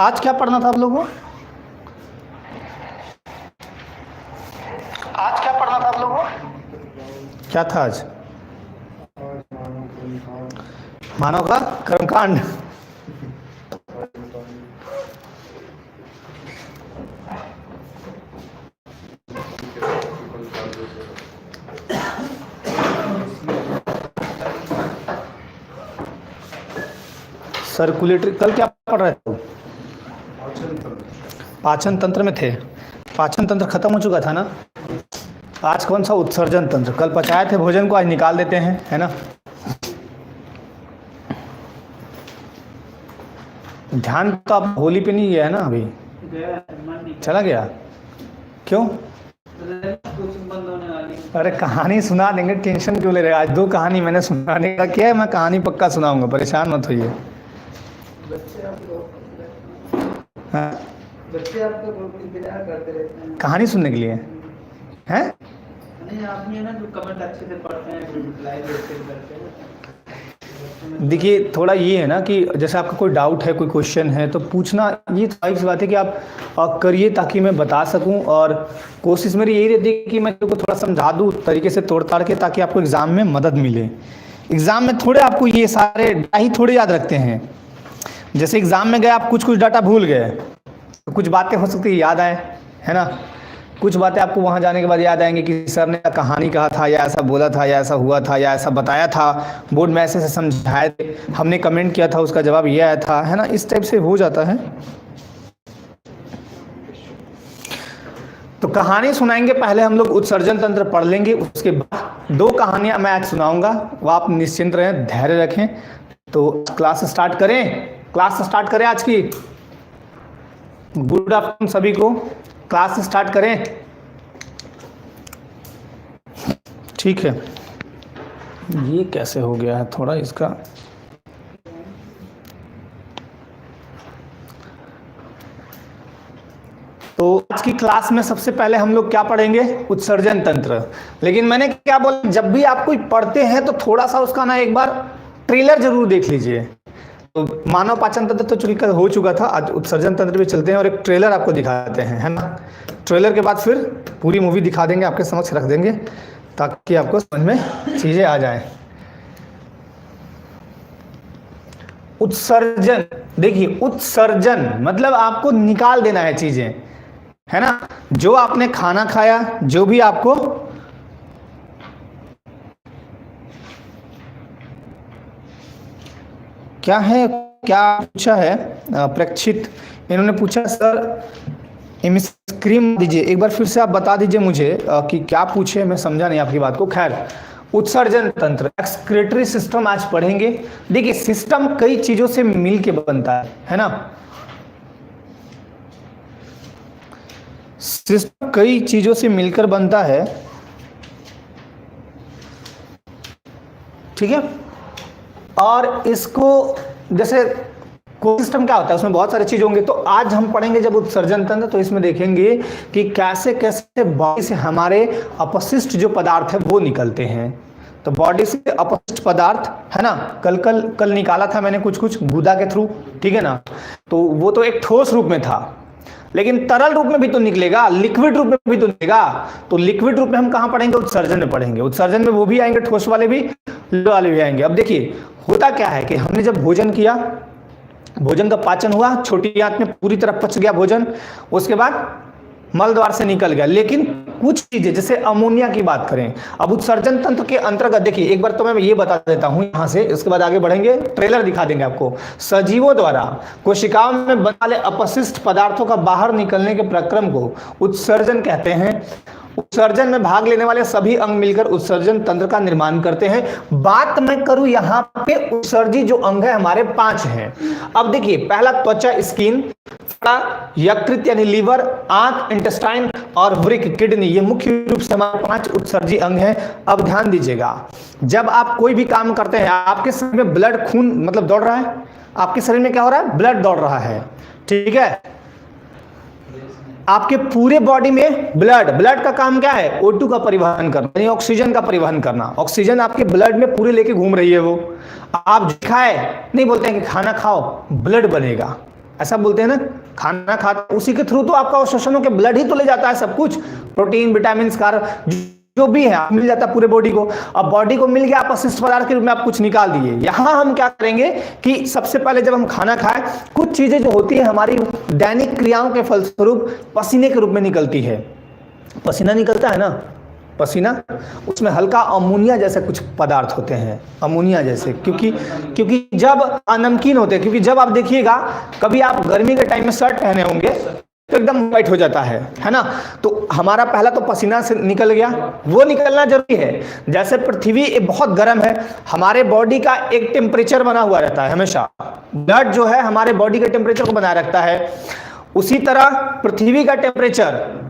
आज क्या पढ़ना था आप लोगों को? आज क्या पढ़ना था आप लोगों को? क्या था आज? मानव का कर्मकांड। सर्कुलेटरी। कल क्या पढ़ रहे थे? पाचन तंत्र में थे। पाचन तंत्र खत्म हो चुका था ना। आज कौन सा? उत्सर्जन तंत्र। कल पचाए थे भोजन को, आज निकाल देते हैं, है ना। ध्यान तो आप होली पे नहीं गया है ना अभी? चला गया? क्यों? अरे कहानी सुना देंगे, टेंशन क्यों ले रहे? आज 2 कहानी मैंने सुनाने का किया है, मैं कहानी पक्का सुनाऊंगा, परेशान मत होइए। हाँ? बच्चे आपको इंतजार करते रहते हैं कहानी सुनने के लिए हैं? नहीं, आप नहीं है ना जो कमेंट अच्छे से पढ़ते हैं, जो रिप्लाई देते करते हैं। देखिए थोड़ा ये है ना कि जैसे आपका कोई डाउट है, कोई क्वेश्चन है तो पूछना, ये स्वाभाविक सी बात है कि आप करिए ताकि मैं बता सकूं। और कोशिश मेरी यही रहती है कि मैं को थोड़ा समझा दूं तरीके से तोड़ ताड़ के, ताकि आपको एग्ज़ाम में मदद मिले। एग्ज़ाम में थोड़े आपको ये सारे डाटा ही थोड़े याद रखते हैं। जैसे एग्ज़ाम में गए आप कुछ डाटा भूल गए तो कुछ बातें हो सकती है याद आए, है ना। कुछ बातें आपको वहाँ जाने के बाद याद आएंगे कि सर ने कहानी कहा था, या ऐसा बोला था, या ऐसा हुआ था, या ऐसा बताया था, बोर्ड में ऐसे समझाए थे, हमने कमेंट किया था, उसका जवाब ये आया था, है ना। इस टाइप से हो जाता है। तो कहानी सुनाएंगे, पहले हम लोग उत्सर्जन तंत्र पढ़ लेंगे, उसके बाद 2 कहानियां मैं आज सुनाऊंगा। वो आप निश्चिंत रहें, धैर्य रखें। तो क्लास स्टार्ट करें आज की। गुड आफ्टरनून सभी को। क्लास स्टार्ट करें? ठीक है। ये कैसे हो गया है थोड़ा इसका। तो आज की क्लास में सबसे पहले हम लोग क्या पढ़ेंगे? उत्सर्जन तंत्र। लेकिन मैंने क्या बोला, जब भी आप कोई पढ़ते हैं तो थोड़ा सा उसका ना एक बार ट्रेलर जरूर देख लीजिए। तो मानव पाचन तंत्र तो चुकी हो चुका था, आज उत्सर्जन तंत्र भी चलते हैं और एक ट्रेलर आपको दिखाते हैं, है ना। ट्रेलर के बाद फिर पूरी मूवी दिखा देंगे, आपके समक्ष रख देंगे, ताकि आपको समझ में चीजें आ जाएं। उत्सर्जन, देखिए उत्सर्जन मतलब आपको निकाल देना है चीजें, है ना। जो आपने खाना खाया, जो भी आपको क्या है, क्या पूछा है प्रेक्षित, इन्होंने पूछा सर स्क्रीन दीजिए, एक बार फिर से आप बता दीजिए मुझे कि क्या पूछे, मैं समझा नहीं आपकी बात को। खैर, उत्सर्जन तंत्र, एक्सक्रीटरी सिस्टम आज पढ़ेंगे। देखिए सिस्टम कई चीजों से मिलके बनता है ना। सिस्टम कई चीजों से मिलकर बनता है, ठीक है। और इसको जैसे कोई सिस्टम क्या होता है, उसमें बहुत सारी चीज होंगे। तो आज हम पढ़ेंगे जब उत्सर्जन तंत्र, तो इसमें देखेंगे कि कैसे कैसे बॉडी से हमारे अपशिष्ट जो पदार्थ है वो निकलते हैं। तो बॉडी से अपशिष्ट पदार्थ, है ना, कल निकाला था मैंने कुछ गुदा के थ्रू, ठीक है ना। तो वो तो एक ठोस रूप में था, लेकिन तरल रूप में भी तो निकलेगा, लिक्विड रूप में भी तो निकलेगा। तो लिक्विड रूप में हम कहाँ पढ़ेंगे? उत्सर्जन में पढ़ेंगे। उत्सर्जन में वो भी आएंगे, ठोस वाले भी, लो वाले भी आएंगे। अब देखिए होता क्या है कि हमने जब भोजन किया, भोजन का पाचन हुआ, छोटी आंत में पूरी तरह पच गया भोजन, उसके बाद मल द्वार से निकल गया। लेकिन कुछ चीजें जैसे अमोनिया की बात करें, अब उत्सर्जन तंत्र के अंतर्गत देखिए, एक बार तो मैं ये बता देता हूं यहां से, उसके बाद आगे बढ़ेंगे, ट्रेलर दिखा देंगे आपको। सजीवों द्वारा कोशिकाओं में बनने वाले अपशिष्ट पदार्थों का बाहर निकलने के प्रक्रम को उत्सर्जन कहते हैं। उत्सर्जन में भाग लेने वाले सभी अंग मिलकर उत्सर्जन तंत्र का निर्माण करते हैं। बात मैं करूं यहां पे, उत्सर्जी जो अंग है हमारे 5 हैं। अब देखिए, पहला त्वचा, स्किन, यकृत यानी लीवर, आंत, इंटेस्टाइन और वृक्क, किडनी, ये मुख्य रूप से हमारे 5 उत्सर्जी अंग हैं। अब ध्यान दीजिएगा, जब आप कोई भी काम करते हैं, आपके शरीर में ब्लड, खून मतलब दौड़ रहा है, आपके शरीर में क्या हो रहा है? ब्लड दौड़ रहा है, ठीक है। आपके पूरे बॉडी में ब्लड का काम क्या है? O2 का परिवहन करना, यानी ऑक्सीजन का परिवहन करना। ऑक्सीजन आपके ब्लड में पूरे लेके घूम रही है वो। आप खाए नहीं बोलते हैं कि खाना खाओ, ब्लड बनेगा, ऐसा बोलते हैं ना, खाना खाते उसी के थ्रू तो आपका अवशोषण होकर ब्लड ही तो ले जाता है सब कुछ, प्रोटीन विटामिन कार्ब जो भी है मिल जाता है पूरे बॉडी को। अब बॉडी को मिल गया, आप अपशिष्ट पदार्थ के रूप में आप कुछ निकाल दिए। यहाँ हम क्या करेंगे कि सबसे पहले जब हम खाना खाएं, कुछ चीजें जो होती है हमारी दैनिक क्रियाओं के फलस्वरूप पसीने के रूप में निकलती है। पसीना निकलता है ना, पसीना, उसमें हल्का अमोनिया जैसे कुछ पदार्थ होते हैं, अमोनिया जैसे, क्योंकि जब नमकीन होते हैं, क्योंकि जब आप देखिएगा कभी आप गर्मी के टाइम में शर्ट पहने होंगे तो एकदम वाइट हो जाता है ना। तो हमारा पहला तो पसीना से निकल गया, वो निकलना जरूरी है। जैसे पृथ्वी बहुत गर्म है, हमारे बॉडी का एक टेम्परेचर बना हुआ रहता है हमेशा, ब्लड जो है हमारे बॉडी के टेम्परेचर को बनाए रखता है। उसी तरह पृथ्वी का टेम्परेचर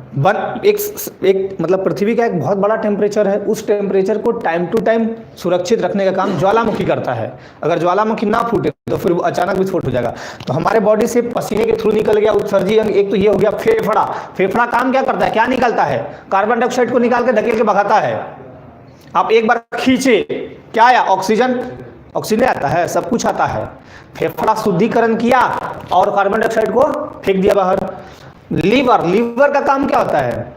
एक मतलब पृथ्वी का एक बहुत बड़ा टेम्परेचर है, उस टेम्परेचर को टाइम टू टाइम सुरक्षित रखने का काम ज्वालामुखी करता है। अगर ज्वालामुखी ना फूटे तो फिर वो अचानक विस्फोट हो जाएगा। तो हमारे बॉडी से पसीने के थ्रू निकल गया उत्सर्जी अंग, एक तो ये हो गया फेफड़ा। फेफड़ा काम क्या करता है, क्या निकलता है, कार्बन डाइऑक्साइड को निकाल के धकेल के भगाता है। आप एक बार खींचे, क्या आया, ऑक्सीजन, ऑक्सीजन आता है, सब कुछ आता है। फेफड़ा शुद्धिकरण किया और कार्बन डाइऑक्साइड को फेंक दिया बाहर। लीवर का काम क्या होता है,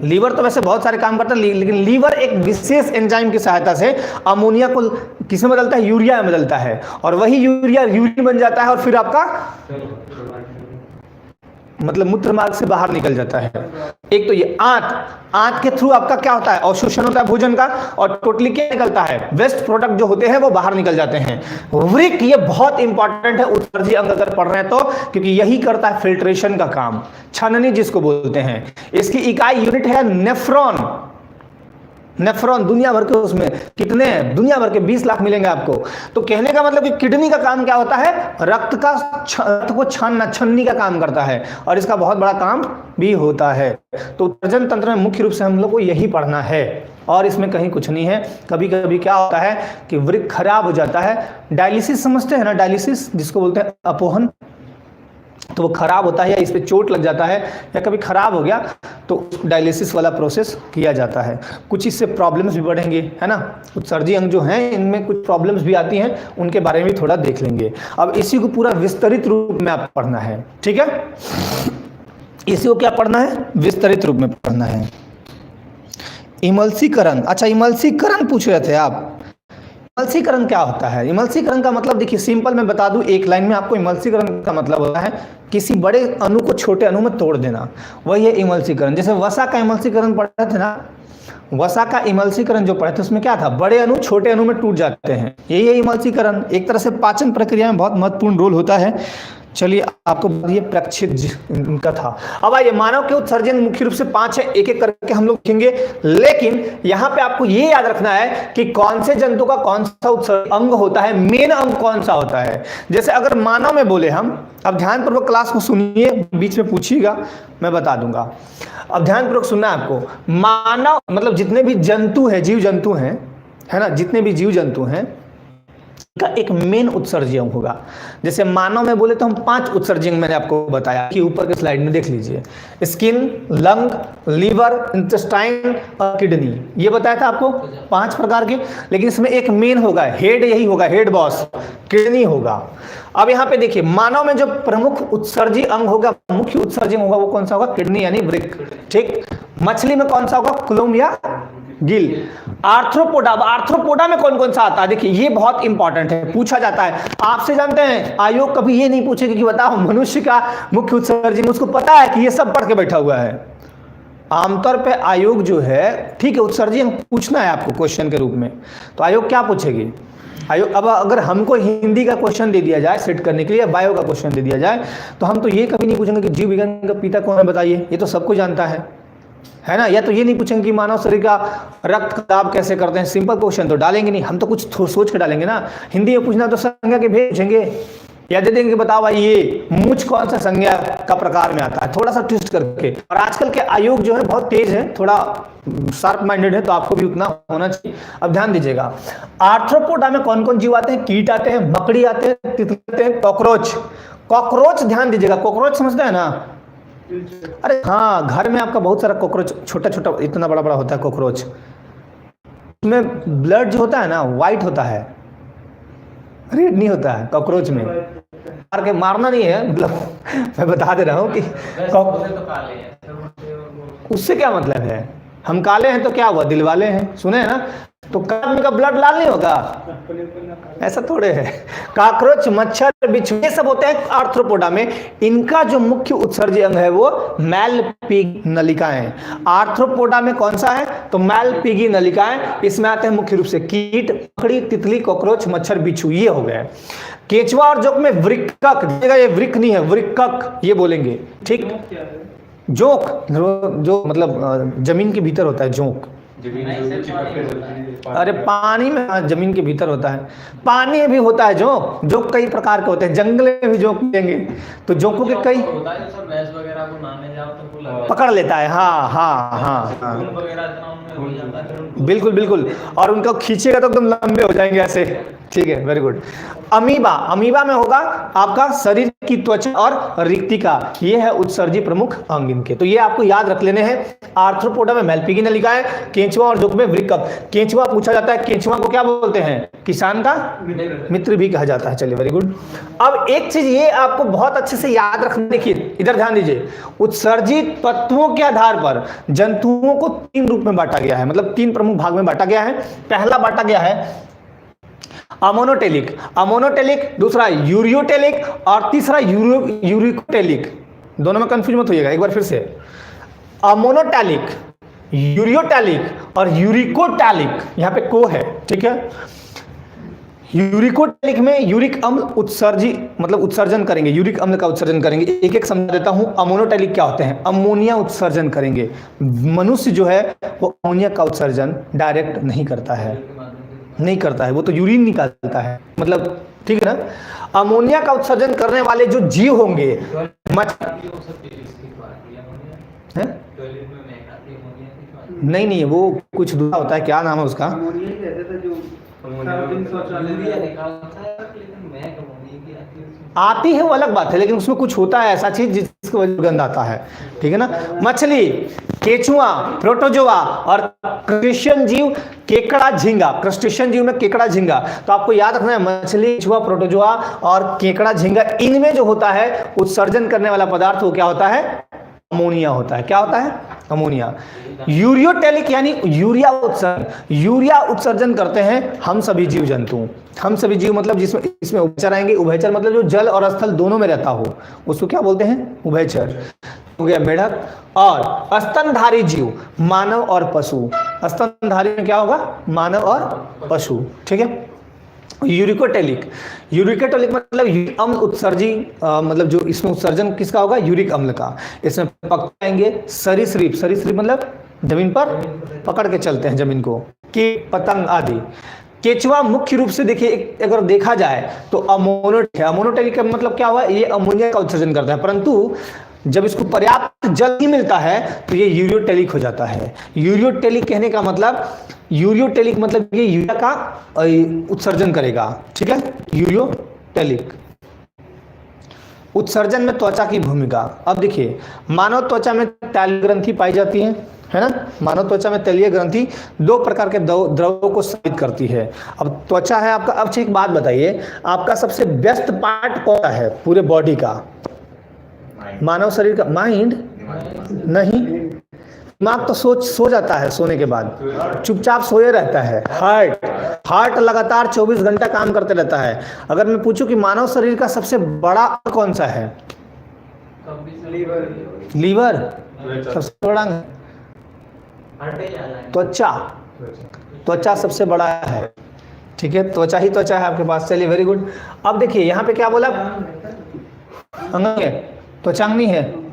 लीवर तो वैसे बहुत सारे काम करता है, लेकिन लीवर एक विशेष एंजाइम की सहायता से अमोनिया को किसमें बदलता है, यूरिया में बदलता है, और वही यूरिया यूरिन बन जाता है और फिर आपका मतलब मूत्र मार्ग से बाहर निकल जाता है। एक तो ये आंत के थ्रू आपका क्या होता है, अवशोषण होता है भोजन का, और टोटली क्या निकलता है, वेस्ट प्रोडक्ट जो होते हैं वो बाहर निकल जाते हैं। वृक्क ये बहुत इंपॉर्टेंट है उत्सर्जी अंग अगर पढ़ रहे हैं तो, क्योंकि यही करता है फिल्ट्रेशन का काम, छाननी जिसको बोलते हैं। इसकी इकाई यूनिट है नेफ्रॉन। नेफ्रॉन दुनिया भर के उसमें कितने हैं, दुनिया भर के 20 लाख मिलेंगे आपको। तो कहने का मतलब कि किडनी का काम क्या होता है, रक्त को छन्नी का काम करता है, और इसका बहुत बड़ा काम भी होता है। तो उत्सर्जन तंत्र में मुख्य रूप से हम लोग को यही पढ़ना है, और इसमें कहीं कुछ नहीं है। कभी कभी क्या होता है कि वृक्क खराब हो जाता है, डायलिसिस समझते हैं ना, डायलिसिस जिसको बोलते हैं अपोहन, तो वो खराब होता है या इस पे चोट लग जाता है या कभी खराब हो गया तो डायलिसिस वाला प्रोसेस किया जाता है। कुछ इससे प्रॉब्लम्स भी बढ़ेंगे, है ना, उत्सर्जी अंग जो हैं इनमें कुछ प्रॉब्लम्स भी आती हैं, उनके बारे में भी थोड़ा देख लेंगे। अब इसी को पूरा विस्तृत रूप में आप पढ़ना है, ठीक है, इसी को क्या पढ़ना है, विस्तृत रूप में पढ़ना है। इमल्सीकरण, अच्छा इमल्सीकरण पूछ रहे थे आप, इमल्सीकरण क्या होता है। इमल्सीकरण का मतलब देखिए सिंपल मैं बता दूं एक लाइन में आपको, इमल्सीकरण का मतलब होता है किसी बड़े अणु को छोटे अणु में तोड़ देना, वही है इमल्सीकरण। जैसे वसा का इमल्सीकरण पढ़े थे ना, वसा का इमल्सीकरण जो पढ़े थे उसमें क्या था, बड़े अणु छोटे अणु में टूट जाते हैं, यही है इमल्सीकरण। एक तरह से पाचन प्रक्रिया में बहुत महत्वपूर्ण रोल होता है। चलिए आपको ये प्रक्षिप्त इनका था। अब आइए, मानव के उत्सर्जन मुख्य रूप से 5 है, एक एक करके हम लोग लिखेंगे, लेकिन यहाँ पे आपको ये याद रखना है कि कौन से जंतु का कौन सा उत्सर्जन अंग होता है, मेन अंग कौन सा होता है। जैसे अगर मानव में बोले हम, अब ध्यानपूर्वक क्लास को सुनिए, बीच में पूछिएगा मैं बता दूंगा, अब ध्यानपूर्वक सुनना है आपको। मानव मतलब जितने भी जंतु है, जीव जंतु हैं, है ना, जितने भी जीव जंतु हैं का एक मेन उत्सर्जी अंग होगा। जैसे मानव में बोले तो हम 5 उत्सर्जी अंग मैंने आपको बताया कि ऊपर के स्लाइड में देख लीजिए, स्किन, लंग, लीवर, इंटेस्टाइन और किडनी, ये बताया था आपको 5 प्रकार के। लेकिन इसमें एक मेन होगा, हेड यही होगा, हेड बॉस किडनी होगा। अब यहाँ पे देखिए मानव में जो प्रमुख उत्सर्जी अंग होगा, मुख्य उत्सर्जी अंग होगा, वो कौन सा होगा, किडनी यानी वृक्क, ठीक। मछली में कौन सा होगा, क्लोम या गिल। आर्थ्रोपोडा, आर्थ्रोपोडा में कौन कौन सा आता है, देखिए ये बहुत इंपॉर्टेंट है, पूछा जाता है आपसे। जानते हैं आयोग कभी ये नहीं पूछेगा कि बताओ मनुष्य का मुख्य उत्सर्जी, उसको पता है कि ये सब पढ़ के बैठा हुआ है। आमतौर पे आयोग जो है, ठीक है, उत्सर्जी पूछना है आपको क्वेश्चन के रूप में, तो आयोग क्या पूछेगी, आयोग अब अगर हमको हिंदी का क्वेश्चन दे दिया जाए सेट करने के लिए, बायो का क्वेश्चन दे दिया जाए, तो हम तो ये कभी नहीं पूछेंगे कि जीव विज्ञान का पिता कौन है बताइए, ये तो सबको जानता है ना। या तो ये नहीं पूछेंगे कि मानव शरीर का रक्त दाब कैसे करते हैं, सिंपल क्वेश्चन तो डालेंगे नहीं, हम तो कुछ सोच के डालेंगे ना। हिंदी में पूछना तो संज्ञा के भेद पूछेंगे, या दे देंगे बताओ भाई ये मूंछ कौन सा संज्ञा का प्रकार में आता है, थोड़ा सा ट्विस्ट करके। और आजकल के आयोग जो है बहुत तेज है, थोड़ा शार्प माइंडेड है, तो आपको भी उतना होना चाहिए। अब ध्यान दीजिएगा, आर्थ्रोपोडा में कौन कौन जीव आते हैं, कीट आते हैं, मकड़ी आते हैं, तितली आते हैं, कॉकरोच। कॉकरोच ध्यान दीजिएगा, कॉकरोच समझते हैं ना, अरे हाँ, घर में आपका बहुत सारा कॉकरोच, छोटा छोटा इतना बड़ा बड़ा होता है कॉकरोच, उसमें ब्लड जो होता है ना व्हाइट होता है, रेड नहीं होता है कॉकरोच में, मार के मारना नहीं है, मतलब मैं बता दे रहा हूँ कि तो काले हैं सर, मोटे और वो। उससे क्या मतलब है, हम काले हैं तो क्या हुआ, दिल वाले हैं, सुने हैं ना, तो आदमी का ब्लड लाल नहीं होगा, ऐसा थोड़े है। काकरोच, मच्छर, बिच्छू, ये सब होते हैं आर्थ्रोपोडा में। इनका जो मुख्य उत्सर्जी अंग है वो मैलपीगी नलिकाएं। आर्थ्रोपोडा में कौन सा है, तो मैलपीगी नलिकाएं। इसमें आते हैं मुख्य रूप से कीट, मकड़ी, तितली, कॉकरोच, मच्छर, बिच्छू, ये हो गए। केंचुआ और जोंक में वृक्कक, ये वृक्क नहीं है, वृक्कक ये बोलेंगे, ठीक। जोंक जो मतलब जमीन के भीतर होता है, जोंक। अरे पानी में, हाँ, जमीन के भीतर होता है, पानी में भी होता है जोंक। जोंक कई प्रकार के होते हैं, जंगल में भी जोंक मिलेंगे, तो जोंकों के कई होता है सर, भैंस वगैरह को नहाने जाओ तो वो लग पकड़ लेता है। हाँ हाँ हाँ हाँ, खून वगैरह इतना उनमें हो जाता है, फिर उनको बिल्कुल बिल्कुल, और उनको खींचेगा तो एकदम लंबे हो जाएंगे ऐसे, ठीक है, वेरी गुड। अमीबा, अमीबा में होगा आपका शरीर की त्वचा और रिक्तिका, ये है उत्सर्जी प्रमुख अंग इनके, तो ये आपको याद रख लेने हैं। आर्थ्रोपोडा में मैलपीगी नलिकाएं, केंचुआ और जोंक में वृक्कक। केंचुआ पूछा जाता है, केंचुआ को क्या बोलते हैं, किसान का मित्र भी कहा जाता है। चलिए वेरी गुड। अब एक चीज ये आपको बहुत अच्छे से याद रखना, देखिए इधर ध्यान दीजिए, उत्सर्जित तत्वों के आधार पर जंतुओं को 3 रूप में बांटा गया है, मतलब 3 प्रमुख भाग में बांटा गया है। पहला बांटा गया है अमोनोटेलिक, अमोनोटेलिक, दूसरा यूरियोटेलिक और तीसरा यूरिकोटेलिक। दोनों में कंफ्यूज मत होइएगा, एक बार फिर से, अमोनोटेलिक, यूरियोटेलिक और यूरिकोटेलिक, यहां पे को है, ठीक है। यूरिकोटेलिक में यूरिक अम्ल उत्सर्जी मतलब उत्सर्जन करेंगे, यूरिक अम्ल का उत्सर्जन करेंगे। एक एक समझा देता हूं। अमोनोटेलिक क्या होते हैं, अमोनिया उत्सर्जन करेंगे। मनुष्य जो है वो अमोनिया का उत्सर्जन डायरेक्ट नहीं करता है, नहीं करता है, वो तो यूरिन निकालता है, मतलब ठीक है ना। अमोनिया का उत्सर्जन करने वाले जो जीव होंगे, नहीं नहीं, वो कुछ दूसरा होता है, क्या नाम है उसका, अमोनिया ही कहते थे जो सार्वजनिक शौचालय निकालता है, लेकिन मैं अमोनिया की आती है उसमें। आती है वो अलग बात है, लेकिन उसमें कुछ होता है ऐसा चीज जिसकी वजह से गंध आता है, ठीक है ना। मछली, केचुआ, प्रोटोजोआ और क्रस्टेशियन जीव, केकड़ा, झींगा। क्रस्टेशियन जीव में केकड़ा, झींगा, तो आपको याद रखना है मछली, केचुआ, प्रोटोजोआ और केकड़ा, झींगा, इनमें जो होता है उत्सर्जन करने वाला पदार्थ वो क्या होता है, अमोनिया होता है। क्या होता है, अमोनिया। यूरियोटेलिक यानी यूरिया उत्सर्जन, यूरिया उत्सर्जन करते हैं हम सभी जीव जंतु। हम सभी जीव मतलब जिसमें इसमें उभयचर आएंगे। उभयचर मतलब जो जल और स्थल दोनों में रहता हो, उसको क्या बोलते हैं, उभयचर। हो गया मेढक। और स्तनधारी जीव, मानव और पशु। स्तनधारी में क्या होगा, मानव और पशु, ठीक है। यूरिकोटेलिक, यूरिकोटेलिक मतलब यूरिक अम्ल उत्सर्जी मतलब जो इसमें उत्सर्जन किसका होगा, यूरिक अम्ल का। इसमें पकड़ेंगे सरीसृप, सरीसृप मतलब जमीन पर पकड़ के चलते हैं जमीन को, कीट, पतंग आदि। केचुआ मुख्य रूप से देखिए अगर देखा जाए तो अमोनोटेलिक का मतलब क्या हुआ, ये अमोनिया का उत्सर्जन करता है, परंतु जब इसको पर्याप्त जल नहीं मिलता है तो ये यूरियोटेलिक हो जाता है। यूरियोटेलिक कहने का मतलब, यूरियोटेलिक मतलब ये यूरिया का उत्सर्जन करेगा, ठीक है। यूरियोटेलिक। उत्सर्जन में त्वचा की भूमिका। अब देखिए मानव त्वचा में तैलीय ग्रंथि पाई जाती है ना। मानव त्वचा में तैलीय ग्रंथि 2 प्रकार के द्रवों को स्रावित करती है। अब त्वचा है आपका। अब एक बात बताइए, आपका सबसे व्यस्त पार्ट कौन सा है पूरे बॉडी का, मानव शरीर का? माइंड नहीं, दिमाग तो सो जाता है, सोने के बाद चुपचाप सोए रहता है। हार्ट लगातार 24 घंटा काम करते रहता है। अगर मैं पूछूं कि मानव शरीर का सबसे बड़ा अंग कौन सा है, लीवर सबसे बड़ा अंग, त्वचा, त्वचा सबसे बड़ा है, ठीक है। त्वचा ही त्वचा है आपके पास। चलिए वेरी गुड। अब देखिए यहाँ पे क्या बोला, अंग है, त्वचांग नहीं है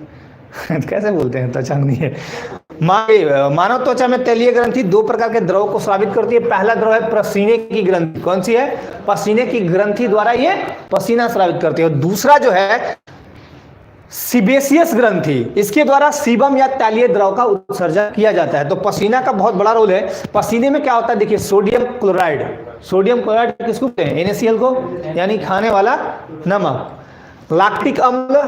कैसे बोलते हैं त्वचांग है। मानव त्वचा में तैलीय ग्रंथि 2 प्रकार के द्रव को स्रावित करती है। पहला द्रव है पसीने की ग्रंथि। कौन सी है, पसीने की ग्रंथि द्वारा ये पसीना स्रावित करती है। और दूसरा जो है सीबेसियस ग्रंथि, इसके द्वारा सीबम या तैलीय द्रव का उत्सर्जन किया जाता है। तो पसीना का बहुत बड़ा रोल है। पसीने में क्या होता है, देखिए सोडियम क्लोराइड, सोडियम क्लोराइड किसको कहते हैं, NaCl को, यानी खाने वाला नमक, लैक्टिक अम्ल,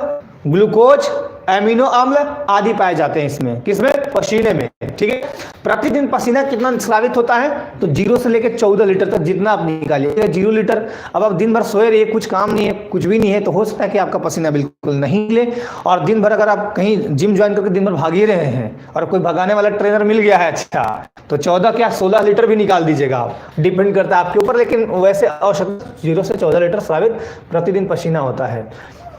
ग्लूकोज, एमिनो अम्ल आदि पाए जाते हैं इसमें, किसमें? पसीने में। ठीक है, प्रतिदिन पसीना कितना निस्रावित होता है? तो 0 से लेकर 14 लीटर तक जितना आप निकालिए। 0 लीटर, अब आप दिन भर सोए रहिए, कुछ काम नहीं है, कुछ भी नहीं है, तो हो सकता है कि आपका पसीना बिल्कुल नहीं निकले। और दिन भर अगर आप कहीं जिम ज्वाइन करके दिन भर भाग ही रहे हैं और कोई भगाने वाला ट्रेनर मिल गया है, अच्छा, तो 14 क्या 16 लीटर भी निकाल दीजिएगा आप, डिपेंड करता है आपके ऊपर। लेकिन वैसे आवश्यक 0 से 14 लीटर स्रावित प्रतिदिन पसीना होता है।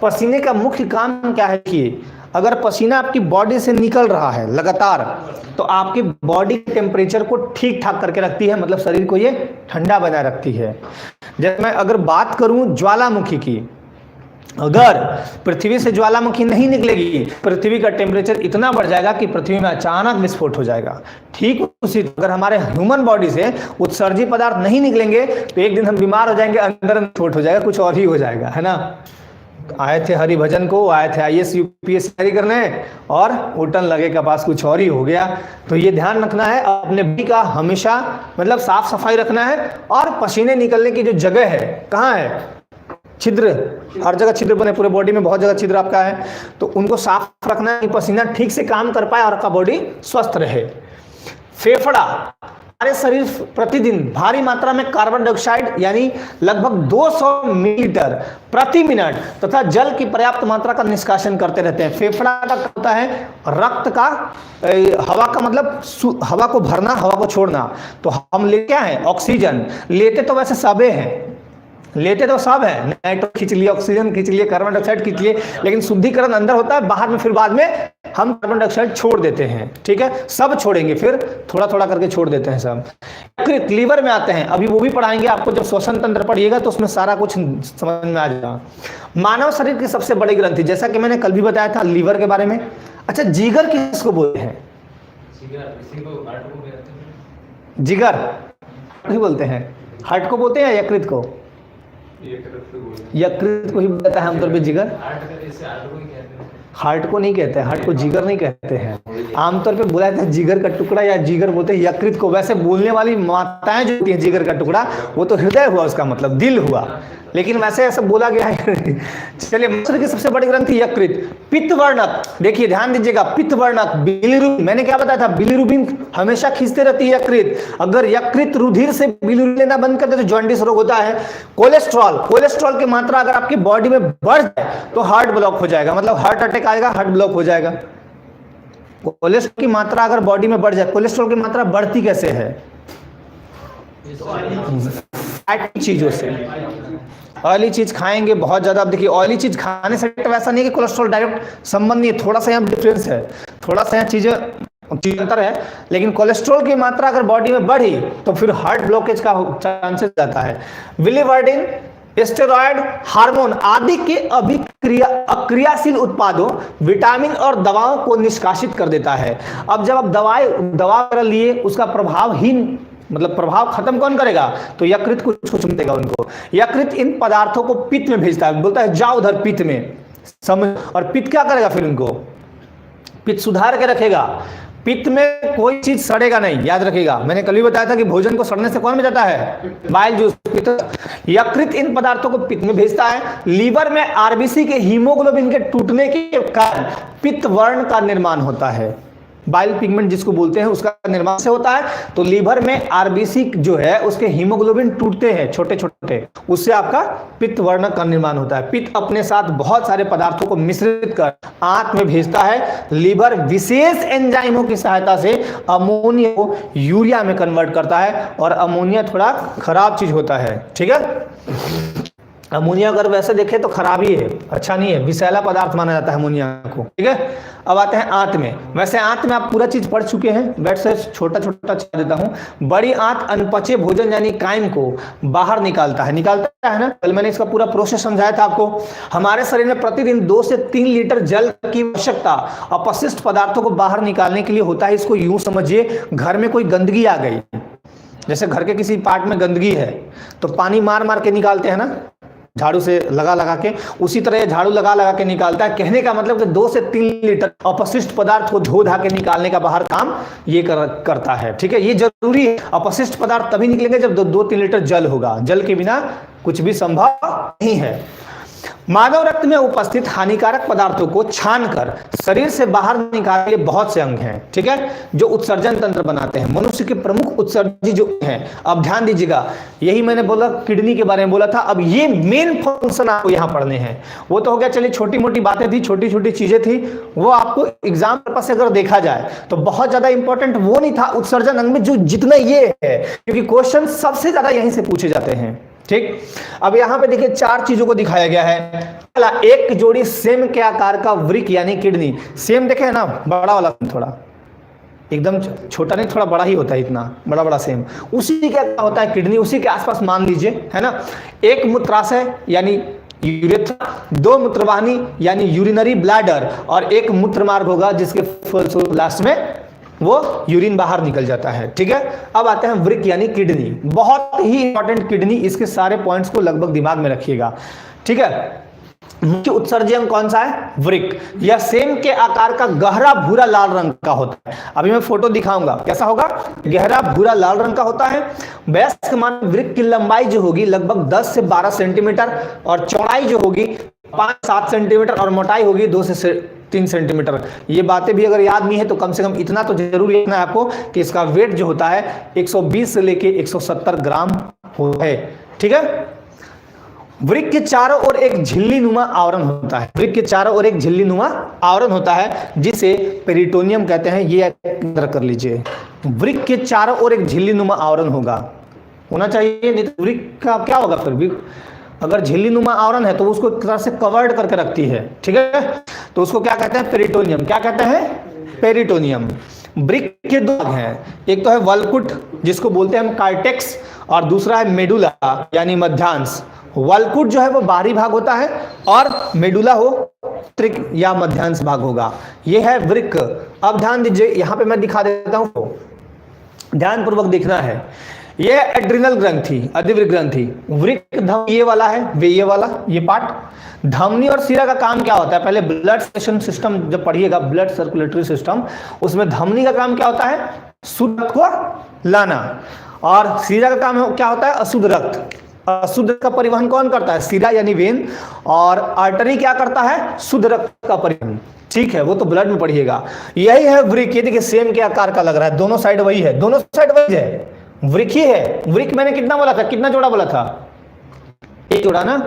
पसीने का मुख्य काम क्या है कि अगर पसीना आपकी बॉडी से निकल रहा है लगातार, तो आपकी बॉडी के टेम्परेचर को ठीक ठाक करके रखती है, मतलब शरीर को ये ठंडा बनाए रखती है। जैसे मैं अगर बात करूं ज्वालामुखी की, अगर पृथ्वी से ज्वालामुखी नहीं निकलेगी, पृथ्वी का टेम्परेचर इतना बढ़ जाएगा कि पृथ्वी में अचानक विस्फोट हो जाएगा। ठीक उसी अगर हमारे ह्यूमन बॉडी से उत्सर्जी पदार्थ नहीं निकलेंगे तो एक दिन हम बीमार हो जाएंगे, अंदर विस्फोट हो जाएगा, कुछ और ही हो जाएगा, है ना। आए थे हरिभजन को, आए थे IAS UPS तैयारी करने और उल्टन लगे के पास कुछ और ही हो गया। तो ये ध्यान रखना है अपने बॉडी का, हमेशा मतलब साफ सफाई रखना है। और पसीने निकलने की जो जगह है, कहाँ है? छिद्र, हर जगह छिद्र बने, पूरे बॉडी में बहुत जगह छिद्र आपका है, तो उनको साफ रखना है कि पसीना ठीक से काम कर पाए और आपका बॉडी स्वस्थ रहे। फेफड़ा, हमारे शरीर प्रतिदिन भारी मात्रा में कार्बन डाइऑक्साइड यानी लगभग 200 मिलीलीटर प्रति मिनट तथा जल की पर्याप्त मात्रा का निष्कासन करते रहते हैं। फेफड़ा का होता है रक्त का, हवा का मतलब हवा को भरना, हवा को छोड़ना। तो हम ले क्या है? ऑक्सीजन लेते तो वैसे सबे हैं, लेते तो सब है, नाइट्रोजन खींच लिए, ऑक्सीजन खींच लिए, कार्बन डाइऑक्साइड खींच लिए, लेकिन शुद्धिकरण अंदर होता है, बाहर में फिर बाद में हम कार्बन डाइऑक्साइड छोड़ देते हैं। ठीक है, सब छोड़ेंगे, फिर थोड़ा थोड़ा करके छोड़ देते हैं सब। यकृत, लीवर में आते हैं, अभी वो भी पढ़ाएंगे आपको, जब श्वसन तंत्र पढ़िएगा तो उसमें सारा कुछ समझ में आ जाएगा। मानव शरीर की सबसे बड़ी ग्रंथि, जैसा कि मैंने कल भी बताया था लीवर के बारे में। अच्छा, जिगर किसको बोलते हैं? जिगर नहीं बोलते हैं, हार्ट को बोलते हैं या यकृत को? यकृत को ही बोलता है आमतौर पे जिगर। हार्ट को नहीं कहते हैं, हार्ट को जिगर नहीं कहते हैं, आमतौर पे बोला जाता है जिगर का टुकड़ा या जिगर बोलते हैं यकृत को। वैसे बोलने वाली माताएं जो होती हैं जिगर का टुकड़ा, वो तो हृदय हुआ, उसका मतलब दिल हुआ, लेकिन वैसे ऐसा बोला गया है। चलिए, शरीर की सबसे बड़ी ग्रंथि यकृत। पित्तवर्णक, देखिए ध्यान दीजिएगा, पित्तवर्णक बिलिरुबिन, मैंने क्या बताया था? बिलिरुबिन हमेशा खींचते रहती है यकृत। अगर यकृत रुधिर से बिलिरुबिन लेना बंद कर दे तो जॉन्डिस रोग होता है। कोलेस्ट्रॉल, कोलेस्ट्रॉल की मात्रा अगर आपकी बॉडी में बढ़ जाए तो हार्ट ब्लॉक हो जाएगा, मतलब हार्ट अटैक आएगा, हार्ट ब्लॉक हो जाएगा। कोलेस्ट्रॉल की मात्रा अगर बॉडी में बढ़ जाए, कोलेस्ट्रॉल की मात्रा बढ़ती कैसे है? फैटी चीजों से। ऑयली चीज खाएंगे बहुत ज्यादा। अब देखिए, ऑयली चीज खाने से वैसा नहीं है कि कोलेस्ट्रॉल डायरेक्ट संबंध नहीं है, थोड़ा सा यहाँ डिफरेंस है, थोड़ा सा यहाँ चीजें अंतर है। लेकिन कोलेस्ट्रॉल की मात्रा अगर बॉडी में बढ़ी तो फिर हार्ट ब्लॉकेज का चांसेस जाता है। बिलिवर्डिन, स्टेरॉयड, हार्मोन आदि के अक्रियाशील उत्पादों, विटामिन और दवाओं को निष्कासित कर देता है। अब जब आप दवा लिए, उसका प्रभावहीन मतलब प्रभाव खत्म कौन करेगा? तो यकृत कुछ मिलेगा उनको। यकृत इन पदार्थों को पित्त में भेजता है, बोलता है जाओ उधर पित्त में, समझ। और पित्त क्या करेगा फिर उनको? पित्त सुधार के रखेगा। पित्त में कोई चीज सड़ेगा नहीं, याद रखिएगा। मैंने कल भी बताया था कि भोजन को सड़ने से कौन बचाता है? Bile juice. यकृत इन पदार्थों को पित्त में भेजता है। लीवर में आरबीसी के हीमोग्लोबिन के टूटने के कारण पित्त वर्ण का निर्माण होता है। बाइल पिगमेंट जिसको बोलते हैं, उसका निर्माण से होता है। तो लीवर में आरबीसी जो है उसके हीमोग्लोबिन टूटते हैं छोटे छोटे, उससे आपका पित्त वर्ण का निर्माण होता है। पित्त अपने साथ बहुत सारे पदार्थों को मिश्रित कर आंत में भेजता है। लीवर विशेष एंजाइमों की सहायता से अमोनिया को यूरिया में कन्वर्ट करता है, और अमोनिया थोड़ा खराब चीज होता है। ठीक है, अमोनिया अगर वैसे देखें तो खराब ही है, अच्छा नहीं है, विषैला पदार्थ माना जाता है अमोनिया को। ठीक है, अब आते हैं आंत में। वैसे आंत में आप पूरा चीज पढ़ चुके हैं, बैठ से छोटा छोटा चला देता हूं। बड़ी आंत अनपचे भोजन यानी काइम को बाहर निकालता है ना। कल मैंने इसका पूरा प्रोसेस समझाया था आपको। हमारे शरीर में प्रतिदिन 2 से 3 लीटर जल की आवश्यकता अपशिष्ट पदार्थों को बाहर निकालने के लिए होता है। इसको यूं समझिए, घर में कोई गंदगी आ गई, जैसे घर के किसी पार्ट में गंदगी है तो पानी मार मार के निकालते हैं ना, झाड़ू से लगा के, उसी तरह झाड़ू लगा के निकालता है। कहने का मतलब कि 2 से 3 लीटर अपशिष्ट पदार्थ को धो धा के निकालने का बाहर काम ये करता है। ठीक है, ये जरूरी है। अपशिष्ट पदार्थ तभी निकलेंगे जब 2-3 लीटर जल होगा, जल के बिना कुछ भी संभव नहीं है। मानव रक्त में उपस्थित हानिकारक पदार्थों को छानकर शरीर से बाहर निकालने के लिए बहुत से अंग हैं, ठीक है, जो उत्सर्जन तंत्र बनाते हैं। मनुष्य के प्रमुख उत्सर्जी जो हैं, अब ध्यान दीजिएगा, यही मैंने बोला किडनी के बारे में बोला था। अब ये मेन फंक्शन आपको यहां पढ़ने हैं। वो तो हो गया, चलिए छोटी मोटी बातें थी, छोटी छोटी चीजें थी, वो आपको एग्जाम पर्पस से अगर देखा जाए तो बहुत ज्यादा इंपॉर्टेंट वो नहीं था उत्सर्जन अंग में, जो जितना ये है, क्योंकि क्वेश्चन सबसे ज्यादा यहीं से पूछे जाते हैं। ठीक, अब यहां पे देखिए 4 चीजों को दिखाया गया है। पहला, एक जोड़ी सेम के आकार का वृक्क यानी किडनी। सेम देखे ना, बड़ा वाला, थोड़ा एकदम छोटा नहीं, थोड़ा बड़ा ही होता है, इतना बड़ा बड़ा सेम, उसी का क्या होता है किडनी, उसी के आसपास मान लीजिए, है ना। एक मूत्राशय यानी यूरेथ्रा, 2 मूत्रवाहिनी यानी यूरिनरी ब्लैडर, और एक मूत्र मार्ग होगा जिसके फलस्वरूप लास्ट में वो यूरिन बाहर निकल जाता है। ठीक है, अब आते हैं वृक्क यानी किडनी। बहुत ही इंपॉर्टेंट किडनी, इसके सारे पॉइंट्स को लगभग दिमाग में रखिएगा। ठीक है, मुख्य उत्सर्जी अंग कौन सा है? वृक्क। यह सेम के आकार का गहरा भूरा लाल रंग का होता है। अभी मैं फोटो दिखाऊंगा, कैसा होगा? गहरा भूरा लाल रंग का होता है। वयस्क मानव वृक्क की लंबाई जो होगी लगभग 10 से 12 सेंटीमीटर, और चौड़ाई जो होगी 5-7 सेंटीमीटर, और मोटाई होगी 2 से 3 सेंटीमीटर। ये बातें भी अगर याद नहीं है तो कम से कम इतना तो जरूर रखना है आपको कि इसका वेट जो होता है 120 से लेके 170 ग्राम है। ठीक है, वृक्क के चारों ओर एक झिल्ली नुमा आवरण होता है। वृक्क के चारों ओर एक झिल्ली नुमा आवरण होता है जिसे पेरिटोनियम कहते हैं। ये अंदर कर लीजिए, वृक्क के चारों ओर एक झिल्ली नुमा आवरण होना चाहिए, नहीं तो वृक्क का क्या होगा फिर? अगर झिल्ली नुमा आवरण है तो उसको एक तरह से कवर्ड करके रखती है। ठीक है, तो उसको क्या कहते हैं? पेरिटोनियम। क्या कहते हैं? पेरिटोनियम। वृक्क के 2 भाग हैं, एक तो है वल्कुट जिसको बोलते हैं हम कार्टेक्स, और दूसरा है मेडुला यानी मध्यांश। वल्कुट जो है वो बाहरी भाग होता है, और मेडुला हो त्रिक या मध्यांश भाग होगा। ये है वृक्क। अब ध्यान दीजिए, यहां पे मैं दिखा देता हूं, ध्यान पूर्वक देखना है। ये एड्रिनल ग्रंथि, अधिवृक्क ग्रंथि। वृक्क धमनी ये वाला है, वे ये वाला, ये पार्ट। धमनी और सिरा का काम क्या होता है? पहले ब्लड सर्कुलेशन सिस्टम जब पढ़िएगा, ब्लड सर्कुलेटरी सिस्टम, उसमें धमनी का काम क्या होता है? शुद्ध रक्त को लाना, और सिरा का काम क्या होता है? अशुद्ध रक्त। अशुद्ध रक्त का परिवहन कौन करता है? सिरा यानी वेन। और आर्टरी क्या करता है? शुद्ध रक्त का परिवहन। ठीक है, वो तो ब्लड में पढ़िएगा। यही है वृक्क। ये देखिए सेम के आकार का लग रहा है, दोनों साइड वही है, दोनों साइड वही है, वृक्क ही है। वृक्क मैंने कितना बोला था? कितना जोड़ा बोला था? 1 जोड़ा ना?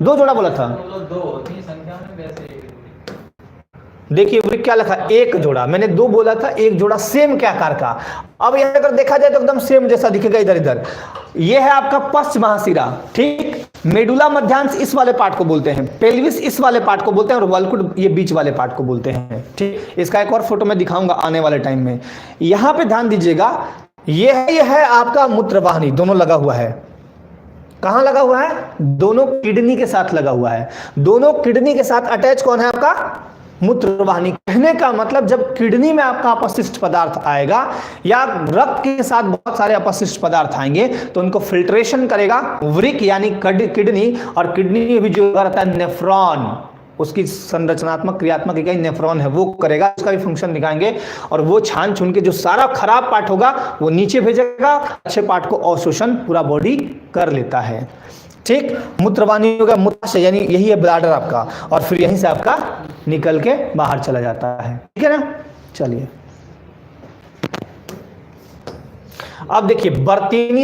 2 जोड़ा बोला था। देखिए वृक्क क्या लिखा? 1 जोड़ा। मैंने 2 बोला था, 1 जोड़ा सेम के आकार का। अब यहां अगर देखा जाए तो एकदम सेम जैसा दिखेगा इधर इधर। ये है आपका पश्च महाशिरा। ठीक, मेडुला मध्यांश इस वाले पार्ट को बोलते हैं, पेल्विस इस वाले पार्ट को बोलते हैं, और वल्कुट ये बीच वाले पार्ट को बोलते हैं। ठीक, इसका एक और फोटो मैं दिखाऊंगा आने वाले टाइम में। यहां पे ध्यान दीजिएगा, ये है आपका मूत्रवाहिनी, दोनों लगा हुआ है। कहां लगा हुआ है? दोनों किडनी के साथ लगा हुआ है। दोनों किडनी के साथ अटैच कौन है आपका? मूत्रवाहिनी। कहने का मतलब जब किडनी में आपका अपशिष्ट पदार्थ आएगा या रक्त के साथ बहुत सारे अपशिष्ट पदार्थ आएंगे तो उनको फिल्ट्रेशन करेगा वृक्क यानी किडनी, और किडनी में भी जो रहता है नेफ्रॉन, उसकी संरचनात्मक क्रियात्मक इकाई नेफ्रॉन है, वो करेगा, उसका भी फंक्शन दिखाएंगे। और वो छान छुन के जो सारा खराब पार्ट होगा वो नीचे भेजेगा, अच्छे पार्ट को अवशोषण पूरा बॉडी कर लेता है। ठीक, मूत्रवाहिनी होगा, मूत्राशय यानी यही है ब्लैडर आपका, और फिर यहीं से आपका निकल के बाहर चला जाता है। ठीक है ना? चलिए अब देखिए बर्तीनी,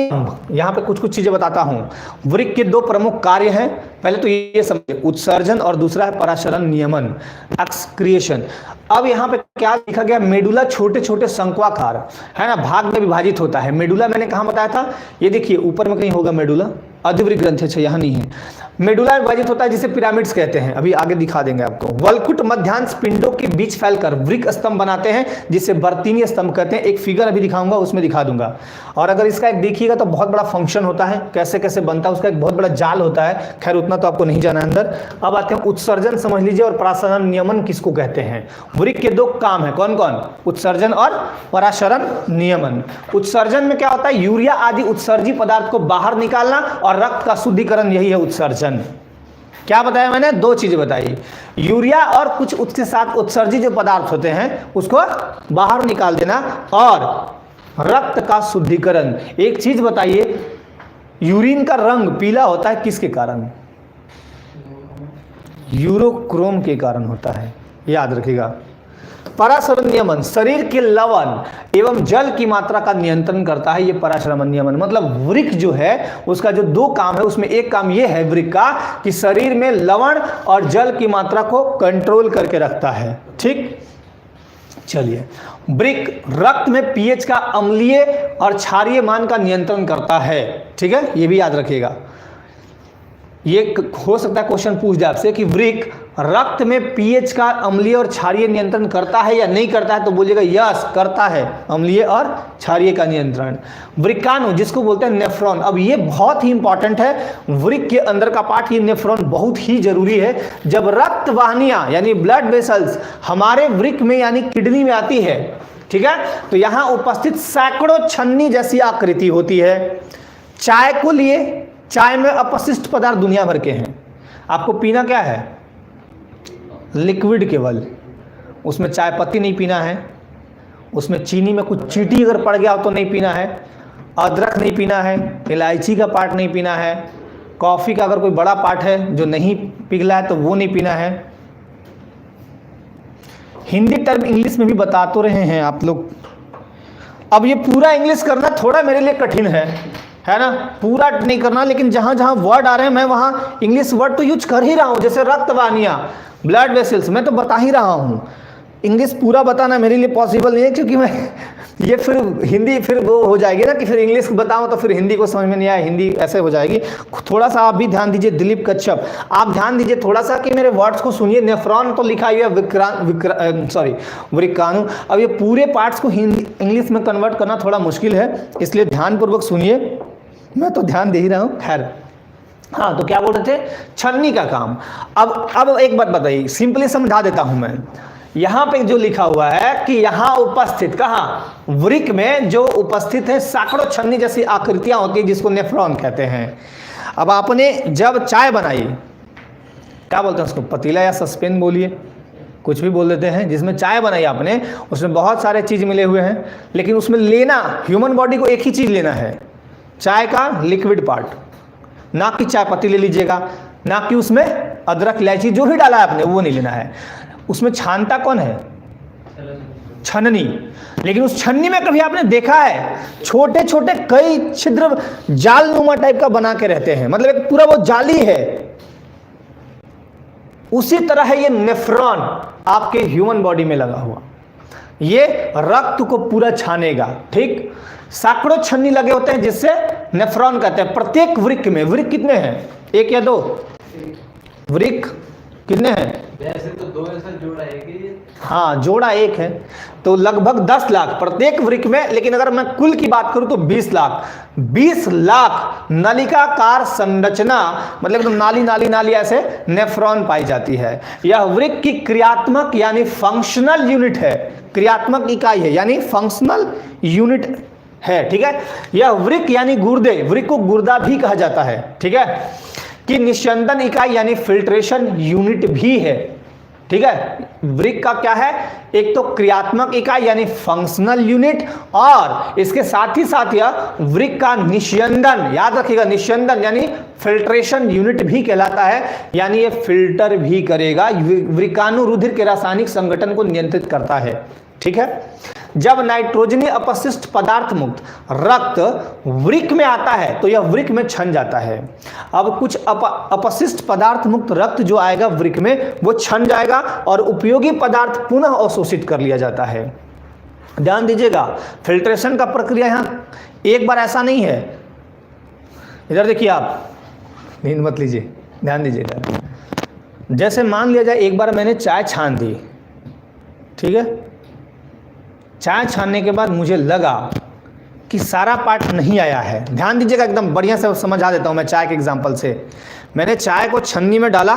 यहां पे कुछ चीजें बताता हूं। वृक्क के 2 प्रमुख कार्य हैं। पहले तो ये समझिए, उत्सर्जन, और दूसरा है पराशरण नियमन, एक्सक्रिएशन। अब यहाँ पे क्या लिखा गया? मेडुला छोटे छोटे शंक्वाकार है ना, भाग में विभाजित होता है। मेडुला मैंने कहा बताया था? ये देखिए ऊपर में कहीं होगा मेडुला, अधिवृक्क ग्रंथि। अच्छा यहाँ नहीं है। मेडुला विभाजित होता है जिसे पिरामिड्स कहते हैं, अभी आगे दिखा देंगे आपको। वल्कुट मध्यांश पिंडों के बीच फैलकर वृक्क स्तंभ बनाते हैं जिसे बर्तीनी स्तंभ कहते हैं। एक फिगर अभी दिखाऊंगा, उसमें दिखा दूंगा। और अगर इसका एक देखिएगा तो बहुत बड़ा फंक्शन होता है, कैसे कैसे बनता है, उसका एक बहुत बड़ा जाल होता है। खैर उतना तो आपको नहीं जाना अंदर। अब आते हैं उत्सर्जन समझ लीजिए, और पराशरण नियमन किसको कहते हैं। वृक्क के 2 काम है, कौन कौन? उत्सर्जन और पराशरण नियमन। उत्सर्जन में क्या होता है? यूरिया आदि उत्सर्जी पदार्थ को बाहर निकालना, और रक्त का शुद्धिकरण, यही है उत्सर्जन। क्या बताया मैंने? 2 चीजें बताई, यूरिया और कुछ उसके साथ उत्सर्जी जो पदार्थ होते हैं उसको बाहर निकाल देना, और रक्त का शुद्धिकरण। एक चीज बताइए, यूरिन का रंग पीला होता है किसके कारण? यूरोक्रोम के कारण होता है, याद रखिएगा। पराशरण नियमन शरीर के लवण एवं जल की मात्रा का नियंत्रण करता है। ये पराशरण नियमन मतलब वृक्क जो है उसका जो दो काम है, उसमें एक काम ये है वृक्क का कि शरीर में लवण और जल की मात्रा को कंट्रोल करके रखता है। ठीक, चलिए। वृक्क रक्त में पीएच का अम्लीय और क्षारीय मान का नियंत्रण करता है। ठीक है, ये भी याद रखिएगा। ये हो सकता है क्वेश्चन पूछ दे आपसे कि वृक्क रक्त में पीएच का अम्लीय और क्षारीय नियंत्रण करता है या नहीं करता है, तो बोलिएगा यस करता है, अम्लीय और क्षारीय का नियंत्रण। वृक्काणु जिसको बोलते हैं नेफ्रॉन, अब ये बहुत ही इंपॉर्टेंट है, वृक्क के अंदर का पार्ट ये नेफ्रॉन बहुत ही जरूरी है। जब रक्त वाहिनियां यानी ब्लड वेसल्स हमारे वृक्क में यानी किडनी में आती है, ठीक है, तो यहां उपस्थित सैकड़ों छन्नी जैसी आकृति होती है। चाय को लिए, चाय में अपशिष्ट पदार्थ दुनिया भर के हैं, आपको पीना क्या है, लिक्विड केवल, उसमें चाय पत्ती नहीं पीना है, उसमें चीनी में कुछ चींटी अगर पड़ गया हो तो नहीं पीना है, अदरक नहीं पीना है, इलायची का पार्ट नहीं पीना है, कॉफ़ी का अगर कोई बड़ा पार्ट है जो नहीं पिघला है तो वो नहीं पीना है। हिंदी टर्म इंग्लिश में भी बता तो रहे हैं आप लोग। अब ये पूरा इंग्लिश करना थोड़ा मेरे लिए कठिन है ना, पूरा नहीं करना, लेकिन जहां जहां वर्ड आ रहे हैं मैं वहां इंग्लिश वर्ड तो यूज कर ही रहा हूं, जैसे रक्त वाहिनियां, ब्लड वेसल्स, मैं तो बता ही रहा हूं। इंग्लिश पूरा बताना मेरे लिए पॉसिबल नहीं है, क्योंकि मैं ये फिर हिंदी फिर वो हो जाएगी ना कि फिर इंग्लिश बताऊं तो फिर हिंदी को समझ में नहीं आए, हिंदी ऐसे हो जाएगी। थोड़ा सा आप भी ध्यान दीजिए, दिलीप कच्छप आप ध्यान दीजिए थोड़ा सा कि मेरे वर्ड्स को सुनिए। नेफ्रॉन तो लिखा हुआ है, वृक्काणु। अब ये पूरे पार्ट्स को हिंदी इंग्लिश में कन्वर्ट करना थोड़ा मुश्किल है, इसलिए ध्यानपूर्वक सुनिए, मैं तो ध्यान दे ही रहा हूँ। खैर, हाँ, तो क्या बोल रहे थे, छन्नी का काम। अब एक बात बताइए, सिंपली समझा देता हूं मैं। यहां पे जो लिखा हुआ है कि यहां उपस्थित, कहां, वृक्क में जो उपस्थित है सैकड़ों छन्नी जैसी आकृतियां होती है जिसको नेफ्रॉन कहते हैं। अब आपने जब चाय बनाई, क्या बोलते हैं उसको, पतीला या सस्पेन बोलिए, कुछ भी बोल देते हैं, जिसमें चाय बनाई आपने, उसमें बहुत सारे चीज मिले हुए हैं, लेकिन उसमें लेना, ह्यूमन बॉडी को एक ही चीज लेना है, चाय का लिक्विड पार्ट, ना कि चाय पत्ती ले लीजिएगा, ना कि उसमें अदरक इलायची जो भी डाला है आपने वो नहीं लेना है। उसमें छानता कौन है, छन्नी। लेकिन उस छन्नी में कभी आपने देखा है छोटे छोटे कई छिद्र जालनुमा टाइप का बना के रहते हैं, मतलब एक पूरा वो जाली है। उसी तरह है ये नेफ्रॉन आपके ह्यूमन बॉडी में लगा हुआ, ये रक्त को पूरा छानेगा। ठीक, सैकड़ों छन्नी लगे होते हैं जिससे नेफ्रॉन कहते हैं। प्रत्येक वृक्क में, वृक्क कितने हैं, एक या दो, वृक्क कितने हैं, वैसे तो दो ऐसा जोड़ा है कि, हाँ जोड़ा एक है, तो लगभग 10 लाख प्रत्येक वृक्क में। लेकिन अगर मैं कुल की बात करूं तो 20 लाख, 20 लाख नलिकाकार संरचना, मतलब तो नाली नाली नाली ऐसे नेफ्रॉन पाई जाती है। यह वृक्क की क्रियात्मक यानी फंक्शनल यूनिट है, क्रियात्मक इकाई है यानी फंक्शनल यूनिट है। ठीक है, यह वृक्क यानी गुर्दे, वृक्क को गुर्दा भी कहा जाता है, ठीक है, कि निस्यंदन इकाई यानी फिल्ट्रेशन यूनिट भी है। ठीक है, वृक्क का क्या है, एक तो क्रियात्मक इकाई यानी फंक्शनल यूनिट, और इसके साथ ही साथ यह वृक्क का निस्यंदन, याद रखिएगा, निस्यंदन यानी फिल्ट्रेशन यूनिट भी कहलाता है, यानी ये फिल्टर भी करेगा, वृक्काणु रुधिर के रासायनिक संगठन को नियंत्रित करता है। ठीक है, जब नाइट्रोजनी अपशिष्ट पदार्थ मुक्त रक्त वृक्क में आता है तो यह वृक्क में छन जाता है। अब कुछ अपशिष्ट पदार्थ मुक्त रक्त जो आएगा वृक्क में वो छन जाएगा और उपयोगी पदार्थ पुनः अवशोषित कर लिया जाता है। ध्यान दीजिएगा, फिल्ट्रेशन का प्रक्रिया यहाँ एक बार ऐसा नहीं है। इधर देखिए, आप नींद मत लीजिए, ध्यान दीजिएगा। जैसे मान लिया जाए एक बार मैंने चाय छान दी, ठीक है, चाय छानने के बाद मुझे लगा कि सारा पार्ट नहीं आया है। ध्यान दीजिएगा, एकदम बढ़िया से समझा देता हूँ मैं चाय के एग्जांपल से। मैंने चाय को छन्नी में डाला,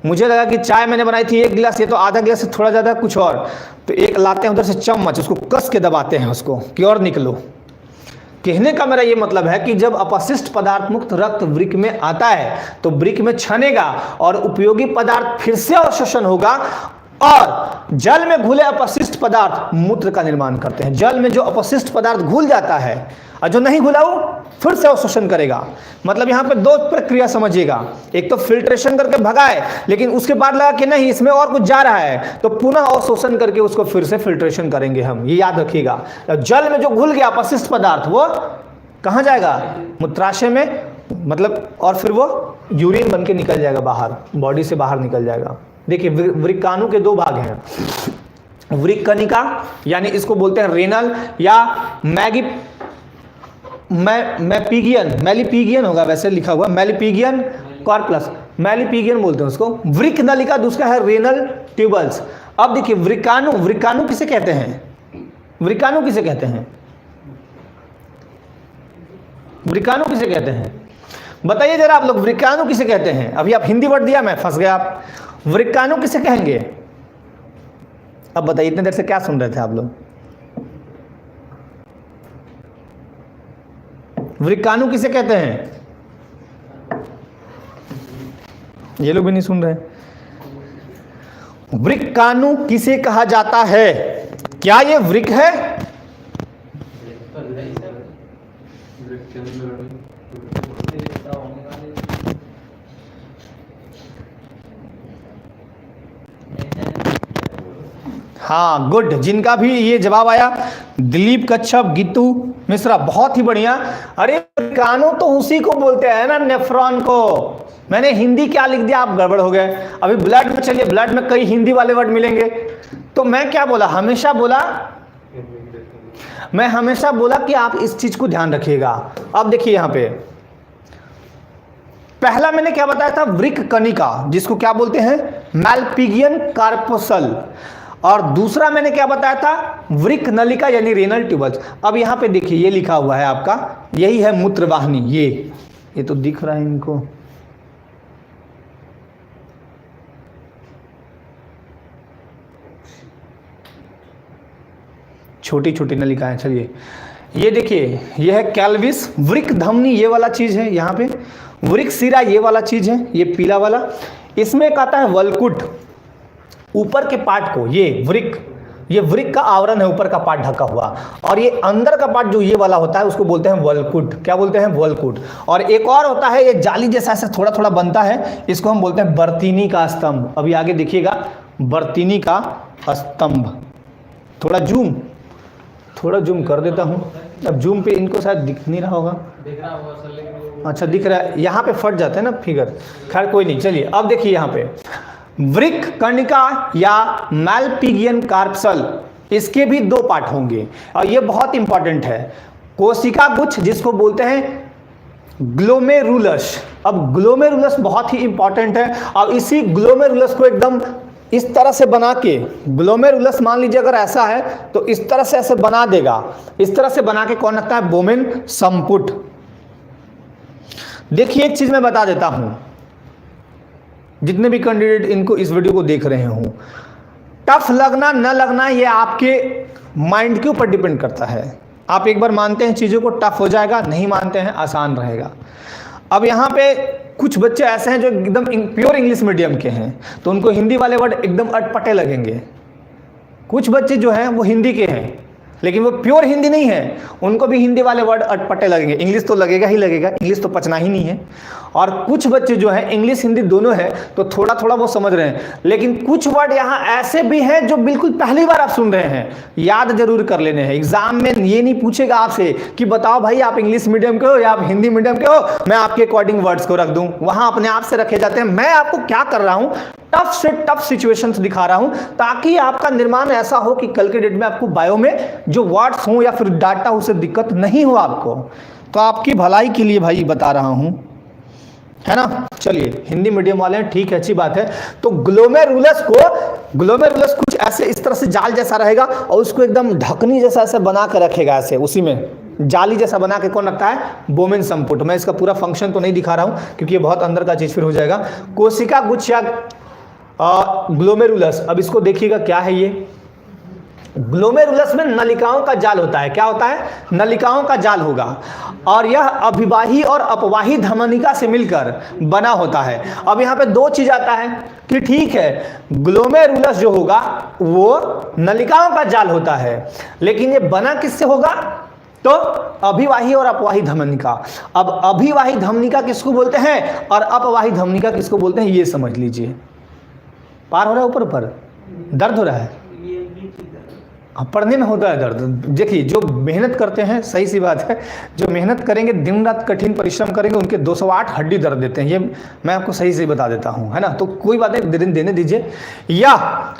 मुझे लगा कि चाय मैंने बनाई थी 1 गिलास, ये तो आधा गिलास से थोड़ा ज़्यादा कुछ और, तो एक लाते हैं उधर से चम्मच, उसको कस के दबाते हैं उसको कि और निकलो। कहने का मेरा ये मतलब है कि जब अपशिष्ट पदार्थ मुक्त रक्त वृक्क में आता है तो वृक्क में छनेगा और उपयोगी पदार्थ फिर से अवशोषण होगा, और जल में घुले अपशिष्ट पदार्थ मूत्र का निर्माण करते हैं। जल में जो अपशिष्ट पदार्थ घुल जाता है और जो नहीं घुला वो फिर से अवशोषण करेगा। मतलब यहाँ पे दो प्रक्रिया समझिएगा, एक तो फिल्ट्रेशन करके भगाए, लेकिन उसके बाद लगा कि नहीं इसमें और कुछ जा रहा है तो पुनः अवशोषण करके उसको फिर से फिल्ट्रेशन करेंगे हम, ये याद रखिएगा। जल में जो घुल गया अपशिष्ट पदार्थ वो कहाँ जाएगा? मूत्राशय में, मतलब और फिर वो यूरिन बन के निकल जाएगा बाहर, बॉडी से बाहर निकल जाएगा। देखिए वृक्काणु के दो भाग हैं, वृक्कणिका यानी इसको बोलते हैं रेनल या मैलिपिगियन होगा वैसे लिखा हुआ, मैलिपिगियन कॉर्पस, मैलिपिगियन बोलते हैं उसको। वृक्क नलिका दूसरा है रेनल ट्यूबल्स। अब देखिए वृक्काणु किसे कहते हैं? वृक्काणु किसे कहते हैं? वृक्काणु किसे कहते हैं? बताइए जरा आप लोग, वृक्काणु किसे कहते हैं? अभी आप हिंदी वर्ड दिया, मैं फंस गया। आप वृक्काणु किसे कहेंगे? अब बताइए, इतने देर से क्या सुन रहे थे आप लोग? वृक्काणु किसे कहते हैं? ये लोग भी नहीं सुन रहे। वृक्काणु किसे कहा जाता है? क्या ये वृक्क है? हाँ गुड, जिनका भी ये जवाब आया, दिलीप कच्छप, गीतू मिश्रा, बहुत ही बढ़िया। अरे वृक्काणु तो उसी को बोलते हैं ना, नेफ्रॉन को। मैंने हिंदी क्या लिख दिया, आप गड़बड़ हो गए। अभी ब्लड में चलिए, ब्लड में कई हिंदी वाले वर्ड मिलेंगे। तो मैं क्या बोला, हमेशा बोला कि आप इस चीज को ध्यान रखिएगा। अब देखिए यहाँ पे पहला मैंने क्या बताया था, वृक्कणिका, जिसको क्या बोलते हैं? मैलिपिगियन कार्पोसल। और दूसरा मैंने क्या बताया था? वृक्क नलिका यानी रेनल ट्यूबल्स। अब यहां पे देखिए ये लिखा हुआ है आपका, यही है मूत्रवाहिनी। ये तो दिख रहा है इनको, छोटी छोटी नलिकाएं। चलिए ये देखिए, ये है कैल्विस, वृक्क धमनी ये वाला चीज है, यहाँ पे वृक्क शिरा ये वाला चीज है, ये पीला वाला। इसमें एक आता है वल्कुट, ऊपर के पार्ट को, ये वृक्क का आवरण है, ऊपर का पार्ट ढका हुआ। और ये अंदर का पार्ट जो ये वाला होता है उसको बोलते हैं वल्कुट। क्या बोलते हैं? वल्कुट। और एक और होता है, ये जाली जैसा ऐसे थोड़ा थोड़ा बनता है, इसको हम बोलते हैं बर्तीनी का स्तंभ। अभी आगे देखिएगा, बर्तीनी का स्तंभ। थोड़ा जूम कर देता हूं। अब जूम पे इनको शायद दिख नहीं रहा होगा, अच्छा दिख रहा है, यहाँ पे फट जाता है ना फिगर। खैर कोई नहीं, चलिए अब देखिए यहाँ पे वृक्कणिका या मैलिपिगियन कार्पसल, इसके भी दो पार्ट होंगे और ये बहुत इंपॉर्टेंट है। कोशिका गुच्छ जिसको बोलते हैं ग्लोमेरुलस। अब ग्लोमेरुलस बहुत ही इंपॉर्टेंट है और इसी ग्लोमेरुलस को एकदम इस तरह से बना के, ग्लोमेरुलस मान लीजिए अगर ऐसा है तो इस तरह से ऐसे बना देगा, इस तरह से बना के कौन रखता है? बोमेन संपुट। देखिए एक चीज मैं बता देता हूं, जितने भी कैंडिडेट इनको इस वीडियो को देख रहे हो, टफ लगना न लगना ये आपके माइंड के ऊपर डिपेंड करता है। आप एक बार मानते हैं चीज़ों को, टफ हो जाएगा, नहीं मानते हैं आसान रहेगा। अब यहाँ पे कुछ बच्चे ऐसे हैं जो एकदम प्योर इंग्लिश मीडियम के हैं, तो उनको हिंदी वाले वर्ड एकदम अटपटे लगेंगे। कुछ बच्चे जो हैं वो हिंदी के हैं लेकिन वो प्योर हिंदी नहीं है, उनको भी हिंदी वाले वर्ड अटपटे लगेंगे। इंग्लिश तो लगेगा ही लगेगा, इंग्लिश तो पचना ही नहीं है। और कुछ बच्चे जो हैं इंग्लिश हिंदी दोनों है तो थोड़ा थोड़ा वो समझ रहे हैं, लेकिन कुछ वर्ड यहाँ ऐसे भी हैं जो बिल्कुल पहली बार आप सुन रहे हैं, याद जरूर कर लेने हैं। एग्जाम में ये नहीं पूछेगा आपसे कि बताओ भाई आप इंग्लिश मीडियम के हो या आप हिंदी मीडियम के हो, मैं आपके अकॉर्डिंग वर्ड्स को रख दूं। वहां अपने आप से रखे जाते हैं। मैं आपको क्या कर रहा हूं, टफ से टफ सिचुएशंस दिखा रहा हूं ताकि आपका निर्माण ऐसा हो कि कल के डेट में आपको बायो में जो वर्ड्स हो या फिर डाटा हो उससे दिक्कत नहीं हो आपको। तो आपकी भलाई के लिए भाई बता रहा हूं, है ना। चलिए हिंदी मीडियम वाले हैं, ठीक है, अच्छी बात है। तो ग्लोमेरुलस कुछ ऐसे इस तरह से जाल जैसा रहेगा और उसको एकदम ढकनी जैसा ऐसे बना कर रखेगा, ऐसे उसी में जाली जैसा बना के कौन रखता है? बोमेन संपुट। मैं इसका पूरा फंक्शन तो नहीं दिखा रहा हूं क्योंकि ये बहुत अंदर का चीज फिर हो जाएगा। कोशिका गुच्छ या ग्लोमेरुलस, अब इसको देखिएगा क्या है ये। ग्लोमेरुलस में नलिकाओं का जाल होता है। क्या होता है? नलिकाओं का जाल होगा, और यह अभिवाही और अपवाही धमनिका से मिलकर बना होता है। अब यहाँ पे दो चीज आता है कि ठीक है, ग्लोमेरुलस जो होगा वो नलिकाओं का जाल होता है, लेकिन ये बना किससे होगा? तो अभिवाही और अपवाही धमनिका। अब अभिवाही धमनिका किसको बोलते हैं और अपवाही धमनिका किसको बोलते हैं, ये समझ लीजिए। पार हो रहा है ऊपर ऊपर? दर्द हो रहा है? पढ़ने में होता है दर्द। देखिए, जो मेहनत करते हैं, सही सी बात है, जो मेहनत करेंगे, दिन रात कठिन परिश्रम करेंगे, उनके 208 हड्डी दर्द देते हैं। ये मैं आपको सही से बता देता हूं, है ना। तो कोई बात नहीं, देने दीजिए। या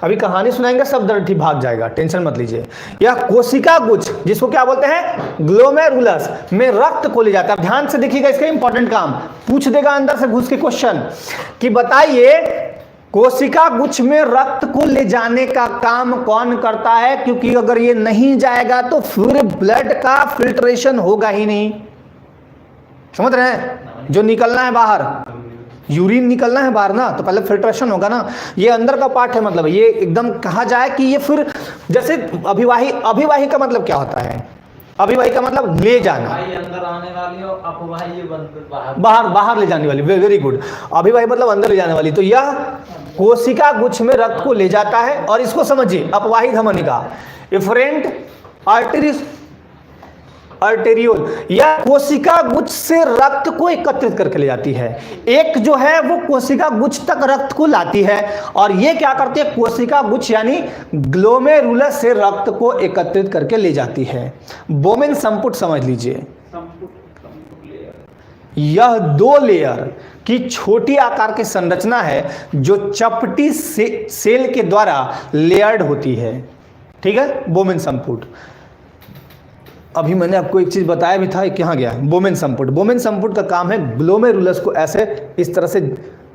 अभी कहानी सुनाएंगे, सब दर्द ठीक भाग जाएगा, टेंशन मत लीजिए। यह कोशिका गुच्छ, जिसको क्या बोलते हैं? ग्लोमेरुलस, में रक्त को ले जाता है। ध्यान से देखिएगा, इसका इंपॉर्टेंट काम पूछ देगा अंदर से घुस के क्वेश्चन कि बताइए कोशिका गुच्छ में रक्त को ले जाने का काम कौन करता है? क्योंकि अगर ये नहीं जाएगा तो फिर ब्लड का फिल्ट्रेशन होगा ही नहीं। समझ रहे हैं? जो निकलना है बाहर, यूरिन निकलना है बाहर ना, तो पहले फिल्ट्रेशन होगा ना। ये अंदर का पार्ट है, मतलब ये एकदम कहा जाए कि ये फिर जैसे अभिवाही का मतलब क्या होता है? अभिवाही का मतलब ले जाना, अंदर आने वाली और अपवाही बाहर ले जाने वाली। Very good. अभिवाही मतलब अंदर ले जाने वाली। तो यह कोशिका गुच्छ में रक्त को ले जाता है, और इसको समझिए, अपवाही धमनिका, इफरेंट आर्टेरियोल, यह कोशिका गुच्छ से रक्त को एकत्रित करके ले जाती है। एक जो है वो कोशिका गुच्छ तक रक्त को लाती है, और ये क्या करती है? कोशिका गुच्छ यानी ग्लोमेरुलस से रक्त को एकत्रित करके ले जाती है। बोमेन संपुट समझ लीजिए, यह 2 लेयर की छोटी आकार की संरचना है जो चपटी सेल के द्वारा लेयर्ड होती है। ठीक है, बोमेन संपुट। अभी मैंने आपको एक चीज बताया भी था, कहाँ गया? बोमेन संपुट। बोमेन संपुट का काम है ग्लोमेरुलस को ऐसे इस तरह से,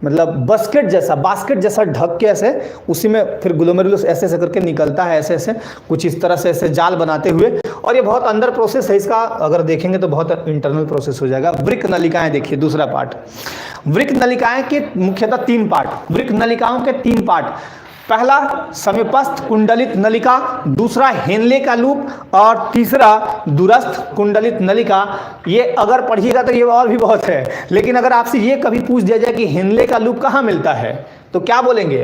मतलब बास्केट जैसा ढक के ऐसे, उसी में फिर ग्लोमेरुलस ऐसे ऐसे करके निकलता है, ऐसे कुछ इस तरह से ऐसे जाल बनाते हुए। और ये बहुत अंदर प्रोसेस है इसका, अगर देखेंगे तो बहुत इंटरनल प्रोसेस हो जाएगा। वृक्क नलिकाएं देखिए, दूसरा पार्ट। वृक्क नलिकाएं के मुख्यतः 3 पार्ट, वृक्क नलिकाओं के 3 पार्ट। पहला समीपस्थ कुंडलित नलिका, दूसरा हेनले का लूप, और तीसरा दूरस्थ कुंडलित नलिका। ये अगर पढ़िएगा तो ये और भी बहुत है, लेकिन अगर आपसे ये कभी पूछ दिया जाए कि हेनले का लूप कहाँ मिलता है, तो क्या बोलेंगे?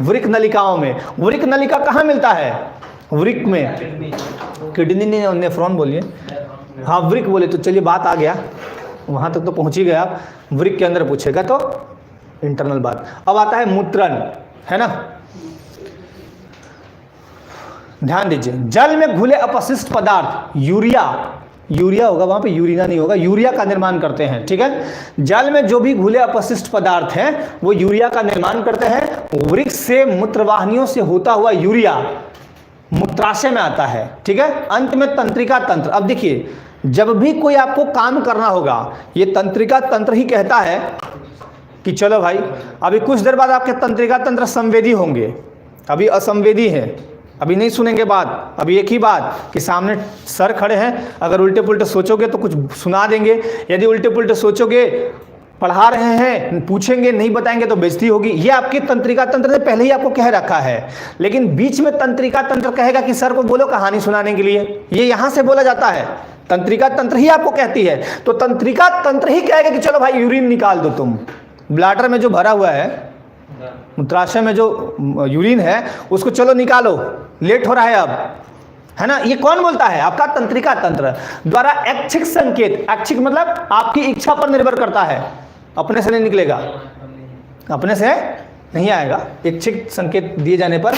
वृक्क नलिकाओं में। वृक्क नलिका कहाँ मिलता है? वृक्क में, किडनी ने नेफ्रॉन बोलिए, हाँ वृक्क बोले तो चलिए बात आ गया, वहाँ तक तो पहुँच ही गया आप। वृक्क के अंदर पूछेगा तो इंटरनल बात। अब आता है मूत्रण, है ना। ध्यान दीजिए, जल में घुले अपशिष्ट पदार्थ, यूरिया होगा वहां पे, यूरिना नहीं होगा, यूरिया का निर्माण करते हैं। ठीक है, जल में जो भी घुले अपशिष्ट पदार्थ हैं वो यूरिया का निर्माण करते हैं। वृक्क से मूत्रवाहिनियों से होता हुआ यूरिया मूत्राशय में आता है। ठीक है, अंत में तंत्रिका तंत्र। अब देखिए, जब भी कोई आपको काम करना होगा, ये तंत्रिका तंत्र ही कहता है कि चलो भाई, अभी कुछ देर बाद आपके तंत्रिका तंत्र संवेदी होंगे, अभी असंवेदी है, अभी नहीं सुनेंगे बात। अभी एक ही बात कि सामने सर खड़े हैं, अगर उल्टे पुल्टे सोचोगे तो कुछ सुना देंगे, यदि उल्टे पुल्टे सोचोगे, पढ़ा रहे हैं, पूछेंगे, नहीं बताएंगे तो बेइज्जती होगी। ये आपके तंत्रिका तंत्र ने पहले ही आपको कह रखा है, लेकिन बीच में तंत्रिका तंत्र कहेगा कि सर को बोलो कहानी सुनाने के लिए, ये यहां से बोला जाता है। तंत्रिका तंत्र ही आपको कहती है, तो तंत्रिका तंत्र ही कहेगा कि चलो भाई यूरिन निकाल दो तुम। ब्लैडर में जो भरा हुआ है, मूत्राशय में जो यूरिन है, उसको चलो निकालो, लेट हो रहा है अब, है ना। ये कौन बोलता है? आपका तंत्रिका तंत्र द्वारा ऐच्छिक संकेत। ऐच्छिक मतलब आपकी इच्छा पर निर्भर करता है, अपने से नहीं निकलेगा, अपने से नहीं आएगा। ऐच्छिक संकेत दिए जाने पर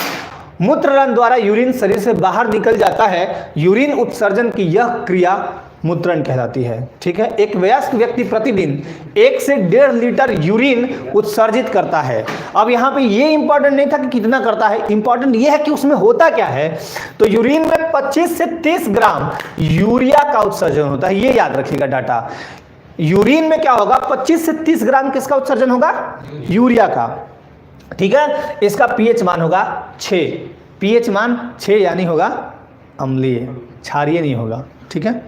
मूत्ररंध्र द्वारा यूरिन शरीर से बाहर निकल जाता है। यूरिन उत्सर्जन की यह क्रिया मूत्रण कहलाती है। ठीक है, एक वयस्क व्यक्ति प्रतिदिन 1 से 1.5 लीटर यूरिन उत्सर्जित करता है। अब यहाँ पे ये इंपॉर्टेंट नहीं था कि कितना करता है, इंपॉर्टेंट ये है कि उसमें होता क्या है। तो यूरिन में 25 से 30 ग्राम यूरिया का उत्सर्जन होता है, ये याद रखिएगा डाटा। यूरिन में क्या होगा? 25 से 30 ग्राम किसका उत्सर्जन होगा? यूरिया का। ठीक है, इसका पीएच मान होगा 6, पीएच मान 6 यानी होगा अम्लीय, क्षारीय नहीं होगा। ठीक है,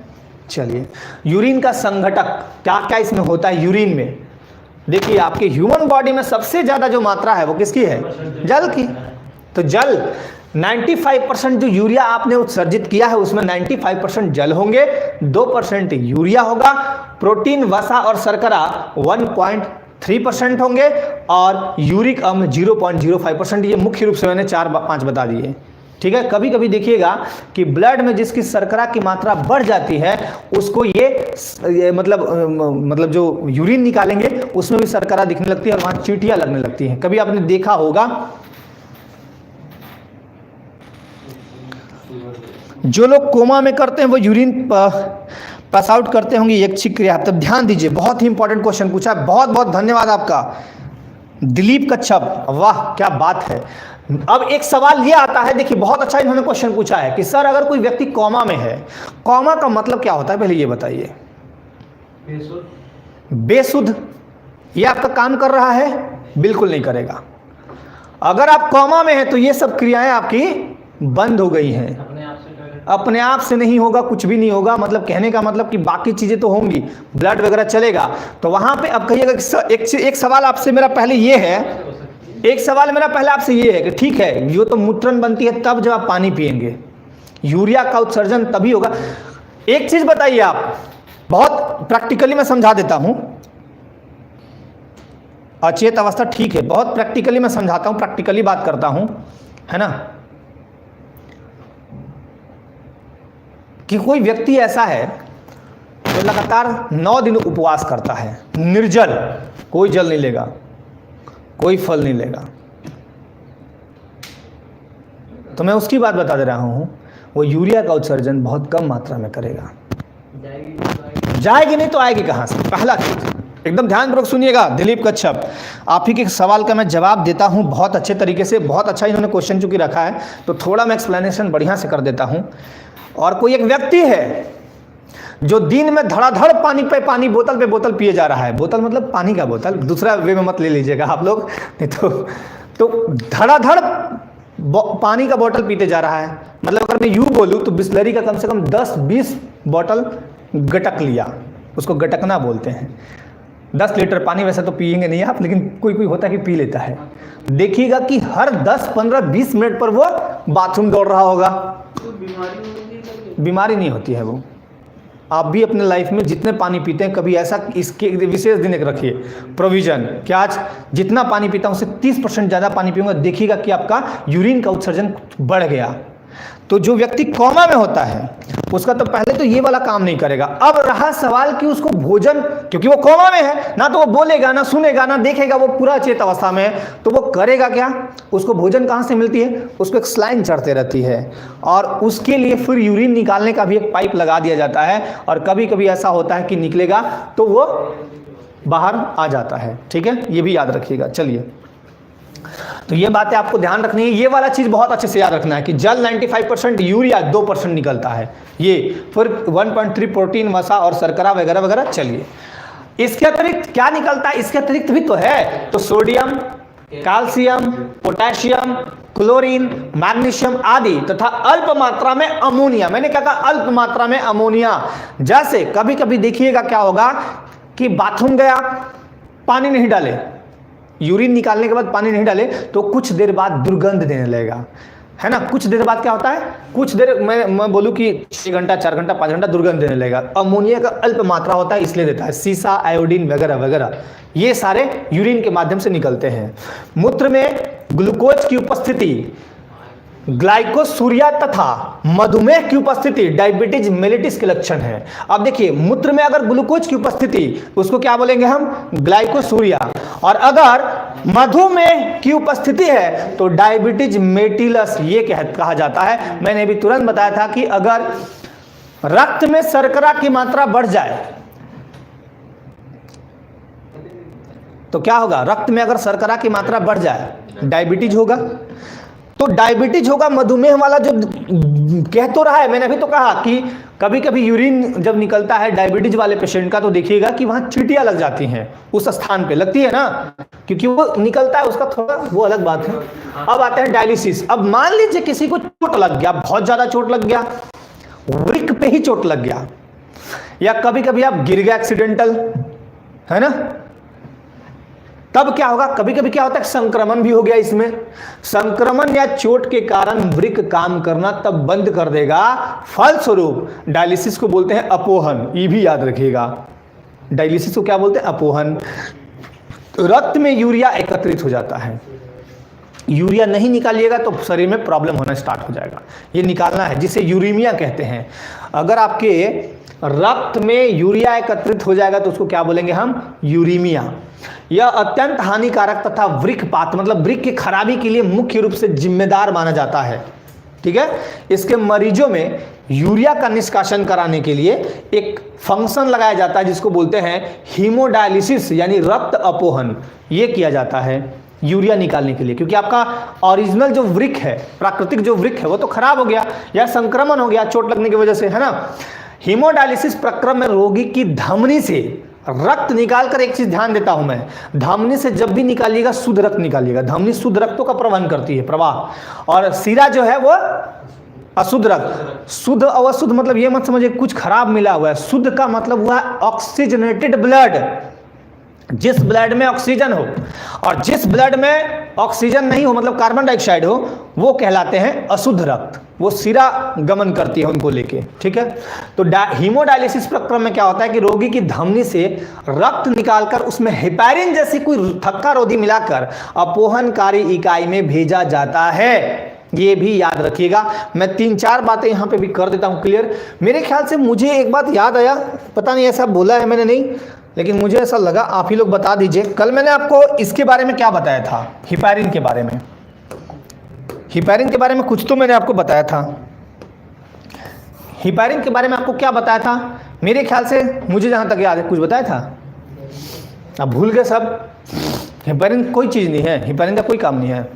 चलिए, यूरिन का संघटक क्या क्या इसमें होता है? यूरिन में देखिए, आपके ह्यूमन बॉडी में सबसे ज्यादा जो मात्रा है वो किसकी है? जल की। तो जल 95% जो यूरिया आपने उत्सर्जित किया है उसमें 95% जल होंगे, 2% यूरिया होगा, प्रोटीन, वसा और शर्करा 1.3% होंगे और यूरिक अम्ल 0.05%। ये मुख्य रूप से मैंने 4-5 बता दिए, ठीक है। कभी कभी देखिएगा कि ब्लड में जिसकी शर्करा की मात्रा बढ़ जाती है उसको ये मतलब जो यूरिन निकालेंगे उसमें भी शर्करा दिखने लगती है और वहां चींटियां लगने लगती हैं। कभी आपने देखा होगा, जो लोग कोमा में करते हैं वो यूरिन पास आउट करते होंगे ऐच्छिक क्रिया। तब ध्यान दीजिए, बहुत ही इंपॉर्टेंट क्वेश्चन पूछा है। बहुत बहुत धन्यवाद आपका दिलीप कच्छप, वाह क्या बात है। अब एक सवाल ये आता है, देखिए बहुत अच्छा इन्होंने क्वेश्चन पूछा है कि सर अगर कोई व्यक्ति कोमा में है, कोमा का मतलब क्या होता है, पहले ये बताइए। बेसुध। ये आपका काम कर रहा है? बिल्कुल नहीं करेगा। अगर आप कोमा में है तो ये सब क्रियाएं आपकी बंद हो गई हैं, अपने आप से नहीं होगा, कुछ भी नहीं होगा। मतलब कहने का मतलब कि बाकी चीजें तो होंगी, ब्लड वगैरह चलेगा। तो वहां पे अब कहिएगा एक सवाल आपसे मेरा पहले ये है, एक सवाल मेरा पहले आपसे ये है कि ठीक है, जो तो मूत्रन बनती है तब जब आप पानी पिएंगे, यूरिया का उत्सर्जन तभी होगा। एक चीज बताइए आप, बहुत प्रैक्टिकली मैं समझा देता हूं। अचेत अवस्था ठीक है, बहुत प्रैक्टिकली मैं समझाता हूं, प्रैक्टिकली बात करता हूं, है ना। कि कोई व्यक्ति ऐसा है जो लगातार 9 दिन उपवास करता है, निर्जल, कोई जल नहीं लेगा, कोई फल नहीं लेगा, तो मैं उसकी बात बता दे रहा हूं, वो यूरिया का उत्सर्जन बहुत कम मात्रा में करेगा। जाएगी नहीं तो आएगी कहां से? पहला चीज एकदम ध्यानपूर्वक सुनिएगा दिलीप कच्छप, आप ही के सवाल का मैं जवाब देता हूं बहुत अच्छे तरीके से। बहुत अच्छा इन्होंने क्वेश्चन चूंकि रखा है तो थोड़ा मैं एक्सप्लेनेशन बढ़िया से कर देता हूं। और कोई एक व्यक्ति है जो दिन में धड़ाधड़ पानी बोतल पे बोतल पिए जा रहा है, बोतल मतलब पानी का बोतल, दूसरा वे में मत ले लीजिएगा आप लोग, नहीं तो धड़ाधड़ पानी का बोतल पीते जा रहा है। मतलब अगर मैं यूं बोलूं तो बिस्लरी का कम से कम 10-20 बोतल गटक लिया, उसको गटकना बोलते हैं। 10 लीटर पानी वैसे तो पिएंगे नहीं आप, लेकिन कोई कोई होता है कि पी लेता है। देखिएगा कि हर 10, 15, 20 मिनट पर वो बाथरूम दौड़ रहा होगा। बीमारी नहीं होती है वो। आप भी अपने लाइफ में जितने पानी पीते हैं, कभी ऐसा इसके विशेष दिन एक रखिए प्रोविजन कि आज जितना पानी पीता हूं उससे 30% ज़्यादा पानी पीऊंगा, देखिएगा कि आपका यूरिन का उत्सर्जन बढ़ गया। तो जो व्यक्ति कोमा में होता है उसका तो पहले तो ये वाला काम नहीं करेगा। अब रहा सवाल कि उसको भोजन, क्योंकि वो कोमा में है, ना तो वो बोलेगा, ना सुनेगा, ना देखेगा, वो पूरा चेत अवस्था में है, तो वो करेगा क्या? उसको भोजन कहाँ से मिलती है? उसको एक स्लाइन चढ़ते रहती है और उसके लिए फिर यूरिन निकालने का भी एक पाइप लगा दिया जाता है। और कभी कभी ऐसा होता है कि निकलेगा तो वो बाहर आ जाता है। ठीक है, ये भी याद रखिएगा। चलिए, तो ये बातें आपको ध्यान रखनी है। ये वाला चीज बहुत अच्छे से याद रखना है कि जल 95%, यूरिया 2% निकलता है, ये फिर 1.3 प्रोटीन, वसा और शर्करा वगैरह वगैरह। चलिए, इसके अतिरिक्त क्या निकलता है? इसके अतिरिक्त भी तो है, तो sodium, calcium, potassium, chlorine, magnesium आदि तथा अल्प मात्रा में अमोनिया। मैंने क्या कहा? अल्प मात्रा में अमोनिया। जैसे कभी कभी देखिएगा क्या होगा कि बाथरूम गया, पानी नहीं डाले, यूरिन निकालने के बाद पानी नहीं डाले तो कुछ देर बाद दुर्गंध देने लगेगा, है ना। कुछ देर बाद क्या होता है? कुछ देर मैं बोलूँ कि 6 घंटा, 4 घंटा, 5 घंटा दुर्गंध देने लगेगा। अमोनिया का अल्प मात्रा होता है इसलिए देता है। सीसा, आयोडीन वगैरह वगैरह ये सारे यूरिन के माध्यम से निकलते हैं। मूत्र में ग्लूकोज की उपस्थिति, ग्लाइकोसूरिया तथा मधुमेह की उपस्थिति डायबिटीज मेलिटिस के लक्षण है। अब देखिए, मूत्र में अगर ग्लूकोज की उपस्थिति, उसको क्या बोलेंगे हम? ग्लाइकोसूरिया। और अगर मधुमेह की उपस्थिति है तो डायबिटीज मेटिलस ये कहा जाता है। मैंने भी तुरंत बताया था कि अगर रक्त में शर्करा की मात्रा बढ़ जाए तो क्या होगा? रक्त में अगर शर्करा की मात्रा बढ़ जाए डायबिटीज होगा। तो डायबिटीज होगा, मधुमेह वाला जो कह तो रहा है, मैंने अभी तो कहा कि कभी कभी यूरिन जब निकलता है डायबिटीज वाले पेशेंट का तो देखिएगा कि वहां चींटियां लग जाती हैं, उस स्थान पे लगती है ना, क्योंकि वो निकलता है उसका थोड़ा, वो अलग बात है। अब आते हैं डायलिसिस। अब मान लीजिए किसी को चोट लग गया, बहुत ज्यादा चोट लग गया, वृक्क पे ही चोट लग गया, या कभी कभी आप गिर गए एक्सीडेंटल, है ना, तब क्या होगा, कभी कभी क्या होता है संक्रमण भी हो गया इसमें, संक्रमण या चोट के कारण वृक्क काम करना तब बंद कर देगा, फलस्वरूप डायलिसिस को बोलते हैं अपोहन, ये भी याद रखिएगा। डायलिसिस को क्या बोलते हैं, अपोहन। रक्त में यूरिया एकत्रित हो जाता है, यूरिया नहीं निकालिएगा तो शरीर में प्रॉब्लम होना स्टार्ट हो जाएगा, ये निकालना है, जिसे यूरीमिया कहते हैं। अगर आपके रक्त में यूरिया एकत्रित हो जाएगा तो उसको क्या बोलेंगे हम, यूरीमिया। यह अत्यंत हानिकारक तथा वृक्कपात मतलब वृक्क की खराबी के लिए मुख्य रूप से जिम्मेदार माना जाता है, ठीक है। इसके मरीजों में यूरिया का निष्कासन कराने के लिए एक फंक्शन लगाया जाता है जिसको बोलते हैं हीमोडायलिसिस यानी रक्त अपोहन, ये किया जाता है यूरिया निकालने के लिए, क्योंकि आपका ओरिजिनल जो वृक्क है, प्राकृतिक जो वृक्क है वो तो खराब हो गया या संक्रमण हो गया चोट लगने की वजह से, है ना। हीमोडायलिसिस प्रक्रम में रोगी की धमनी से रक्त निकालकर, एक चीज ध्यान देता हूं मैं, धमनी से जब भी निकालिएगा शुद्ध रक्त निकालिएगा, धमनी शुद्ध रक्तों का प्रवहन करती है, प्रवाह, और सिरा जो है वो अशुद्ध रक्त। शुद्ध और अशुद्ध मतलब ये मत समझिए कुछ खराब मिला हुआ है, शुद्ध का मतलब हुआ ऑक्सीजनेटेड ब्लड, जिस ब्लड में ऑक्सीजन हो, और जिस ब्लड में ऑक्सीजन नहीं हो मतलब कार्बन डाइऑक्साइड हो, वो कहलाते हैं अशुद्ध रक्त, वो सिरा गमन करती है उनको लेके, ठीक है। तो हीमोडायलिसिस प्रक्रम में क्या होता है कि रोगी की धमनी से रक्त निकालकर उसमें हेपारिन जैसी कोई थक्का रोधी मिलाकर अपोहनकारी इकाई में भेजा जाता है, ये भी याद रखिएगा। मैं 3-4 बातें यहाँ पे भी कर देता हूँ क्लियर। मेरे ख्याल से मुझे एक बात याद आया, पता नहीं ऐसा बोला है मैंने नहीं, लेकिन मुझे ऐसा लगा, आप ही लोग बता दीजिए। कल मैंने आपको इसके बारे में क्या बताया था, हिपैरिन के बारे में, हिपैरिन के बारे में कुछ तो मैंने आपको बताया था। हिपैरिन के बारे में आपको क्या बताया था, मेरे ख्याल से मुझे जहाँ तक याद है कुछ बताया था, अब भूल गए सब। हिपैरिन कोई चीज़ नहीं है, हिपैरिन का कोई काम नहीं है,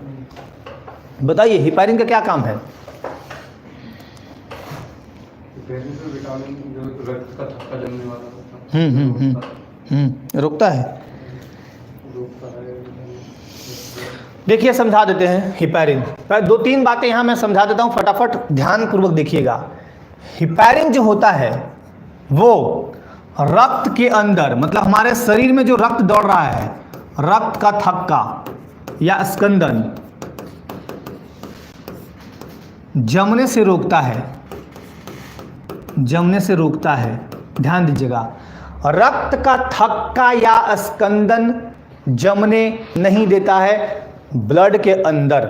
बताइए हिपैरिन का क्या काम है। विटामिन जो रक्त का थक्का जमने वाला रोकता है। देखिए समझा देते हैं हिपैरिन, 2-3 बातें यहाँ मैं समझा देता हूँ, फटाफट ध्यान पूर्वक देखिएगा। हिपैरिन जो होता है वो रक्त के अंदर मतलब हमारे शरीर में जो रक्त दौड़ रहा है, रक्त का थक्का या स्कंदन जमने से रोकता है, जमने से रोकता है। ध्यान दीजिएगा, रक्त का थक्का या स्कंदन जमने नहीं देता है ब्लड के अंदर,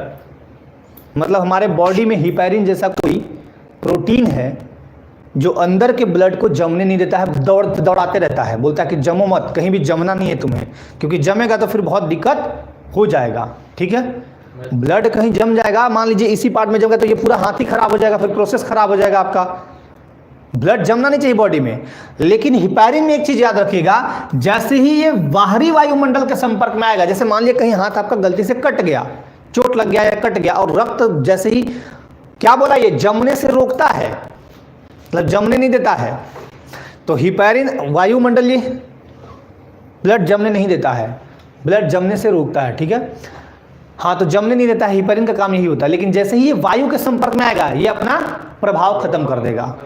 मतलब हमारे बॉडी में हिपैरिन जैसा कोई प्रोटीन है जो अंदर के ब्लड को जमने नहीं देता है, दौड़ाते रहता है, बोलता है कि जमो मत, कहीं भी जमना नहीं है तुम्हें, क्योंकि जमेगा तो फिर बहुत दिक्कत हो जाएगा, ठीक है। ब्लड कहीं जम जाएगा, मान लीजिए इसी पार्ट में जमेगा तो ये पूरा हाथ ही खराब हो जाएगा, फिर प्रोसेस खराब हो जाएगा आपका। ब्लड जमना नहीं चाहिए बॉडी में। लेकिन हिपैरिन में एक चीज याद रखिएगा, जैसे ही ये बाहरी वायुमंडल के संपर्क में आएगा, जैसे मान लीजिए कहीं हाथ आपका गलती से कट गया, चोट लग गया या कट गया, और रक्त जैसे ही क्या बोला, ये जमने से रोकता है, मतलब जमने नहीं देता है। तो हिपैरिन वायुमंडल ये ब्लड जमने नहीं देता है, ब्लड जमने से रोकता है, ठीक है। हाँ, तो जमने नहीं देता है, हिपैरिन का काम यही होता है। लेकिन जैसे ही ये वायु के संपर्क में आएगा, ये अपना प्रभाव खत्म कर देगा,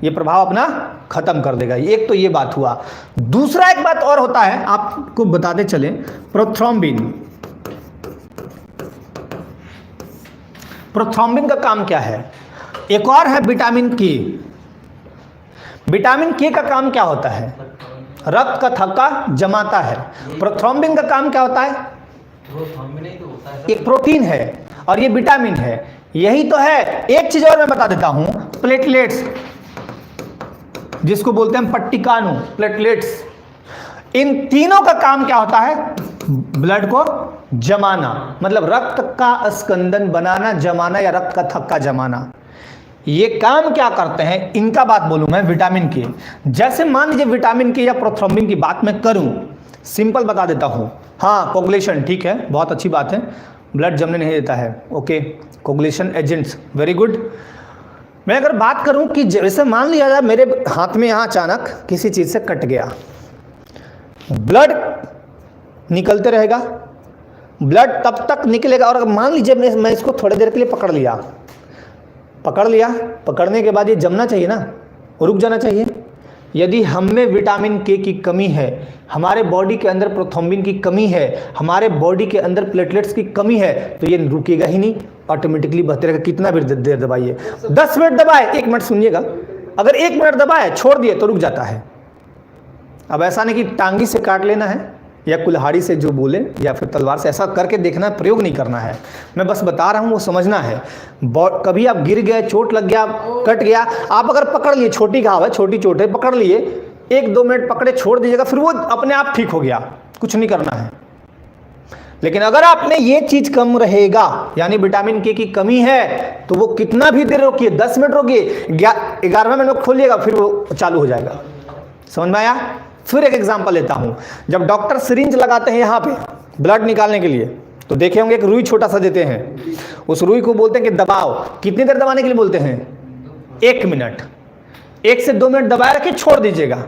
ये प्रभाव अपना खत्म कर देगा। एक तो ये बात हुआ। दूसरा एक बात और होता है, आपको बताते चले, प्रोथ्रोम्बिन। प्रोथ्रोम्बिन का काम क्या है? एक और है विटामिन के। विटामिन के का काम क्या होता है? रक्त का थक्का जमाता है। प्रोथ्रोम्बिन का काम क्या होता है? एक प्रोटीन है और ये विटामिन है, यही तो है। एक चीज और मैं बता देता हूं, प्लेटलेट्स, जिसको बोलते हैं पट्टिकानु, प्लेटलेट्स, इन तीनों का काम क्या होता है? ब्लड को जमाना, मतलब रक्त का स्कंदन बनाना, जमाना, या रक्त का थक्का जमाना। ये काम क्या करते हैं, इनका बात बोलूं मैं, विटामिन के। जैसे मान लीजिए विटामिन के या प्रोथ्रोम्बिन की बात मैं करूं, सिंपल बता देता हूं। हाँ, कोगुलेशन, ठीक है, बहुत अच्छी बात है, ब्लड जमने नहीं देता है, okay. Coagulation agents, very good. मैं अगर बात करूं कि जैसे मान लिया जाए मेरे हाथ में यहाँ अचानक किसी चीज़ से कट गया, ब्लड निकलते रहेगा, ब्लड तब तक निकलेगा। और मान लीजिए मैं इसको थोड़ी देर के लिए पकड़ लिया, पकड़ने के बाद ये जमना चाहिए ना, रुक जाना चाहिए। यदि हम में विटामिन के की कमी है, हमारे बॉडी के अंदर प्रोथ्रोम्बिन की कमी है, हमारे बॉडी के अंदर प्लेटलेट्स की कमी है, तो ये रुकेगा ही नहीं, ऑटोमेटिकली बहते रहेगा। कितना भी देर दबाइए, 10 मिनट दबाए, 1 मिनट सुनिएगा, अगर 1 मिनट दबाए छोड़ दिए तो रुक जाता है। अब ऐसा नहीं कि टांगी से काट लेना है या कुल्हाड़ी से जो बोले या फिर तलवार से, ऐसा करके देखना है, प्रयोग नहीं करना है। मैं बस बता रहा हूँ, वो समझना है। कभी आप गिर गए, चोट लग गया, कट गया, आप अगर पकड़ लिए, छोटी घाव है, छोटी चोट है, पकड़ लिए, 1-2 मिनट पकड़े, छोड़ दीजिएगा, फिर वो अपने आप ठीक हो गया, कुछ नहीं करना है। लेकिन अगर आपने ये चीज कम रहेगा, यानी विटामिन के की कमी है, तो वो कितना भी देर रोकिए, 10 मिनट रोकिए, 11वें मिनट में खोलिएगा, फिर वो चालू हो जाएगा। समझ में आया? फिर एक एग्जांपल लेता हूं। जब डॉक्टर सिरिंज लगाते हैं यहाँ पे ब्लड निकालने के लिए, तो देखे होंगे एक रुई छोटा सा देते हैं, उस रुई को बोलते हैं कि दबाओ। कितनी देर दबाने के लिए बोलते हैं? 1 मिनट। 1 से 2 मिनट दबाए रखे, छोड़ दीजिएगा।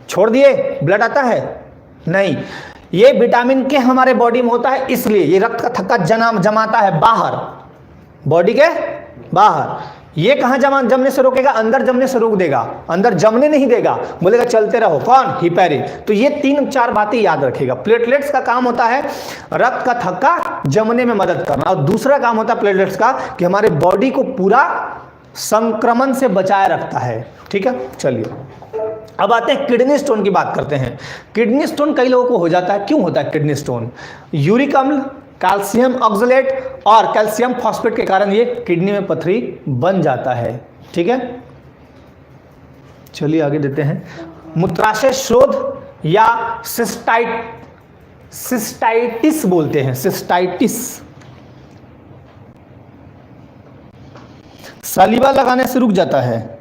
छोड़ दिए, ब्लड आता है? नहीं। ये विटामिन के हमारे बॉडी में होता है, इसलिए ये रक्त का थक्का जमाता है बाहर, बॉडी के बाहर। ये कहाँ जमने से रोकेगा? अंदर जमने से रोक देगा, अंदर जमने नहीं देगा, बोलेगा चलते रहो। कौन? हिपैरिन। तो ये 3-4 बातें याद रखेगा। प्लेटलेट्स का काम होता है रक्त का थक्का जमने में मदद करना, और दूसरा काम होता है प्लेटलेट्स का कि हमारे बॉडी को पूरा संक्रमण से बचाए रखता है। ठीक है, चलिए अब आते हैं किडनी स्टोन की बात करते हैं। किडनी स्टोन कई लोगों को हो जाता है। क्यों होता है किडनी स्टोन? यूरिक अम्ल, कैल्शियम ऑक्सलेट और कैल्शियम फॉस्फेट के कारण ये किडनी में पथरी बन जाता है। ठीक है, चलिए आगे देते हैं। मूत्राशय शोथ या सिस्टाइटिस बोलते हैं, सिस्टाइटिस। सलीवा लगाने से रुक जाता है।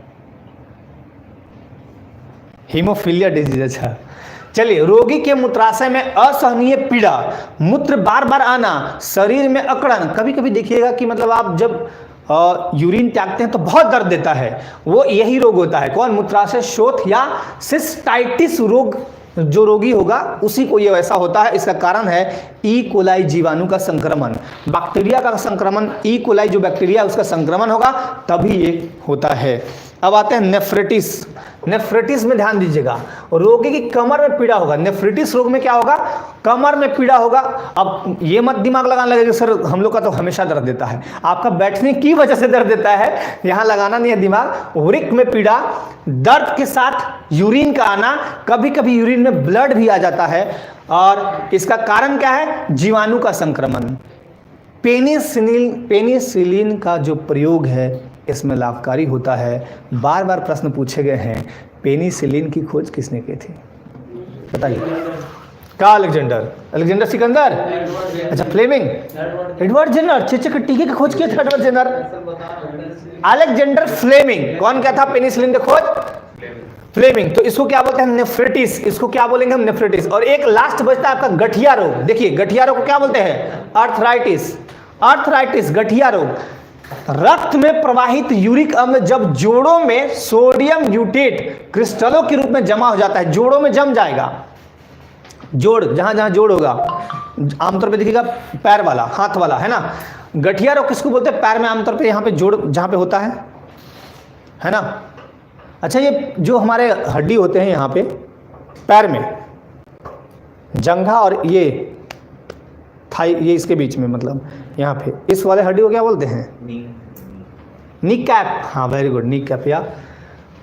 Haemophilia disease. अच्छा, चलिए, रोगी के मूत्राशय में असहनीय पीड़ा, मूत्र बार बार आना, शरीर में अकड़न। कभी कभी देखिएगा कि मतलब आप जब यूरिन त्यागते हैं तो बहुत दर्द देता है, वो यही रोग होता है। कौन? मूत्राशय शोथ या सिस्टाइटिस रोग। जो रोगी होगा उसी को ये वैसा होता है। इसका कारण है ई कोलाई जीवाणु का संक्रमण, बैक्टीरिया का संक्रमण। ई कोलाई जो बैक्टीरिया उसका संक्रमण होगा तभी ये होता है। अब आते हैं नेफ्रेटिस। नेफ्रेटिस में ध्यान दीजिएगा, रोगी की कमर में पीड़ा होगा। नेफ्रेटिस रोग में क्या होगा? कमर में पीड़ा होगा। अब ये मत दिमाग लगाने लगे कि सर हम लोग का तो हमेशा दर्द देता है। आपका बैठने की वजह से दर्द देता है, यहाँ लगाना नहीं है दिमाग। वृक्क में पीड़ा, दर्द के साथ यूरिन का आना, कभी कभी यूरिन में ब्लड भी आ जाता है, और इसका कारण क्या है? जीवाणु का संक्रमण। पेनिसिलिन का जो प्रयोग है इसमें लाभकारी होता है। बार बार प्रश्न पूछे गए हैं, पेनिसिलिन की खोज किसने की थी? बताइए। का? अलेक्जेंडर सिकंदर? अच्छा, फ्लेमिंग, एडवर्ड जेनर। चेचक टीके की खोज किया था एडवर्ड जेनर, अलेक्जेंडर फ्लेमिंग। कौन क्या था पेनिसिलिन की खोज? फ्लेमिंग। तो इसको क्या बोलते हैं? नेफ्रेटिस। इसको क्या बोलेंगे हम? नेफ्रेटिस। और एक लास्ट बचता है आपका गठिया रोग। देखिए, गठिया रोग को क्या बोलते हैं? अर्थराइटिस। अर्थराइटिस, गठिया रोग। रक्त में प्रवाहित यूरिक अम्ल जब जोड़ों में सोडियम यूटेट क्रिस्टलों के रूप में जमा हो जाता है, जोड़ों में जम जाएगा। जोड़, जहां जहां जोड़ होगा, आमतौर पे देखिएगा पैर वाला, हाथ वाला, है ना। गठिया रोग किसको बोलते हैं? पैर में आमतौर पे यहाँ पे जोड़ जहां पे होता है ना। अच्छा, ये जो हमारे हड्डी होते हैं यहाँ पे पैर में, जंघा और ये थाई, ये इसके बीच में, मतलब यहाँ पे इस वाले हड्डी को क्या बोलते हैं? Knee cap. हाँ, वेरी गुड, नी कैप, या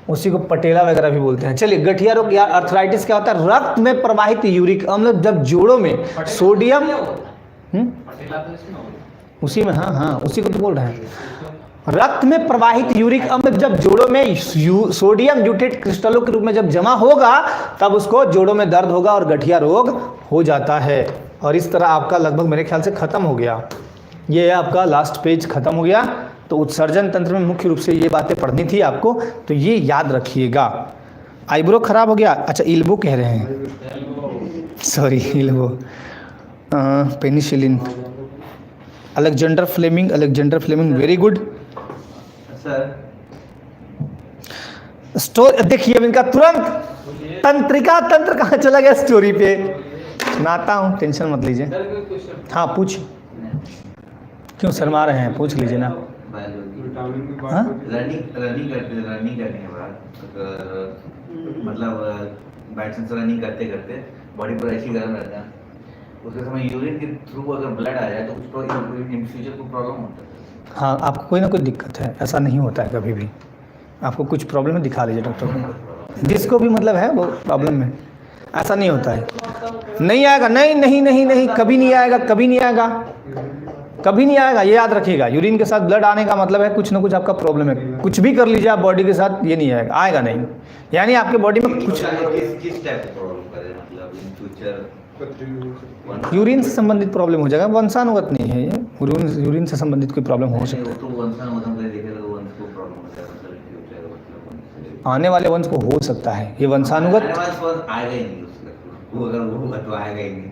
उसी को पटेला वगैरह भी बोलते हैं। चलिए, गठिया रोग या अर्थराइटिस क्या होता है? रक्त में प्रवाहित यूरिक अम्ल जब जोड़ों में सोडियम, उसी में, हाँ, उसी को तो बोल रहे हैं। रक्त में प्रवाहित यूरिक अम्ल जब जोड़ों में सोडियम यूटेट क्रिस्टलों के रूप में जब जमा होगा, तब उसको जोड़ों में दर्द होगा और गठिया रोग हो जाता है। और इस तरह आपका लगभग मेरे ख्याल से खत्म हो गया। ये है आपका लास्ट पेज, खत्म हो गया। तो उत्सर्जन तंत्र में मुख्य रूप से ये बातें पढ़नी थी आपको, तो ये याद रखिएगा। आईब्रो खराब हो गया? अच्छा, इल्बो कह रहे हैं, sorry, elbow. Penicillin, Alexander Fleming, very good story. देखिए अब इनका तुरंत तंत्रिका तंत्र कहाँ चला गया स्टोरी पे, सुनाता हूँ, टेंशन मत लीजिए। हाँ, पूछ, क्यों शर्मा रहे हैं? पूछ लीजिए ना। रनिंग करने के बाद अगर मतलब बाई चांस रनिंग करते करते बॉडी पूरा ऐसी गर्म रहता है, उसके समय यूरिन के थ्रू अगर ब्लड आ जाए तो उसको इन फ्यूचर को प्रॉब्लम होता है। हाँ, आपको कोई ना कोई दिक्कत है, ऐसा नहीं होता है कभी भी। आपको कुछ प्रॉब्लम है, दिखा लीजिए डॉक्टर को, जिसको भी मतलब है वो प्रॉब्लम में, ऐसा नहीं होता है। नहीं आएगा, नहीं नहीं नहीं नहीं, कभी नहीं आएगा, कभी नहीं आएगा, कभी नहीं आएगा, ये याद रखिएगा। यूरिन के साथ ब्लड आने का मतलब है कुछ ना कुछ आपका प्रॉब्लम है। कुछ भी कर लीजिए आप बॉडी के साथ, ये नहीं आएगा, आएगा नहीं। यानी आपके बॉडी में कुछ किस टाइप का प्रॉब्लम करे, मतलब इन फ्यूचर यूरिन से संबंधित प्रॉब्लम हो जाएगा, वंशानुगत नहीं है ये, यूरिन से संबंधित कोई प्रॉब्लम हो सकता है। तो वंशानुगत में देखेगा तो वंश को प्रॉब्लम हो जाएगा, मतलब इन फ्यूचर मतलब आने वाले वंश को हो सकता है, ये वंशानुगत। आएगा ही नहीं उसका, वो अगर वो होगा तो आएगा ही नहीं।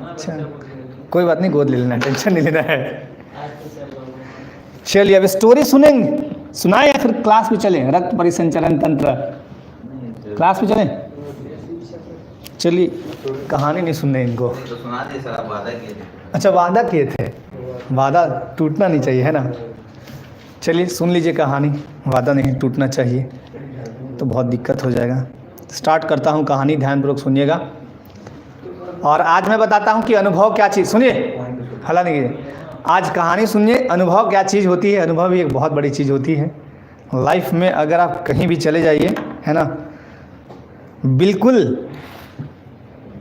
अच्छा, कोई बात नहीं, गोद ले लेना, टेंशन नहीं लेना है। चलिए अब स्टोरी सुनेंगे, सुनाए या फिर क्लास में चलें? रक्त परिसंचरण तंत्र, क्लास में चलें? चलिए, कहानी नहीं सुनने इनको। तो सुना दे सर, आप वादा किए थे। अच्छा, वादा किए थे, वादा टूटना नहीं चाहिए, है ना? चलिए सुन लीजिए कहानी, वादा नहीं टूटना चाहिए, तो बहुत दिक्कत हो जाएगा। स्टार्ट करता हूँ कहानी, ध्यानपूर्वक सुनिएगा। और आज मैं बताता हूँ कि अनुभव क्या चीज़, सुनिए, हला नहीं कीजिए। आज कहानी सुनिए, अनुभव क्या चीज़ होती है। अनुभव भी एक बहुत बड़ी चीज़ होती है लाइफ में। अगर आप कहीं भी चले जाइए, है ना, बिल्कुल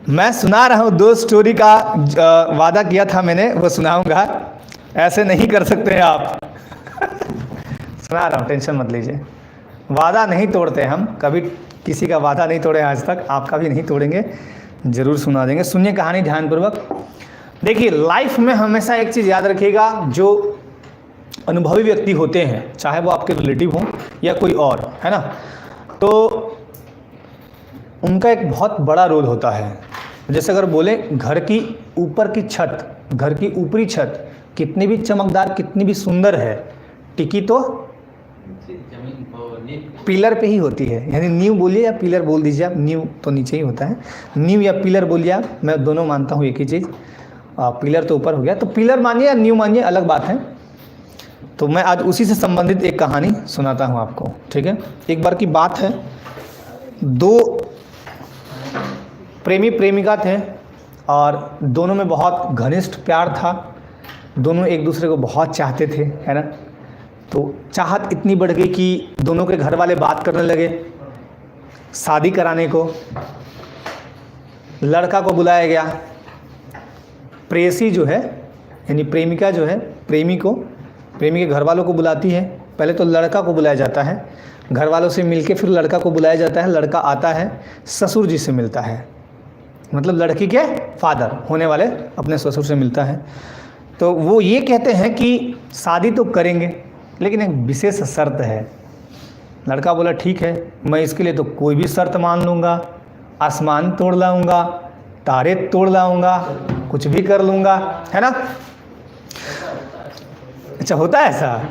मैं सुना रहा हूँ, 2 स्टोरी का वादा किया था मैंने, वो सुनाऊंगा, ऐसे नहीं कर सकते हैं आप। सुना रहा हूँ, टेंशन मत लीजिए। वादा नहीं तोड़ते हम, कभी किसी का वादा नहीं तोड़े आज तक, आपका भी नहीं तोड़ेंगे, ज़रूर सुना देंगे। सुनिए कहानी ध्यानपूर्वक। देखिए, लाइफ में हमेशा एक चीज़ याद रखिएगा, जो अनुभवी व्यक्ति होते हैं, चाहे वो आपके रिलेटिव हों या कोई और, है ना, तो उनका एक बहुत बड़ा रोल होता है। जैसे अगर बोले घर की ऊपर की छत, घर की ऊपरी छत कितनी भी चमकदार, कितनी भी सुंदर है, टिकी तो पिलर पे ही होती है। यानी नींव बोलिए या पिलर बोल दीजिए आप, नींव तो नीचे ही होता है, नींव या पिलर बोलिए आप, मैं दोनों मानता हूँ एक ही चीज़। पिलर तो ऊपर हो गया, तो पिलर मानिए या नींव मानिए, अलग बात है। तो मैं आज उसी से संबंधित एक कहानी सुनाता हूँ आपको, ठीक है। एक बार की बात है, 2 प्रेमी प्रेमिका थे और दोनों में बहुत घनिष्ठ प्यार था, दोनों एक दूसरे को बहुत चाहते थे, है ना। तो चाहत इतनी बढ़ गई कि दोनों के घर वाले बात करने लगे शादी कराने को। लड़का को बुलाया गया, प्रेयसी जो है यानी प्रेमिका जो है प्रेमी के घर वालों को बुलाती है। पहले तो लड़का को बुलाया जाता है, घर वालों से मिलके फिर लड़का को बुलाया जाता है। लड़का आता है, ससुर जी से मिलता है, मतलब लड़की के फादर होने वाले अपने ससुर से मिलता है। तो वो ये कहते हैं कि शादी तो करेंगे, लेकिन एक विशेष शर्त है। लड़का बोला ठीक है, मैं इसके लिए तो कोई भी शर्त मान लूँगा, आसमान तोड़ लाऊंगा, तारे तोड़ लाऊंगा, कुछ भी कर लूँगा, है ना। अच्छा, होता है ऐसा।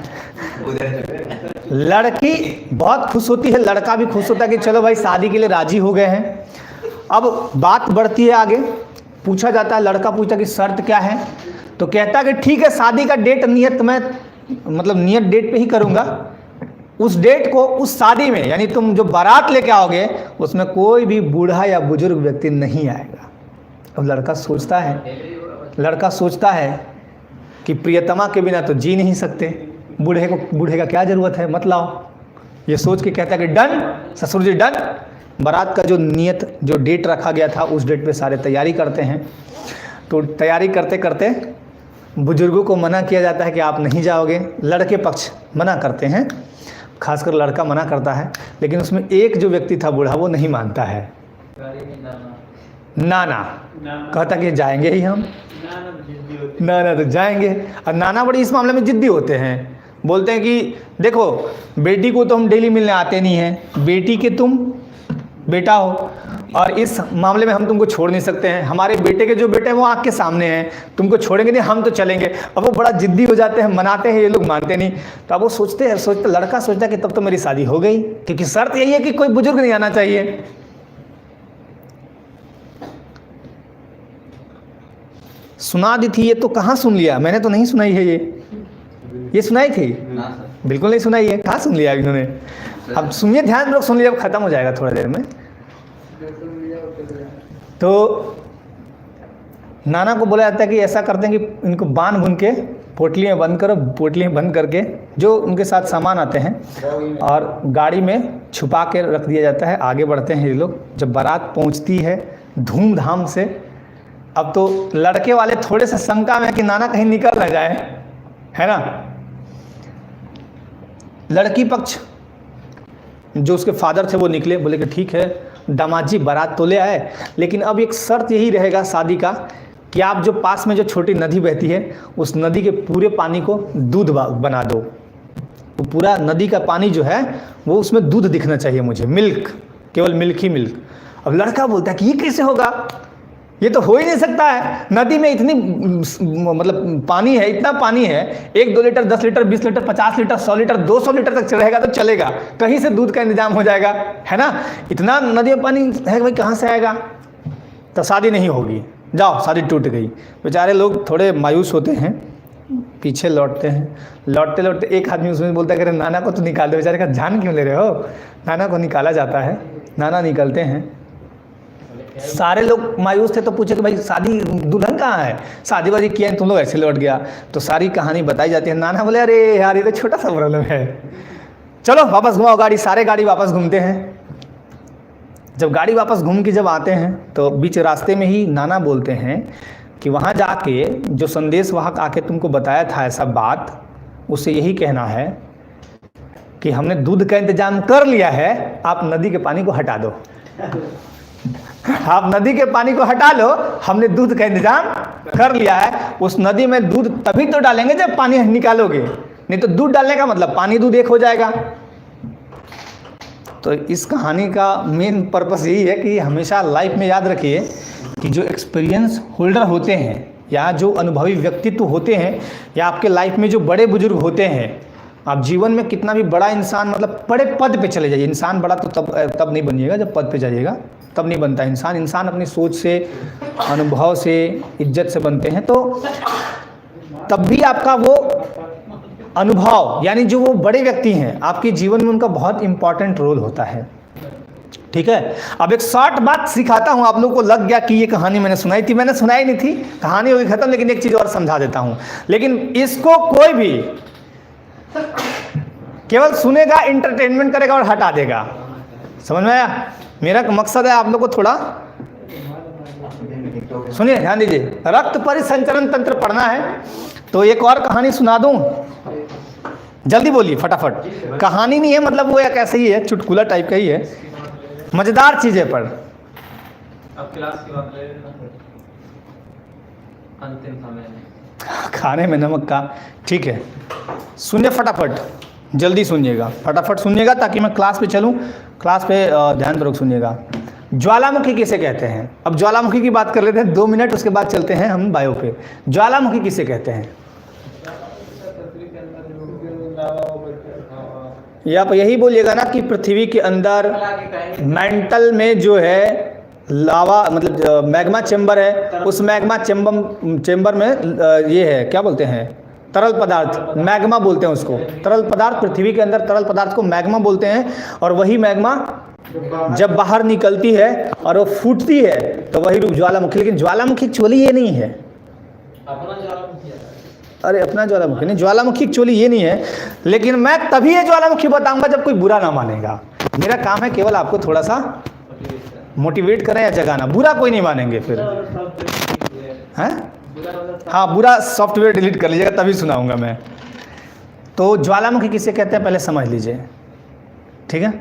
लड़की बहुत खुश होती है, लड़का भी खुश होता है कि चलो भाई शादी के लिए राजी हो गए हैं। अब बात बढ़ती है आगे, पूछा जाता है, लड़का पूछता कि शर्त क्या है, तो कहता है कि ठीक है, शादी का डेट नियत मैं मतलब नियत डेट पे ही करूँगा। उस डेट को उस शादी में, यानी तुम जो बारात लेके आओगे उसमें कोई भी बूढ़ा या बुजुर्ग व्यक्ति नहीं आएगा। अब लड़का सोचता है कि प्रियतमा के बिना तो जी नहीं सकते, बूढ़े का क्या ज़रूरत है, मत लाओ। ये सोच के कहता है कि डन, ससुर जी डन। बारात का जो डेट रखा गया था उस डेट पे सारे तैयारी करते हैं। तो तैयारी करते करते बुजुर्गों को मना किया जाता है कि आप नहीं जाओगे। लड़के पक्ष मना करते हैं, खासकर लड़का मना करता है, लेकिन उसमें एक जो व्यक्ति था बूढ़ा, वो नहीं मानता है। नाना कहता कि जाएंगे ही हम, नाना तो जाएंगे। और नाना बड़ी इस मामले में जिद्दी होते हैं, बोलते हैं कि देखो बेटी को तो हम डेली मिलने आते नहीं हैं, बेटी के तुम बेटा हो और इस मामले में हम तुमको छोड़ नहीं सकते हैं। हमारे बेटे के जो बेटे हैं वो आँख के सामने हैं, तुमको छोड़ेंगे नहीं, हम तो चलेंगे। अब वो बड़ा जिद्दी हो जाते हैं, मनाते हैं, ये लोग मानते नहीं। तो अब वो लड़का सोचता है कि तब तो मेरी शादी हो गई, क्योंकि शर्त यही है कि कोई बुजुर्ग नहीं आना चाहिए। सुना दी थी ये, तो कहाँ सुन लिया, मैंने तो नहीं सुनाई है ये सुनाई थी, बिल्कुल नहीं सुनाई है, कहाँ सुन लिया इन्होंने। अब सुनिए, ध्यान लोग सुन लीजिए, अब खत्म हो जाएगा थोड़ा देर में। तो नाना को बोला जाता है कि ऐसा करते हैं कि इनको बांध बुन के पोटली में बंद करो, पोटली में बंद करके जो उनके साथ सामान आते हैं और गाड़ी में छुपा के रख दिया जाता है। आगे बढ़ते हैं ये लोग। जब बारात पहुंचती है धूमधाम से, अब तो लड़के वाले थोड़े से शंका में कि नाना कहीं निकल ना जाए, है ना। लड़की पक्ष जो उसके फादर थे वो निकले, बोले कि ठीक है दामाद जी बारात तो ले आए, लेकिन अब एक शर्त यही रहेगा शादी का कि आप जो पास में जो छोटी नदी बहती है उस नदी के पूरे पानी को दूध बना दो। वो पूरा नदी का पानी जो है वो उसमें दूध दिखना चाहिए मुझे, मिल्क, केवल मिल्क ही मिल्क। अब लड़का बोलता है कि ये कैसे होगा, ये तो हो ही नहीं सकता है, नदी में इतनी मतलब पानी है, इतना पानी है, 1-2 litre, 10 litre, 20 litre, 50 litre, 100 litre, 200 litre तक रहेगा तो चलेगा, कहीं से दूध का इंतजाम हो जाएगा, है ना। इतना नदी में पानी है भाई, कहाँ से आएगा, तो शादी नहीं होगी, जाओ शादी टूट गई। बेचारे लोग थोड़े मायूस होते हैं, पीछे लौटते हैं। लौटते लौटते एक आदमी उसमें बोलता है कि नाना को तो निकाल दो, बेचारे का जान क्यों ले रहे हो। नाना को निकाला जाता है, नाना निकलते हैं। सारे लोग मायूस थे तो पूछे कि भाई शादी दुल्हन कहाँ है, शादी वादी किया है, तुम लोग ऐसे लौट गया। तो सारी कहानी बताई जाती है। नाना बोले अरे यार ये तो छोटा सा प्रॉब्लम है, चलो वापस घुमाओ गाड़ी। सारे गाड़ी वापस घूमते हैं। जब गाड़ी वापस घूम के जब आते हैं तो बीच रास्ते में ही नाना बोलते हैं कि वहाँ जाके जो संदेश वाहक आके तुमको बताया था ऐसा बात, उससे यही कहना है कि हमने दूध का इंतजाम कर लिया है, आप नदी के पानी को हटा दो। आप नदी के पानी को हटा लो, हमने दूध का इंतजाम कर लिया है। उस नदी में दूध तभी तो डालेंगे जब पानी निकालोगे, नहीं तो दूध डालने का मतलब पानी दूध एक हो जाएगा। तो इस कहानी का मेन पर्पस यही है कि हमेशा लाइफ में याद रखिए कि जो एक्सपीरियंस होल्डर होते हैं या जो अनुभवी व्यक्तित्व होते हैं या आपके लाइफ में जो बड़े बुजुर्ग होते हैं, आप जीवन में कितना भी बड़ा इंसान, मतलब बड़े पद पे चले जाइए, इंसान बड़ा तो तब नहीं बनिएगा जब पद पे जाइएगा, तब नहीं बनता इंसान। इंसान अपनी सोच से, अनुभव से, इज्जत से बनते हैं। तो तब भी आपका वो अनुभव, यानी जो वो बड़े व्यक्ति हैं आपके जीवन में, उनका बहुत इंपॉर्टेंट रोल होता है। ठीक है। अब एक शॉर्ट बात सिखाता हूं, आप लोगों को लग गया कि ये कहानी मैंने सुनाई थी, मैंने सुनाई नहीं थी, कहानी होगी खत्म। लेकिन एक चीज और समझा देता हूं, लेकिन इसको कोई भी केवल सुनेगा, इंटरटेनमेंट करेगा और हटा देगा। समझ में आया? मेरा मकसद है आप लोग को थोड़ा सुनिए, ध्यान दीजिए। रक्त परिसंचरण तंत्र पढ़ना है तो एक और कहानी सुना दूं, जल्दी बोलिए फटाफट। कहानी नहीं है, मतलब वो एक ऐसे ही है, चुटकुला टाइप का ही है, मजेदार चीजें पर। अब क्लास की बात ले लेना, अंतिम समय में खाने में नमक का। ठीक है, सुनिए फटाफट, जल्दी सुनिएगा, फटाफट सुनिएगा ताकि मैं क्लास पे चलूं। क्लास पे ध्यानपूर्वक सुनिएगा। ज्वालामुखी किसे कहते हैं? अब ज्वालामुखी की बात कर लेते हैं 2 मिनट, उसके बाद चलते हैं हम बायो पे। ज्वालामुखी किसे कहते हैं? या आप यही बोलिएगा ना कि पृथ्वी के अंदर मेंटल में जो है लावा, मतलब मैग्मा चेंबर है, उस मैग्मा चेंबर में ये है, क्या बोलते हैं, तरल पदार्थ, मैग्मा बोलते हैं उसको। तरल पदार्थ, पृथ्वी के अंदर तरल पदार्थ को मैग्मा बोलते हैं। और वही मैग्मा जब बाहर निकलती है और वो फूटती है तो वही रूप ज्वालामुखी। लेकिन ज्वालामुखी एक्चुअली ये नहीं है, अरे अपना ज्वालामुखी नहीं, ज्वालामुखी एक्चुअली ये नहीं है। लेकिन मैं तभी ये ज्वालामुखी बताऊंगा जब कोई बुरा ना मानेगा। मेरा काम है केवल आपको थोड़ा सा मोटिवेट करें या जगाना, बुरा कोई नहीं मानेंगे फिर, हैं? हाँ, बुरा सॉफ्टवेयर डिलीट कर लीजिएगा तभी सुनाऊंगा मैं। तो ज्वालामुखी किसे कहते हैं पहले समझ लीजिए, ठीक है।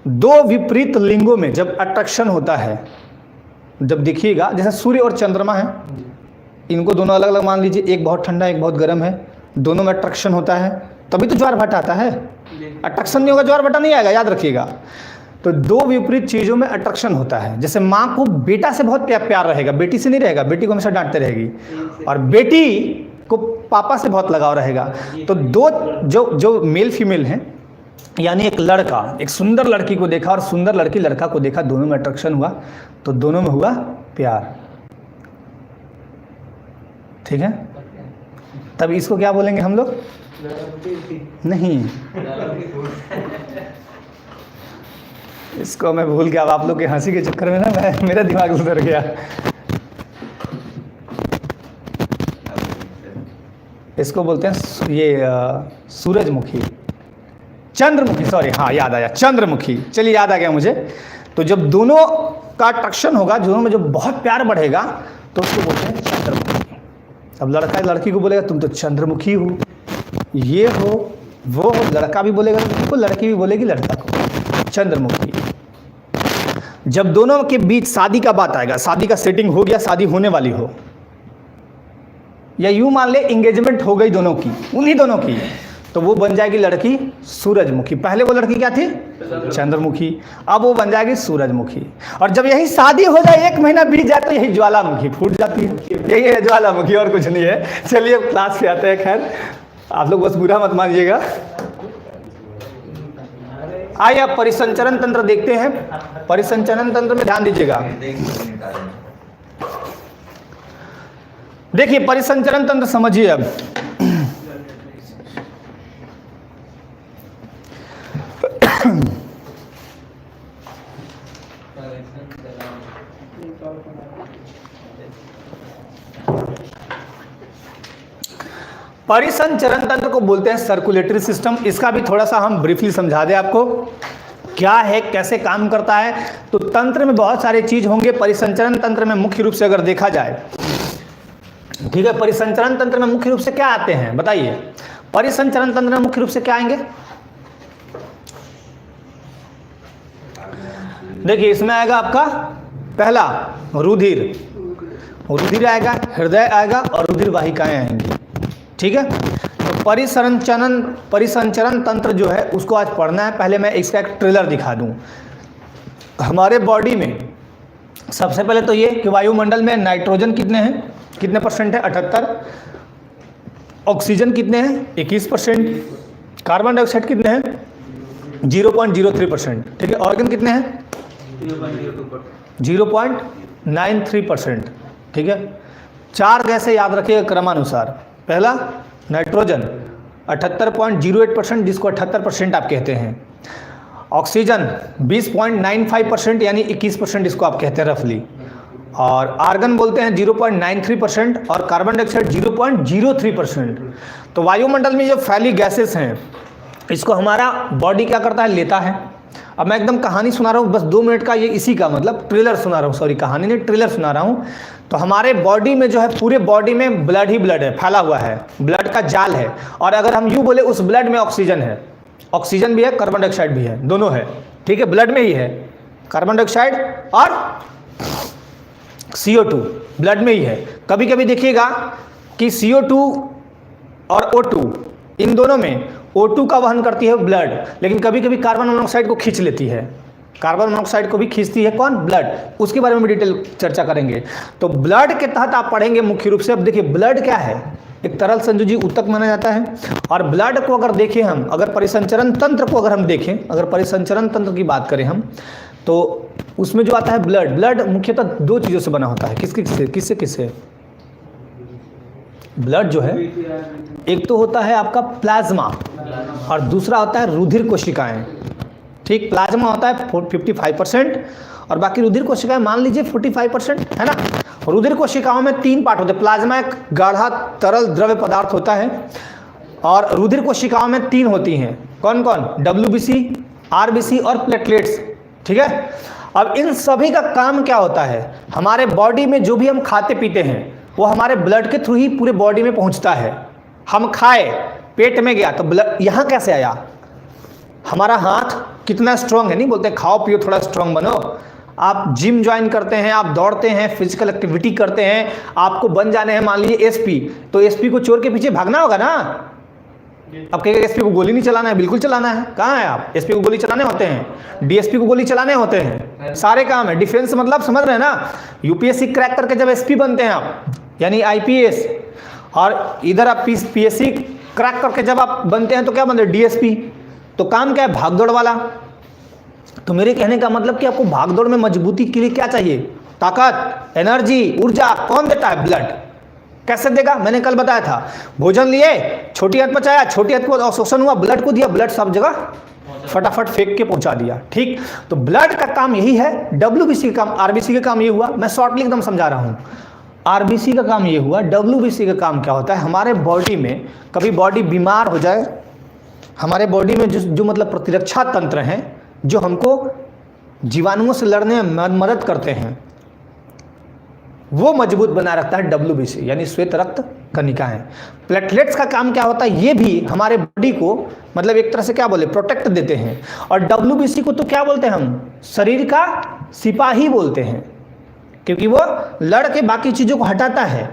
2 विपरीत लिंगों में जब अट्रैक्शन होता है, जब देखिएगा जैसे सूर्य और चंद्रमा है, इनको दोनों अलग अलग मान लीजिए, एक बहुत ठंडा एक बहुत गर्म है, दोनों में अट्रैक्शन होता है तभी तो ज्वार भाटा आता है। अट्रैक्शन नहीं होगा ज्वार भाटा नहीं आएगा, याद रखिएगा। तो 2 विपरीत चीज़ों में अट्रैक्शन होता है। जैसे माँ को बेटा से बहुत प्यार रहेगा, बेटी से नहीं रहेगा, बेटी को हमेशा डांटते रहेगी, और बेटी को पापा से बहुत लगाव रहेगा। तो 2 जो मेल फीमेल हैं, यानी एक लड़का एक सुंदर लड़की को देखा और सुंदर लड़की लड़का को देखा, दोनों में अट्रैक्शन हुआ तो दोनों में हुआ प्यार, ठीक है। तब इसको क्या बोलेंगे हम लोग? नहीं, इसको मैं भूल गया। अब आप लोग के हंसी के चक्कर में ना मेरा दिमाग उधर गया। इसको बोलते हैं ये सूरजमुखी, चंद्रमुखी, सॉरी, हाँ याद आया, चंद्रमुखी। चलिए याद आ गया मुझे। तो जब दोनों का अट्रैक्शन होगा, दोनों में जब बहुत प्यार बढ़ेगा तो उसको बोलते हैं चंद्रमुखी। अब लड़का लड़की को बोलेगा तुम तो चंद्रमुखी हो, ये हो वो हो, लड़का भी बोलेगा तुमको, लड़की भी बोलेगी लड़का को, चंद्रमुखी। जब दोनों के बीच शादी का बात आएगा, शादी का सेटिंग हो गया, शादी होने वाली हो, या यूं मान ले एंगेजमेंट हो गई दोनों की, उन्हीं दोनों की, तो वो बन जाएगी लड़की सूरजमुखी। पहले वो लड़की क्या थी? चंद्रमुखी। अब वो बन जाएगी सूरजमुखी। और जब यही शादी हो जाए, 1 महीना बीत जाए, तो यही ज्वालामुखी फूट जाती है। यही है ज्वालामुखी, और कुछ नहीं है। चलिए अब क्लास पे आते हैं। खैर आप लोग बस बुरा मत मानिएगा। आइए अब परिसंचरण तंत्र देखते हैं। परिसंचरण तंत्र में ध्यान दीजिएगा। देखिए परिसंचरण तंत्र समझिए। अब परिसंचरण तंत्र को बोलते हैं सर्कुलेटरी सिस्टम। इसका भी थोड़ा सा हम ब्रीफली समझा दें आपको, क्या है, कैसे काम करता है। तो तंत्र में बहुत सारे चीज होंगे। परिसंचरण तंत्र में मुख्य रूप से अगर देखा जाए, ठीक है, परिसंचरण तंत्र में मुख्य रूप से क्या आते हैं बताइए? परिसंचरण तंत्र में मुख्य रूप से क्या आएंगे? देखिए इसमें आएगा आपका पहला रुधिर, रुधिर आएगा, हृदय आएगा और रुधिर वाहिकाएं आएंगी। ठीक है, तो परिसंचरण तंत्र जो है उसको आज पढ़ना है। पहले मैं इसका एक ट्रेलर दिखा दूं। हमारे बॉडी में सबसे पहले तो ये कि वायुमंडल में नाइट्रोजन कितने हैं, कितने परसेंट है? 78। ऑक्सीजन कितने हैं? 21%। कार्बन डाइऑक्साइड कितने हैं? 0.03%। ठीक है, ऑर्गन कितने हैं? 0.93%। ठीक है, 4 गैसें याद रखिएगा क्रमानुसार। पहला नाइट्रोजन 78.08%, जिसको 78% आप कहते हैं। ऑक्सीजन 20.95% यानी 21% इसको आप कहते हैं रफली। और आर्गन बोलते हैं 0.93% और कार्बन डाइऑक्साइड 0.03%। तो वायुमंडल में जो फैली गैसेस हैं इसको हमारा बॉडी क्या करता है? लेता है। अब मैं एकदम कहानी सुना रहा हूँ, बस 2 मिनट का, ये इसी का मतलब ट्रेलर सुना रहा हूँ, सॉरी कहानी नहीं, ट्रेलर सुना रहा हूँ। तो हमारे बॉडी में जो है, पूरे बॉडी में ब्लड ही ब्लड है, फैला हुआ है, ब्लड का जाल है। और अगर हम यूँ बोले उस ब्लड में ऑक्सीजन है, ऑक्सीजन भी है, कार्बन डाइऑक्साइड भी है, दोनों है। ठीक है, ब्लड में ही है, कार्बन डाइऑक्साइड और CO2 ब्लड में ही है। कभी कभी देखिएगा कि CO2 और O2 इन दोनों में O2 का वहन करती है ब्लड, लेकिन कभी कभी कार्बन मोनोऑक्साइड को खींच लेती है। कार्बन मोनोऑक्साइड को भी खींचती है कौन? ब्लड। उसके बारे में डिटेल चर्चा करेंगे। तो ब्लड के तहत आप पढ़ेंगे मुख्य रूप से। अब देखिए ब्लड क्या है? एक तरल संयोजी ऊतक माना जाता है। और ब्लड को अगर देखें हम, अगर परिसंचरण तंत्र को अगर हम देखें, अगर परिसंचरण तंत्र की बात करें हम, तो उसमें जो आता है ब्लड, ब्लड मुख्यतः 2 चीज़ों से बना होता है। किससे किससे? ब्लड जो है एक तो होता है आपका प्लाज्मा और दूसरा होता है रुधिर कोशिकाएं। ठीक, प्लाज्मा होता है 55% और बाकी रुधिर कोशिकाएं मान लीजिए 45%, है ना। रुधिर कोशिकाओं में 3 पार्ट होते हैं। प्लाज्मा एक गाढ़ा तरल द्रव्य पदार्थ होता है और रुधिर कोशिकाओं में 3 होती हैं। कौन कौन? WBC, RBC और प्लेटलेट्स। ठीक है, अब इन सभी का काम क्या होता है? हमारे बॉडी में जो भी हम खाते पीते हैं वो हमारे ब्लड के थ्रू ही पूरे बॉडी में पहुंचता है। हम खाए, पेट में गया तो ब्लड यहाँ कैसे आया? हमारा हाथ कितना स्ट्रांग है, नहीं बोलते खाओ पियो थोड़ा स्ट्रांग बनो। आप जिम ज्वाइन करते हैं, आप दौड़ते हैं, फिजिकल एक्टिविटी करते हैं, आपको बन जाने हैं मान लीजिए SP, तो SP को चोर के पीछे भागना होगा ना। अब कहेंगे SP को गोली नहीं चलाना है, बिल्कुल चलाना है। कहाँ है आप? SP को गोली चलाने होते हैं, DSP को गोली चलाने होते हैं, सारे काम है। डिफेंस मतलब समझ रहे हैं ना। UPSC क्रैक करके जब SP बनते हैं आप, यानी IPS, और इधर आप PSC क्रैक करके जब आप बनते हैं तो क्या बनते हैं? DSP। तो काम क्या है? भागदौड़ वाला। तो मेरे कहने का मतलब कि आपको भागदौड़ में मजबूती के लिए क्या चाहिए? ताकत, एनर्जी, ऊर्जा कौन देता है? ब्लड। कैसे देगा? मैंने कल बताया था, भोजन लिए, छोटी आंत पचाया, छोटी आंत को अवशोषण हुआ, ब्लड को दिया, ब्लड सब जगह फटाफट फेंक के पहुंचा दिया। ठीक, तो ब्लड का काम यही है। डब्ल्यूबीसी का काम, आरबीसी का काम ये हुआ, मैं शॉर्टली एकदम समझा रहा हूं। आरबीसी का काम ये हुआ, डब्ल्यूबीसी का काम क्या होता है? हमारे बॉडी में कभी बॉडी बीमार हो जाए, हमारे बॉडी में जो मतलब प्रतिरक्षा तंत्र हैं, जो हमको जीवाणुओं से लड़ने में मदद करते हैं, वो मजबूत बना रखता है डब्ल्यूबीसी, यानी श्वेत रक्त कणिकाएं। प्लेटलेट्स का काम क्या होता है? ये भी हमारे बॉडी को मतलब एक तरह से क्या बोले, प्रोटेक्ट देते हैं। और डब्ल्यूबीसी को तो क्या बोलते हैं हम? शरीर का सिपाही बोलते हैं, क्योंकि वो लड़ के बाकी चीज़ों को हटाता है।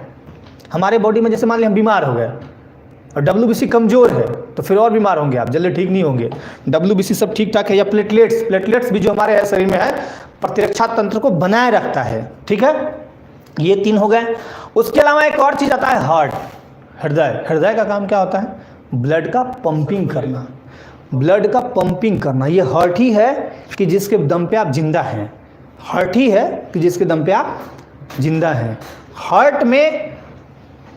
हमारे बॉडी में जैसे मान लिया हम बीमार हो गए और डब्ल्यूबीसी कमज़ोर है, तो फिर और बीमार होंगे आप, जल्दी ठीक नहीं होंगे। डब्ल्यूबीसी सब ठीक ठाक है। या प्लेटलेट्स भी जो हमारे शरीर में है, प्रतिरक्षा तंत्र को बनाए रखता है। ठीक है, ये 3 हो गए। उसके अलावा एक और चीज़ आता है, हार्ट, हृदय। हृदय का काम क्या होता है? ब्लड का पंपिंग करना, ब्लड का पंपिंग करना। ये हार्ट ही है कि जिसके दम पे आप जिंदा हैं, हार्ट ही है कि जिसके दम पे आप जिंदा हैं। हार्ट में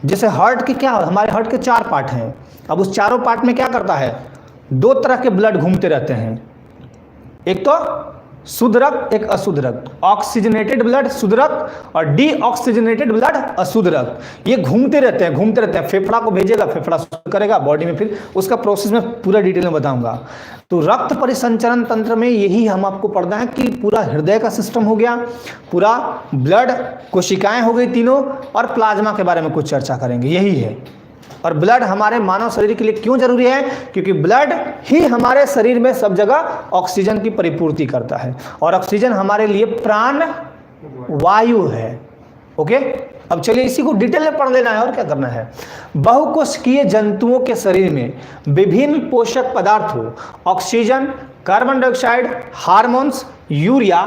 जैसे हार्ट के क्या, हमारे हार्ट के 4 पार्ट हैं। अब उस चारों पार्ट में क्या करता है? 2 तरह के ब्लड घूमते रहते हैं, एक तो शुद्ध रक्त, एक अशुद्ध रक्त। ऑक्सीजनेटेड ब्लड शुद्ध रक्त और डीऑक्सीजनेटेड ब्लड अशुद्ध रक्त। ये घूमते रहते हैं। फेफड़ा को भेजेगा, फेफड़ा शुद्ध करेगा बॉडी में, फिर उसका प्रोसेस में पूरा डिटेल में बताऊंगा। तो रक्त परिसंचरण तंत्र में यही हम आपको पढ़ना है कि पूरा हृदय का सिस्टम हो गया, पूरा ब्लड कोशिकाएं हो गई तीनों, और प्लाज्मा के बारे में कुछ चर्चा करेंगे। यही है। और ब्लड हमारे मानव शरीर के लिए क्यों जरूरी है? क्योंकि ब्लड ही हमारे शरीर में सब जगह ऑक्सीजन की परिपूर्ति करता है, और ऑक्सीजन हमारे लिए प्राण वायु है। ओके, अब चलिए इसी को डिटेल में पढ़ लेना है, और क्या करना है। बहुकोशिकीय जंतुओं के शरीर में विभिन्न पोषक पदार्थों, oxygen, carbon dioxide, hormones, urea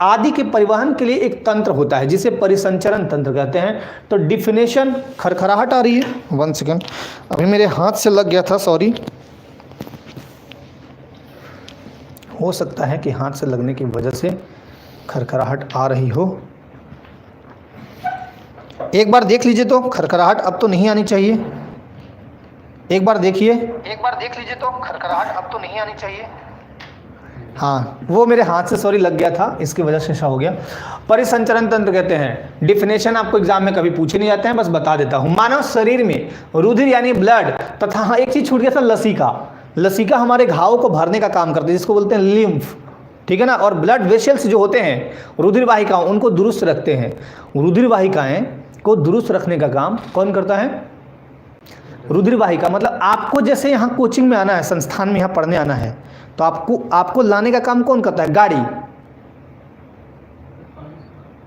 आदि के परिवहन के लिए एक तंत्र होता है, जिसे परिसंचरण तंत्र कहते हैं। तो डिफिनेशन, खरखराहट आ रही है, 1 सेकेंड, अभी मेरे हाथ से लग गया था, सॉरी। हो सकता है कि हाथ से लगने की वजह से खरखराहट आ रही हो। एक बार देख लीजिए तो, खरखराहट अब तो नहीं आनी चाहिए। एक बार देखिए, एक बार देख लीजिए तो, खरखराहट अब तो नहीं आनी चाहिए। हाँ, वो मेरे हाथ से सॉरी लग गया था, इसकी वजह से ऐसा हो गया। परिसंचरण तंत्र कहते हैं, डिफिनेशन आपको एग्जाम में कभी पूछे नहीं जाते हैं, बस बता देता हूँ। मानव शरीर में रुधिर यानी ब्लड तथा, हाँ एक चीज छूट गया था, लसिका। लसिका हमारे घाव को भरने का काम करती है, जिसको बोलते हैं लिम्फ। ठीक है ना। और ब्लड वेसल्स जो होते हैं, रुधिर वाहिकाओं, उनको दुरुस्त रखते हैं। रुधिर वाहिकाएं को दुरुस्त रखने का काम कौन करता है? रुधिर वाहिका। मतलब आपको जैसे यहाँ कोचिंग में आना है, संस्थान में यहाँ पढ़ने आना है, तो आपको लाने का काम कौन करता है? गाड़ी।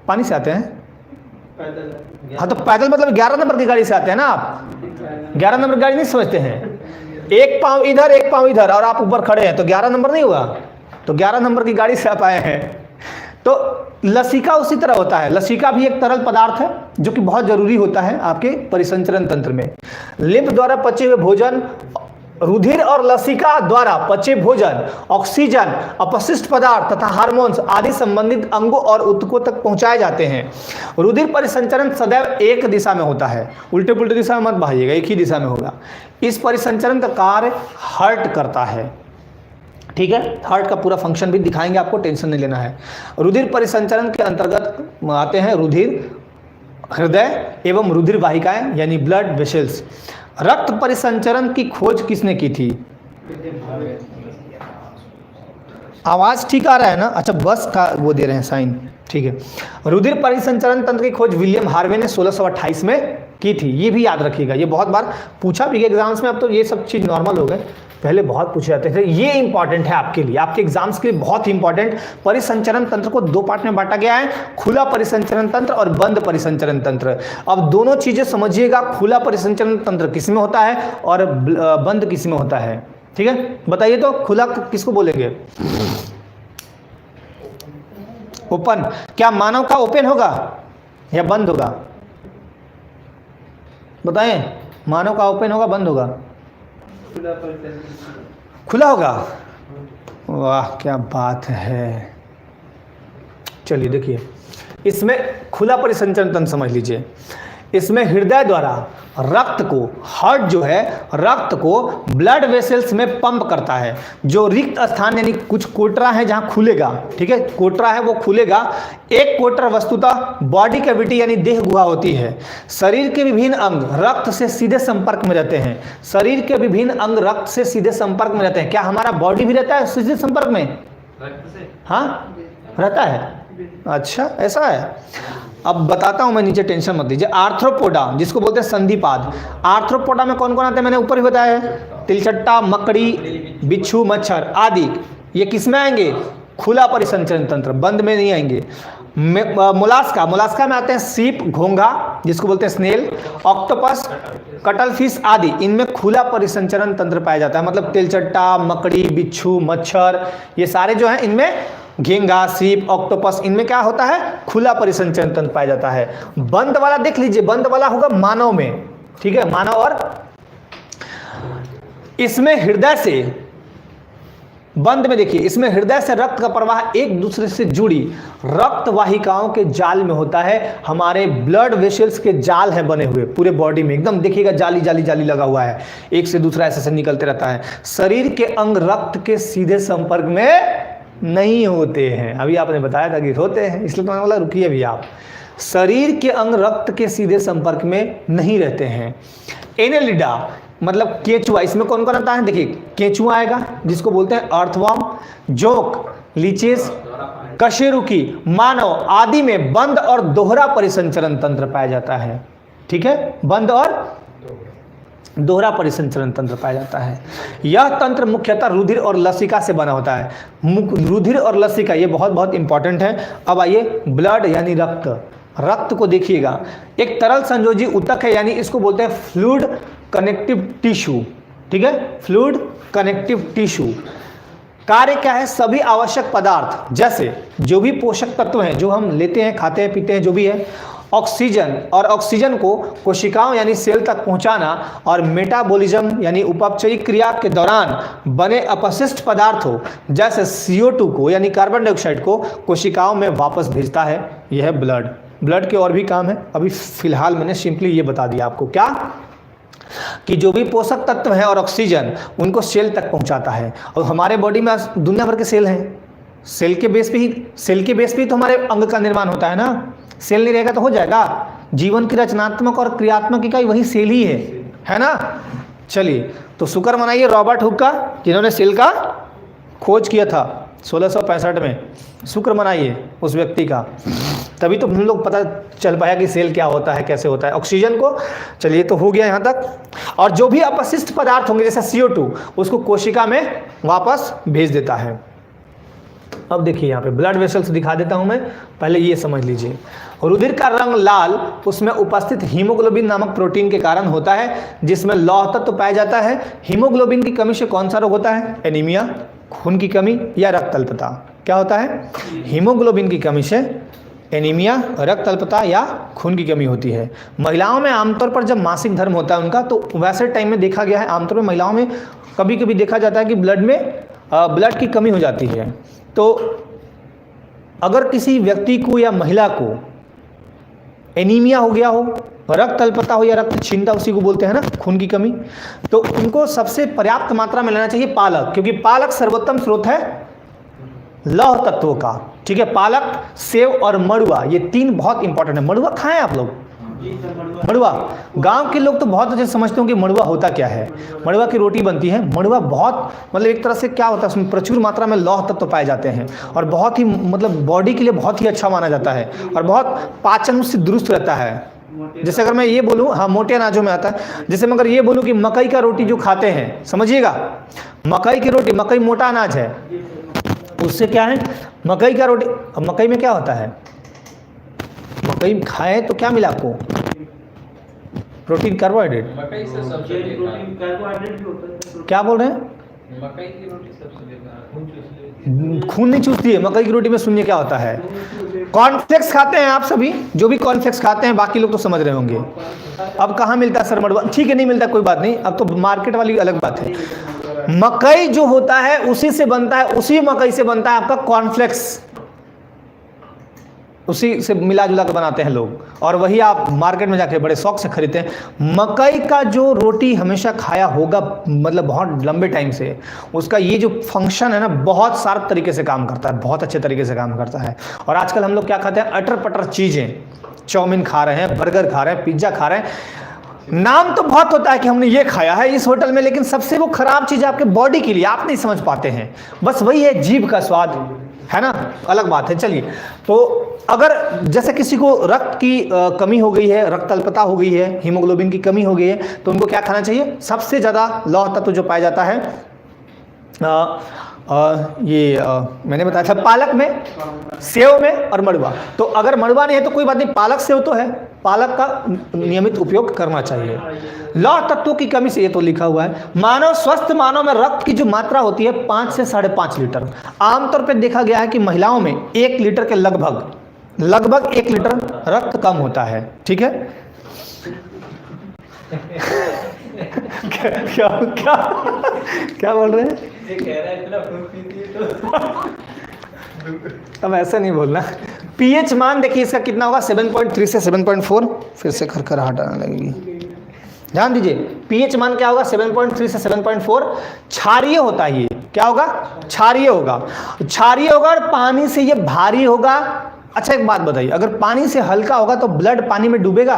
पानी से आते हैं? हाँ, तो पैदल मतलब 11 नंबर की गाड़ी से आते हैं ना आप। 11 नंबर गाड़ी नहीं समझते हैं? एक पाँव इधर, एक पाँव इधर, और आप ऊपर खड़े हैं, तो 11 नंबर नहीं हुआ? तो 11 नंबर की गाड़ी से आप आए हैं। तो लसिका उसी तरह होता है। लसिका भी एक तरल पदार्थ है, जो कि बहुत जरूरी होता है आपके परिसंचरण तंत्र में। लिम्फ द्वारा पचे हुए भोजन, रुधिर और लसिका द्वारा पचे भोजन, ऑक्सीजन, अपशिष्ट पदार्थ तथा हार्मोन्स आदि संबंधित अंगों और ऊतकों तक पहुंचाए जाते हैं। रुधिर परिसंचरण सदैव एक दिशा में होता है, उल्टे पुल्टे दिशा में मत बहाइएगा, एक ही दिशा में होगा। इस परिसंचरण का कार्य हार्ट करता है। ठीक है, हार्ट का पूरा फंक्शन भी दिखाएंगे आपको, टेंशन नहीं लेना है। रुधिर परिसंचरण के अंतर्गत आते हैं रुधिर, हृदय एवं रुधिर वाहिकाएं यानी ब्लड वेसल्स। रक्त परिसंचरण की खोज किसने की थी? आवाज ठीक आ रहा है ना? अच्छा, बस का वो दे रहे हैं साइन, ठीक है। रुधिर परिसंचरण तंत्र की खोज विलियम हार्वे ने 1628 में की थी। ये भी याद रखिएगा, ये बहुत बार पूछा भी एग्जाम्स में। अब तो ये सब चीज नॉर्मल हो गए, पहले बहुत पूछे जाते थे। ये इंपॉर्टेंट है आपके लिए, आपके एग्जाम्स के लिए बहुत इंपॉर्टेंट। परिसंचरण तंत्र को 2 पार्ट में बांटा गया है, खुला परिसंचरण तंत्र और बंद परिसंचरण तंत्र। अब दोनों चीजें समझिएगा, खुला परिसंचरण तंत्र किस में होता है और बंद किस में होता है। ठीक है, बताइए तो खुला किसको बोलेंगे? ओपन। क्या मानव का ओपन होगा या बंद होगा? बताएं, मानव का ओपन होगा बंद होगा? खुला होगा। वाह क्या बात है। चलिए देखिए, इसमें खुला परिसंचरण तंत्र समझ लीजिए। इसमें हृदय द्वारा रक्त को, हार्ट जो है रक्त को ब्लड वेसल्स में पंप करता है। जो रिक्त स्थान यानी कुछ कोटरा है जहां खुलेगा, ठीक है, कोटरा है वो खुलेगा। एक कोटरा वस्तुतः बॉडी कैविटी यानी देह गुहा होती है। शरीर के विभिन्न अंग रक्त से सीधे संपर्क में रहते हैं। शरीर के विभिन्न अंग रक्त से सीधे संपर्क में रहते हैं। क्या हमारा बॉडी भी रहता है सीधे संपर्क में? रक्त से हाँ रहता है। अच्छा ऐसा है। अब बताता हूं मैं, नीचे टेंशन मत लीजिए। आर्थ्रोपोडा जिसको बोलते हैं संधिपाद, आर्थ्रोपोडा में कौन कौन आते हैं मैंने ऊपर ही बताया है। तिलचट्टा, मकड़ी, बिच्छू, मच्छर आदि ये किस में आएंगे? खुला परिसंचरण तंत्र, बंद में नहीं आएंगे। मोलास्का, मोलास्का में आते हैं सीप, घोंघा जिसको बोलते हैं स्नेल, ऑक्टोपस, कटल फिश आदि, इनमें खुला परिसंचरण तंत्र पाया जाता है। मतलब तिलचट्टा, मकड़ी, बिच्छू, मच्छर ये सारे जो हैं इनमें घोंघा, सीप, ऑक्टोपस इनमें क्या होता है? खुला परिसंचरण तंत्र पाया जाता है। बंद वाला देख लीजिए, बंद वाला होगा मानव में, ठीक है, मानव। और इसमें हृदय से, बंद में देखिए, इसमें हृदय से रक्त का प्रवाह एक दूसरे से जुड़ी रक्त वाहिकाओं के जाल में होता है। हमारे ब्लड वेसल्स के जाल हैं बने हुए पूरे बॉडी में, एकदम देखिएगा जाली जाली जाली लगा हुआ है, एक से दूसरा ऐसे निकलते रहता है। शरीर के अंग रक्त के सीधे संपर्क में नहीं होते हैं। अभी आपने बताया था कि होते हैं, इसलिए तो मैंने बोला रुकिए अभी आप। शरीर के अंग रक्त के सीधे संपर्क में नहीं रहते हैं। एनेलिडा मतलब केचुआ, इसमें कौन कौन आता है? देखिए केचुआ आएगा जिसको बोलते हैं अर्थवर्म, जोंक, लीचेस, कशेरुकी, मानव आदि में बंद और दोहरा परिसंचरण तंत्र पाया जाता है। ठीक है, बंद और दोहरा परिसंचरण तंत्र पाया जाता है। यह तंत्र मुख्यतः रुधिर और लसिका से बना होता है। रुधिर और लसिका ये बहुत बहुत इंपॉर्टेंट है। अब आइए ब्लड यानी रक्त, रक्त को देखिएगा, एक तरल संयोजी ऊतक है, यानी इसको बोलते हैं फ्लूइड कनेक्टिव टिश्यू। ठीक है, फ्लूइड कनेक्टिव टिश्यू। कार्य क्या है? सभी आवश्यक पदार्थ जैसे जो भी पोषक तत्व हैं जो हम लेते हैं, खाते हैं, पीते हैं, जो भी है, ऑक्सीजन और ऑक्सीजन को कोशिकाओं यानी सेल तक पहुंचाना, और मेटाबॉलिज्म यानी उपचयी क्रिया के दौरान बने अपशिष्ट पदार्थों जैसे CO2 को यानी कार्बन डाइऑक्साइड को कोशिकाओं में वापस भेजता है। यह है ब्लड। ब्लड के और भी काम है, अभी फिलहाल मैंने सिंपली ये बता दिया आपको, क्या कि जो भी पोषक तत्व हैं और ऑक्सीजन उनको सेल तक पहुंचाता है। और हमारे बॉडी में दुनिया भर के सेल हैं, सेल के बेस पे ही तो हमारे अंग का निर्माण होता है ना। सेल नहीं रहेगा तो हो जाएगा? जीवन की रचनात्मक और क्रियात्मक इकाई वही सेल ही है ना। चलिए, तो शुक्र मनाइए रॉबर्ट हुक का, जिन्होंने सेल का खोज किया था 1665 में। शुक्र मनाइए उस व्यक्ति का, तभी तो हम लोग पता चल पाया कि सेल क्या होता है, कैसे होता है। ऑक्सीजन को, चलिए तो हो गया यहाँ तक। और जो भी अपशिष्ट पदार्थ होंगे जैसे CO2 उसको कोशिका में वापस भेज देता है। अब देखिए यहाँ पे ब्लड वेसल्स दिखा देता हूँ मैं, पहले ये समझ लीजिए। रुधिर का रंग लाल उसमें उपस्थित हीमोग्लोबिन नामक प्रोटीन के कारण होता है, जिसमें लौह तत्व पाया जाता है। हीमोग्लोबिन की कमी से कौन सा रोग होता है? एनीमिया, खून की कमी या रक्त अल्पता। क्या होता है? हीमोग्लोबिन की कमी से एनीमिया, रक्त अल्पता या खून की कमी होती है। महिलाओं में आमतौर पर जब मासिक धर्म होता है उनका, तो वैसे टाइम में देखा गया है आमतौर पर महिलाओं में कभी कभी देखा जाता है कि ब्लड की कमी हो जाती है। तो अगर किसी व्यक्ति को या महिला को एनीमिया हो गया हो, रक्त अल्पता हो या रक्त क्षीणता, उसी को बोलते हैं ना खून की कमी, तो उनको सबसे पर्याप्त मात्रा में लेना चाहिए पालक, क्योंकि पालक सर्वोत्तम स्रोत है लौह तत्वों का। ठीक है, पालक, सेव और मड़ुआ, ये तीन बहुत इंपॉर्टेंट है। मड़ुआ खाएं आप लोग? मड़ुआ, गांव के लोग तो बहुत अच्छे समझते हो कि मड़ुआ होता क्या है। मड़ुआ की रोटी बनती है। मड़ुआ बहुत मतलब एक तरह से क्या होता है, उसमें प्रचुर मात्रा में लौह तत्व पाए जाते हैं और बहुत ही मतलब बॉडी के लिए बहुत ही अच्छा माना जाता है और बहुत पाचन उससे दुरुस्त रहता है। जैसे अगर मैं ये बोलूँ, हाँ मोटे अनाजों में आता है, जैसे मैं अगर ये बोलूँ कि मकई का रोटी जो खाते हैं, समझिएगा, मकई की रोटी, मकई मोटा अनाज है, उससे क्या है मकई का रोटी। अब मकई में क्या होता है? मकई खाएं तो क्या मिला आपको? Protein, carbohydrate. मकई से सबसे कार्बोहाइड्रेट भी होता है। क्या बोल रहे हैं? मकई की रोटी सबसे खून चूस लेती है। खून नहीं चूसती है मकई की रोटी में। सुनिए क्या होता है। कॉर्नफ्लेक्स खाते हैं आप सभी, जो भी कॉर्नफ्लेक्स खाते हैं, बाकी लोग तो समझ रहे होंगे। अब कहाँ मिलता है सर मड़ुआ? ठीक है, नहीं मिलता, कोई बात नहीं, अब तो मार्केट वाली अलग बात है। मकई जो होता है उसी से बनता है, उसी मकई से बनता है आपका कॉर्नफ्लेक्स। उसी से मिला जुला कर बनाते हैं लोग, और वही आप मार्केट में जाके बड़े शौक से खरीदते हैं। मकई का जो रोटी हमेशा खाया होगा, मतलब बहुत लंबे टाइम से, उसका ये जो फंक्शन है ना, बहुत शार्प तरीके से काम करता है, बहुत अच्छे तरीके से काम करता है। और आजकल हम लोग क्या खाते हैं, अटर पटर चीज़ें, चाउमीन खा रहे हैं, बर्गर खा रहे हैं, पिज्ज़ा खा रहे हैं। नाम तो बहुत होता है कि हमने ये खाया है इस होटल में, लेकिन सबसे वो खराब चीज़ आपके बॉडी के लिए आप नहीं समझ पाते हैं। बस वही है, जीभ का स्वाद है ना, अलग बात है। चलिए, तो अगर जैसे किसी को रक्त की कमी हो गई है, रक्त अल्पता हो गई है, हीमोग्लोबिन की कमी हो गई है, तो उनको क्या खाना चाहिए? सबसे ज़्यादा लौह तत्व जो पाया जाता है मैंने बताया था, पालक में, सेव में और मड़ुआ। तो अगर मड़ुआ नहीं है तो कोई बात नहीं, पालक सेव तो है, पालक का नियमित उपयोग करना चाहिए। लौह तत्वों की कमी से, ये तो लिखा हुआ है, मानव स्वस्थ मानव में रक्त की जो मात्रा होती है 5 से 5.5 लीटर। आमतौर पर देखा गया है कि महिलाओं में 1 लीटर के लगभग 1 लीटर रक्त कम होता है। ठीक है। क्या क्या क्या बोल रहे हैं? ये कह रहा है इतना फ्रूट पीती है तो अब ऐसा नहीं बोलना। पीएच मान देखिए इसका कितना होगा, 7.3 से 7.4। फिर से खरखराहट आने लगेगी, ध्यान दीजिए। पीएच मान क्या होगा? 7.3 से 7.4। क्षारीय होता है ये, क्या होगा? क्षारीय होगा। क्षारीय होगा और पानी से ये भारी होगा। अच्छा एक बात बताइए, अगर पानी से हल्का होगा तो ब्लड पानी में डूबेगा?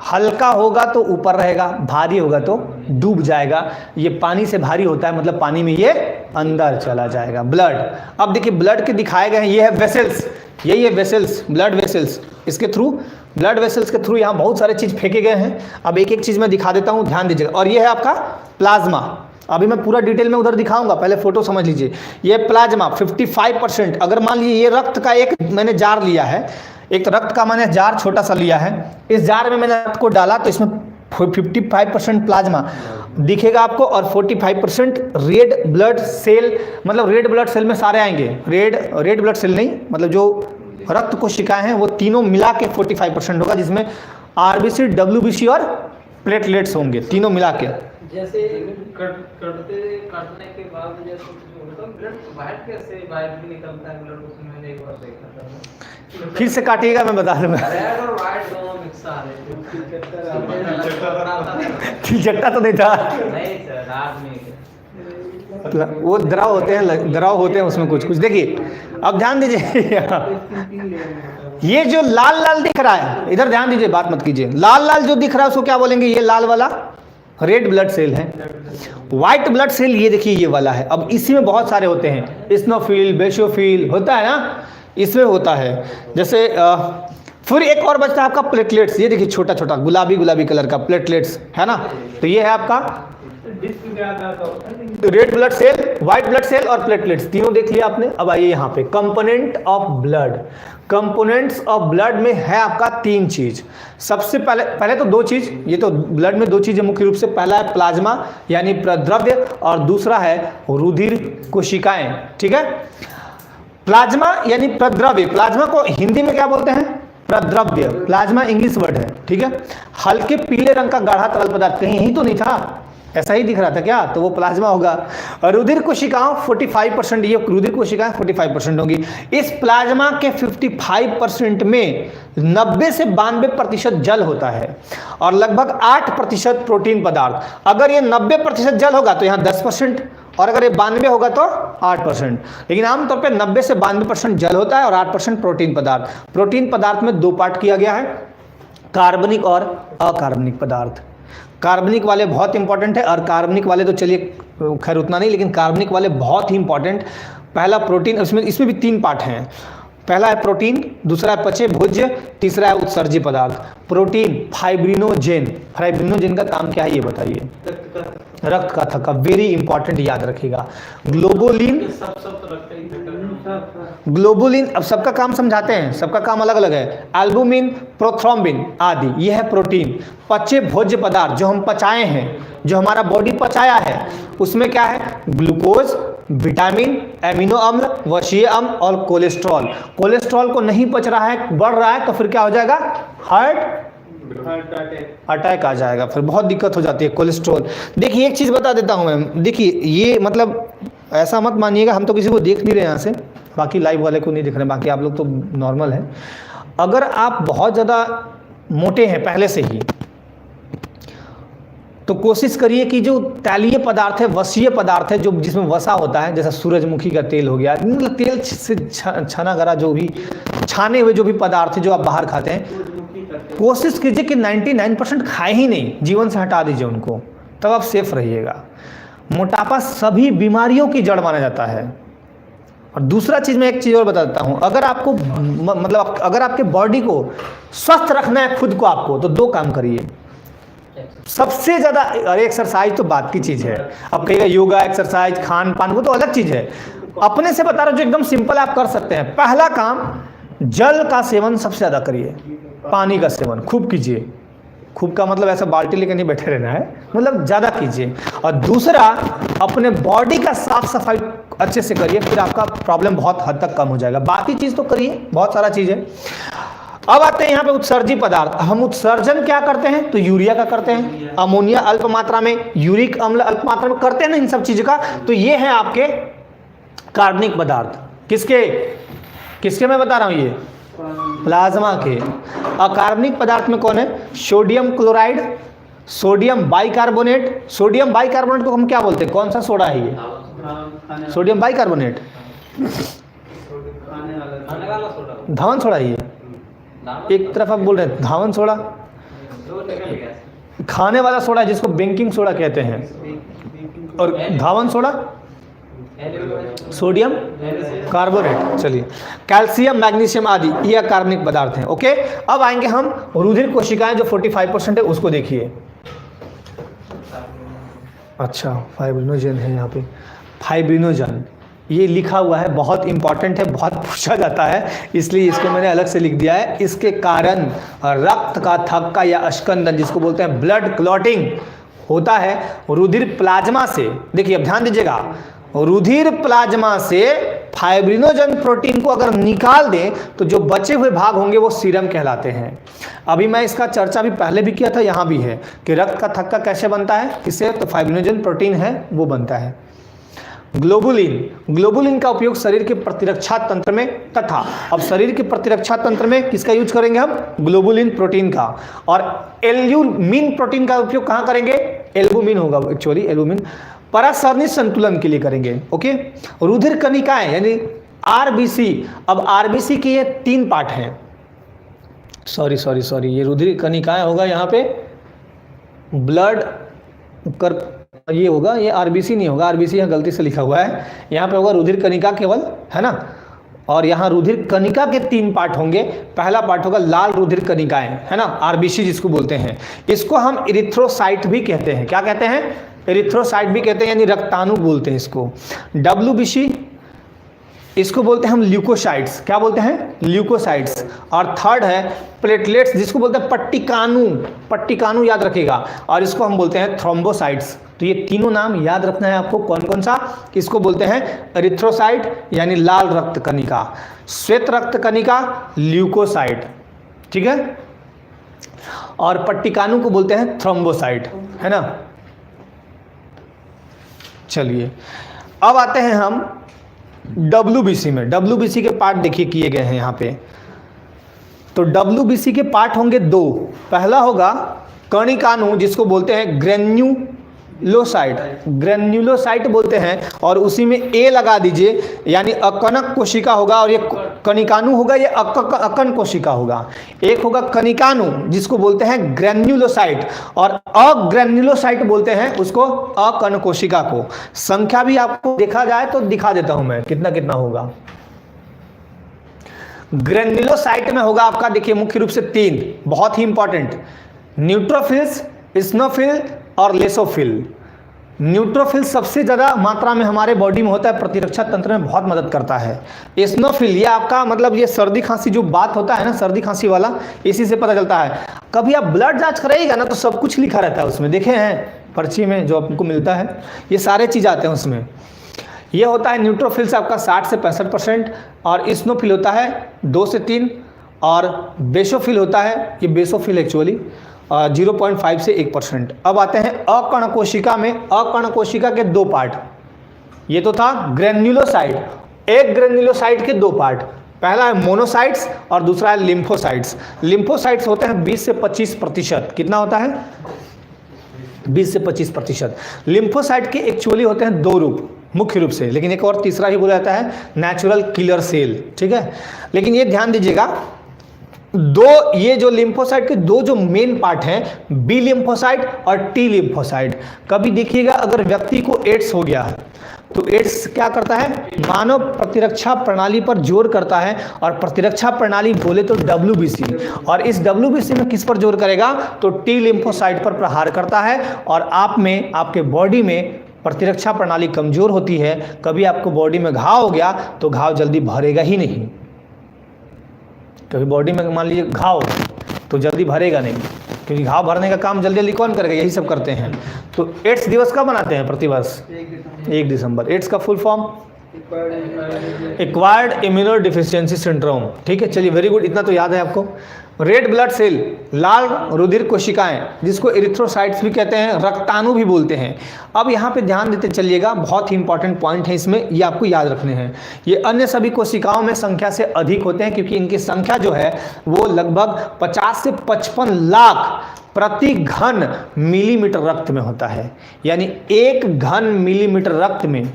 हल्का होगा तो ऊपर रहेगा, भारी होगा तो डूब जाएगा। ये पानी से भारी होता है, मतलब पानी में ये अंदर चला जाएगा। ब्लड, अब देखिए ब्लड के दिखाए गए हैं, ये है वेसल्स, यही है वेसल्स, ब्लड वेसल्स। इसके थ्रू, ब्लड वेसल्स के थ्रू यहाँ बहुत सारे चीज़ फेंके गए हैं। अब एक एक चीज़ मैं दिखा देता हूँ, ध्यान दीजिएगा। और ये है आपका प्लाज्मा। अभी मैं पूरा डिटेल में उधर दिखाऊंगा, पहले फोटो समझ लीजिए। ये प्लाज्मा 55%। अगर मान लीजिए ये रक्त का एक मैंने जार लिया है, एक तो रक्त का मैंने जार छोटा सा लिया है, इस जार में मैंने रक्त को डाला तो इसमें 55% प्लाज्मा दिखेगा आपको, और 45% रेड ब्लड सेल, मतलब रेड ब्लड सेल में सारे आएंगे। रेड ब्लड सेल नहीं, मतलब जो रक्त कोशिकाएं हैं वो तीनों मिला के 45% होगा, जिसमें आरबीसी, डब्ल्यूबीसी और प्लेटलेट्स होंगे, तीनों मिला के। जैसे काटने के बाद जैसे मतलब ब्लड वाइट कैसे वाइट भी निकलता है ब्लड, उसमें मैंने एक बार देखा था। फिर से काटिएगा, मैं बता दूंगा। रेड और वाइट दोनों मिक्स आ रहे थे। खिलचट्टा तो नहीं था, नहीं सर, रात में वो द्रव होते हैं उसमें कुछ कुछ। देखिए अब ध्यान दीजिए, ये जो लाल लाल दिख रहा है, इधर ध्यान दीजिए, बात मत कीजिए। लाल लाल जो दिख रहा है उसको क्या बोलेंगे? ये लाल वाला रेड ब्लड सेल है। व्हाइट ब्लड सेल ये देखिए ये वाला है। अब इसी में बहुत सारे होते हैं, इस्नोफिल, बेसोफिल होता है ना, इसमें होता है। जैसे फिर एक और बचता है आपका प्लेटलेट्स। ये देखिए छोटा छोटा गुलाबी कलर का प्लेटलेट्स है ना, तो ये है आपका red blood cell, white blood cell और प्लेटलेट्स, तीनों देख लिया आपने। अब आइए यहाँ पे component of blood. Components of blood में है आपका 3 चीज। सबसे पहले तो 2 चीज, ये तो ब्लड में 2 चीजें मुख्य रूप से, पहला है प्लाज्मा यानी प्रद्रव्य, और दूसरा है रुधिर कोशिकाएं। ठीक है, प्लाज्मा यानी प्रद्रव्य, प्लाज्मा को हिंदी में क्या बोलते हैं? प्रद्रव्य। प्लाज्मा इंग्लिश वर्ड है। ठीक है, हल्के पीले रंग का गाढ़ा तरल पदार्थ, कहीं यही तो नहीं था, ऐसा ही दिख रहा था क्या? तो वो प्लाज्मा होगा। रुधिर कोशिकाओं 45%, ये रुधिर कोशिकाएं 45% होंगी। इस प्लाज्मा के 55% में 90 से 92% जल होता है और लगभग 8% प्रोटीन पदार्थ। अगर ये 90% जल होगा तो यहाँ 10%, और अगर ये 92 होगा तो 8%। लेकिन आमतौर पर 90 से 92% जल होता है और 8% प्रोटीन पदार्थ। प्रोटीन पदार्थ में 2 पार्ट किया गया है, कार्बनिक और अकार्बनिक पदार्थ। कार्बनिक वाले बहुत इंपॉर्टेंट है, और कार्बनिक वाले तो चलिए खैर उतना नहीं, लेकिन कार्बनिक वाले बहुत ही इंपॉर्टेंट। पहला प्रोटीन, इसमें भी 3 पार्ट हैं। पहला है प्रोटीन, दूसरा है पचे भोज्य, तीसरा है उत्सर्जी पदार्थ। प्रोटीन फाइब्रिनोजेन, फाइब्रिनोजेन का काम क्या है ये बताइए? रक्त का थक्का, वेरी इंपॉर्टेंट, याद रखिएगा। ग्लोबुलिन, ग्लोबुलिन, अब सबका काम समझाते हैं, सबका काम अलग अलग है। एल्बुमिन, प्रोथ्रोम्बिन आदि, ये है प्रोटीन। पचे भोज्य पदार्थ जो हम पचाए हैं, जो हमारा बॉडी पचाया है, उसमें क्या है? ग्लूकोज, विटामिन, एमिनो अम्ल, वशीय अम्ल और कोलेस्ट्रॉल। कोलेस्ट्रॉल को नहीं पच रहा है, बढ़ रहा है, तो फिर क्या हो जाएगा? Heart heart attack. अटैक आ जाएगा, फिर बहुत दिक्कत हो जाती है। कोलेस्ट्रॉल, देखिए एक चीज़ बता देता हूँ मैं, देखिए ये मतलब ऐसा मत मानिएगा, हम तो किसी को देख नहीं रहे यहाँ से, बाकी लाइव वाले को नहीं दिख रहे, बाकी आप लोग तो नॉर्मल हैं। अगर आप बहुत ज़्यादा मोटे हैं पहले से ही, तो कोशिश करिए कि जो तैलीय पदार्थ है, वसीय पदार्थ है, जो जिसमें वसा होता है, जैसा सूरजमुखी का तेल हो गया, मतलब तेल से छना गरा जो भी छाने हुए जो भी पदार्थ है जो आप बाहर खाते हैं, कोशिश कीजिए कि 99% खाए ही नहीं, जीवन से हटा दीजिए उनको, तब आप सेफ रहिएगा। मोटापा सभी बीमारियों की जड़ माना जाता है। और दूसरा चीज़ मैं एक चीज़ और बता देता हूँ, अगर आपको मतलब अगर आपके बॉडी को स्वस्थ रखना है खुद को आपको, तो 2 काम करिए सबसे ज़्यादा। अरे एक्सरसाइज तो बात की चीज़ है, अब कहिएगा योगा एक्सरसाइज खान पान वो तो अलग चीज़ है, अपने से बता रहा हूँ जो एकदम सिंपल आप कर सकते हैं। पहला काम, जल का सेवन सबसे ज़्यादा करिए, पानी का सेवन खूब कीजिए। खूब का मतलब ऐसा बाल्टी लेकर नहीं बैठे रहना है, मतलब ज़्यादा कीजिए। और दूसरा, अपने बॉडी का साफ सफाई अच्छे से करिए, फिर आपका प्रॉब्लम बहुत हद तक कम हो जाएगा। बाकी चीज़ तो करिए, बहुत सारा चीज़ है। अब आते हैं यहाँ पे उत्सर्जी पदार्थ। हम उत्सर्जन क्या करते हैं, तो यूरिया का करते हैं, अमोनिया अल्प मात्रा में, यूरिक अम्ल अल्प मात्रा में करते हैं ना इन सब चीज़ का। तो ये है आपके कार्बनिक पदार्थ। किसके किसके मैं बता रहा हूँ, ये प्लाज्मा के। अकार्बनिक पदार्थ में कौन है, sodium chloride, sodium bicarbonate. Sodium bicarbonate को हम क्या बोलते हैं, कौन सा सोडा है ये, सोडियम बाइकार्बोनेट, खाने वाला सोडा, धावन सोडा है ये। एक तरफ आप बोल रहे हैं धावन सोडा, खाने वाला सोडा जिसको बेकिंग सोडा कहते हैं, और धावन सोडा सोडियम कार्बोनेट। चलिए, कैल्शियम मैग्नीशियम आदि ये कार्बनिक पदार्थ हैं। ओके, अब आएंगे हम रुधिर कोशिकाएं जो 45% है उसको देखिए। अच्छा, फाइब्रिनोजन है यहाँ पे, फाइब्रिनोजन ये लिखा हुआ है, बहुत इंपॉर्टेंट है, बहुत पूछा जाता है, इसलिए इसको मैंने अलग से लिख दिया है। इसके कारण रक्त का थक्का या अश्कंदन जिसको बोलते हैं ब्लड क्लॉटिंग होता है रुधिर प्लाज्मा से। देखिए अब ध्यान दीजिएगा, रुधिर प्लाज्मा से फाइब्रिनोजन प्रोटीन को अगर निकाल दें तो जो बचे हुए भाग होंगे वो सीरम कहलाते हैं। अभी मैं इसका चर्चा भी पहले भी किया था, यहाँ भी है कि रक्त का थक्का कैसे बनता है, इससे तो फाइब्रिनोजन प्रोटीन है वो बनता है। ग्लोबुलिन, ग्लोबुलिन का उपयोग शरीर के प्रतिरक्षा तंत्र में, तथा अब शरीर के प्रतिरक्षा तंत्र में किसका यूज करेंगे हम, ग्लोबुलिन प्रोटीन का। और एल्ब्यूमिन प्रोटीन का उपयोग कहाँ करेंगे, एल्बुमिन होगा एक्चुअली, एल्बुमिन परासरणी संतुलन के लिए करेंगे। ओके, रुधिर कणिकाएं यानी आरबीसी। अब आरबीसी के ये 3 पार्ट हैं, सॉरी ये रुधिर कणिकाएं होगा यहाँ पे, ब्लड कर ये होगा, ये आरबीसी नहीं होगा, आरबीसी यहाँ गलती से लिखा हुआ है, यहाँ पे होगा रुधिर कणिका केवल, है ना। और यहाँ रुधिर कणिका के 3 पार्ट होंगे। पहला पार्ट होगा लाल रुधिर कणिकाएं, है ना, आरबीसी जिसको बोलते हैं। इसको हम इरिथ्रोसाइट भी कहते हैं। क्या कहते हैं, इरिथ्रोसाइट भी कहते हैं, यानी रक्ताणु बोलते हैं इसको। डब्ल्यूबीसी इसको बोलते हैं हम ल्यूकोसाइट्स। क्या बोलते हैं, ल्यूकोसाइट्स। और थर्ड है प्लेटलेट्स जिसको बोलते हैं पट्टिकाणु, पट्टिकाणु याद रखिएगा, और इसको हम बोलते हैं थ्रोम्बोसाइट्स। तो ये तीनों नाम याद रखना है आपको, कौन कौन सा। इसको बोलते हैं एरिथ्रोसाइट यानी लाल रक्त कणिका, श्वेत रक्त कणिका ल्यूकोसाइट, ठीक है, और पट्टिकाणु को बोलते हैं थ्रोम्बोसाइट, है ना। चलिए अब आते हैं हम डब्ल्यूबीसी में। डब्ल्यूबीसी के पार्ट देखिए किए गए हैं यहाँ पे। तो डब्ल्यूबीसी के पार्ट होंगे 2। पहला होगा कणिकाणु जिसको बोलते हैं ग्रेन्युलोसाइट, ग्रेन्युलोसाइट बोलते हैं, और उसी में ए लगा दीजिए, यानी अकनक कोशिका होगा, और ये कणिकाणु होगा, ये अकन कोशिका होगा। एक होगा कणिकाणु जिसको बोलते हैं ग्रेन्युलोसाइट, और अग्रेन्युलोसाइट बोलते हैं उसको अकन कोशिका को। संख्या भी आपको देखा जाए तो दिखा देता हूं मैं कितना कितना होगा। ग्रेन्युलोसाइट में होगा आपका, देखिए मुख्य रूप से 3, बहुत ही इंपॉर्टेंट, न्यूट्रोफिल्स, स्नोफिल और लेसोफिल। न्यूट्रोफिल सबसे ज़्यादा मात्रा में हमारे बॉडी में होता है, प्रतिरक्षा तंत्र में बहुत मदद करता है। स्नोफिल ये आपका मतलब ये सर्दी खांसी जो बात होता है ना, सर्दी खांसी वाला, इसी से पता चलता है। कभी आप ब्लड जांच कराइएगा ना तो सब कुछ लिखा रहता है उसमें, देखे हैं पर्ची में जो आपको मिलता है, ये सारे चीज़ आते हैं उसमें। ये होता है न्यूट्रोफिल्स आपका 60 से 65%, और स्नोफिल होता है 2 से 3, और बेसोफिल होता है, ये बेसोफिल एक्चुअली 0.5 से 1%। अब आते हैं अकर्ण कोशिका में। अकर्ण कोशिका के दो पार्ट, ये तो था ग्रेन्युलोसाइट। एक ग्रेन्युलोसाइट के दो पार्ट, पहला है मोनोसाइट्स और दूसरा है लिम्फोसाइट्स। लिम्फोसाइट्स होते हैं 20 से 25%। कितना होता है? 20 से 25%। लिम्फोसाइट के एक्चुअली होते हैं दो रूप मुख्य रूप से, लेकिन एक और तीसरा ही बोला जाता है नेचुरल किलर सेल, ठीक है। लेकिन ये ध्यान दीजिएगा, दो ये जो लिम्फोसाइट के दो जो मेन पार्ट हैं, बी लिम्फोसाइट और टी लिम्फोसाइट। कभी देखिएगा अगर व्यक्ति को एड्स हो गया है तो एड्स क्या करता है? मानव प्रतिरक्षा प्रणाली पर जोर करता है, और प्रतिरक्षा प्रणाली बोले तो WBC, और इस WBC में किस पर जोर करेगा? तो टी लिम्फोसाइट पर प्रहार करता है। और आप में, आपके बॉडी में प्रतिरक्षा प्रणाली कमजोर होती है। कभी आपको बॉडी में घाव हो गया तो घाव जल्दी भरेगा ही नहीं। कभी बॉडी में मान लीजिए घाव तो जल्दी भरेगा नहीं, क्योंकि घाव भरने का काम जल्दी जल्दी कौन करेगा? यही सब करते हैं। तो एड्स दिवस कब मनाते हैं? प्रतिवर्ष 1 दिसंबर। एड्स का full form acquired immuno deficiency syndrome, ठीक है। चलिए, वेरी गुड, इतना तो याद है आपको। रेड ब्लड सेल, लाल रुधिर कोशिकाएं, जिसको एरिथ्रोसाइट्स भी कहते हैं, रक्ताणु भी बोलते हैं। अब यहाँ पे ध्यान देते चलिएगा, बहुत ही इंपॉर्टेंट पॉइंट है इसमें, ये आपको याद रखने हैं। ये अन्य सभी कोशिकाओं में संख्या से अधिक होते हैं, क्योंकि इनकी संख्या जो है वो लगभग 50 से 55 लाख प्रति घन मिलीमीटर रक्त में होता है। यानी 1 घन मिलीमीटर रक्त में,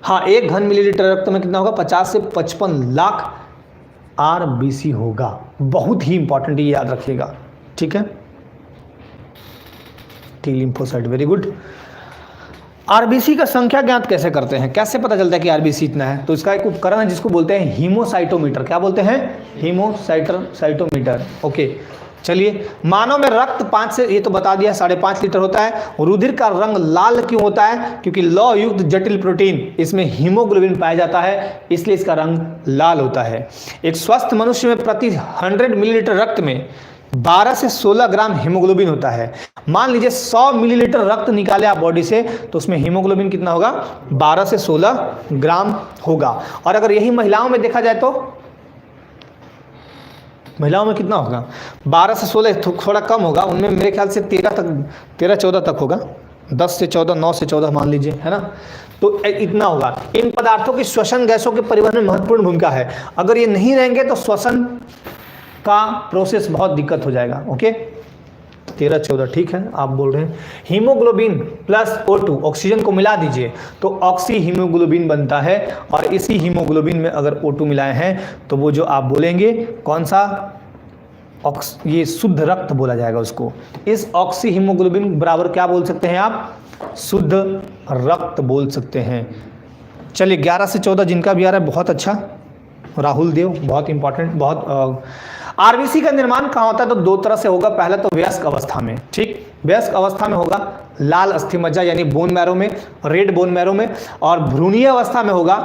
हाँ, 1 घन मिलीलीटर रक्त में कितना होगा? 50 से 55 लाख RBC होगा। बहुत ही इंपॉर्टेंट, ये याद रखिएगा, ठीक है। T lymphocyte, very good. RBC का संख्या ज्ञात कैसे करते हैं? कैसे पता चलता है कि RBC इतना है? तो इसका एक उपकरण है जिसको बोलते हैं हीमोसाइटोमीटर। क्या बोलते हैं? हीमोसाइटोमीटर। ओके, चलिए। मानव में रक्त 5 से, ये तो बता दिया, 5.5 लीटर होता है। रुधिर का रंग लाल क्यों होता है? क्योंकि लौह युक्त जटिल प्रोटीन, इसमें हीमोग्लोबिन पाया जाता है, इसलिए इसका रंग लाल होता है। एक स्वस्थ मनुष्य में प्रति 100 मिलीलीटर रक्त में 12 से 16 ग्राम हीमोग्लोबिन होता है। मान लीजिए 100 मिलीलीटर रक्त निकाले आप बॉडी से, तो उसमें हीमोग्लोबिन कितना होगा? 12 से 16 ग्राम होगा। और अगर यही महिलाओं में देखा जाए तो महिलाओं में कितना होगा? 12 से 16, थोड़ा कम होगा। उनमें मेरे ख्याल से 13-14 तक होगा, 10 से 14, 9 से 14 मान लीजिए, है ना। तो इतना होगा। इन पदार्थों की श्वसन गैसों के परिवहन में महत्वपूर्ण भूमिका है। अगर ये नहीं रहेंगे तो श्वसन का प्रोसेस बहुत दिक्कत हो जाएगा। ओके, 13-14, ठीक है, आप बोल रहे हैं। हीमोग्लोबिन प्लस O2, ऑक्सीजन को मिला दीजिए तो ऑक्सी हीमोग्लोबिन बनता है। और इसी हीमोग्लोबिन में अगर O2 मिलाए हैं तो वो जो आप बोलेंगे कौन सा, ये शुद्ध रक्त बोला जाएगा उसको। इस ऑक्सी हीमोग्लोबिन बराबर क्या बोल सकते हैं आप? शुद्ध रक्त बोल सकते हैं। चलिए, 11 से 14 जिनका भी आ रहा है, बहुत अच्छा। राहुल देव, बहुत इंपॉर्टेंट, बहुत। RBC का निर्माण कहाँ होता है? तो 2 तरह से होगा। पहला तो वयस्क अवस्था में, ठीक, वयस्क अवस्था में होगा लाल अस्थिमज्जा यानी बोन मैरो में, रेड बोन मैरो में। और भ्रूणीय अवस्था में होगा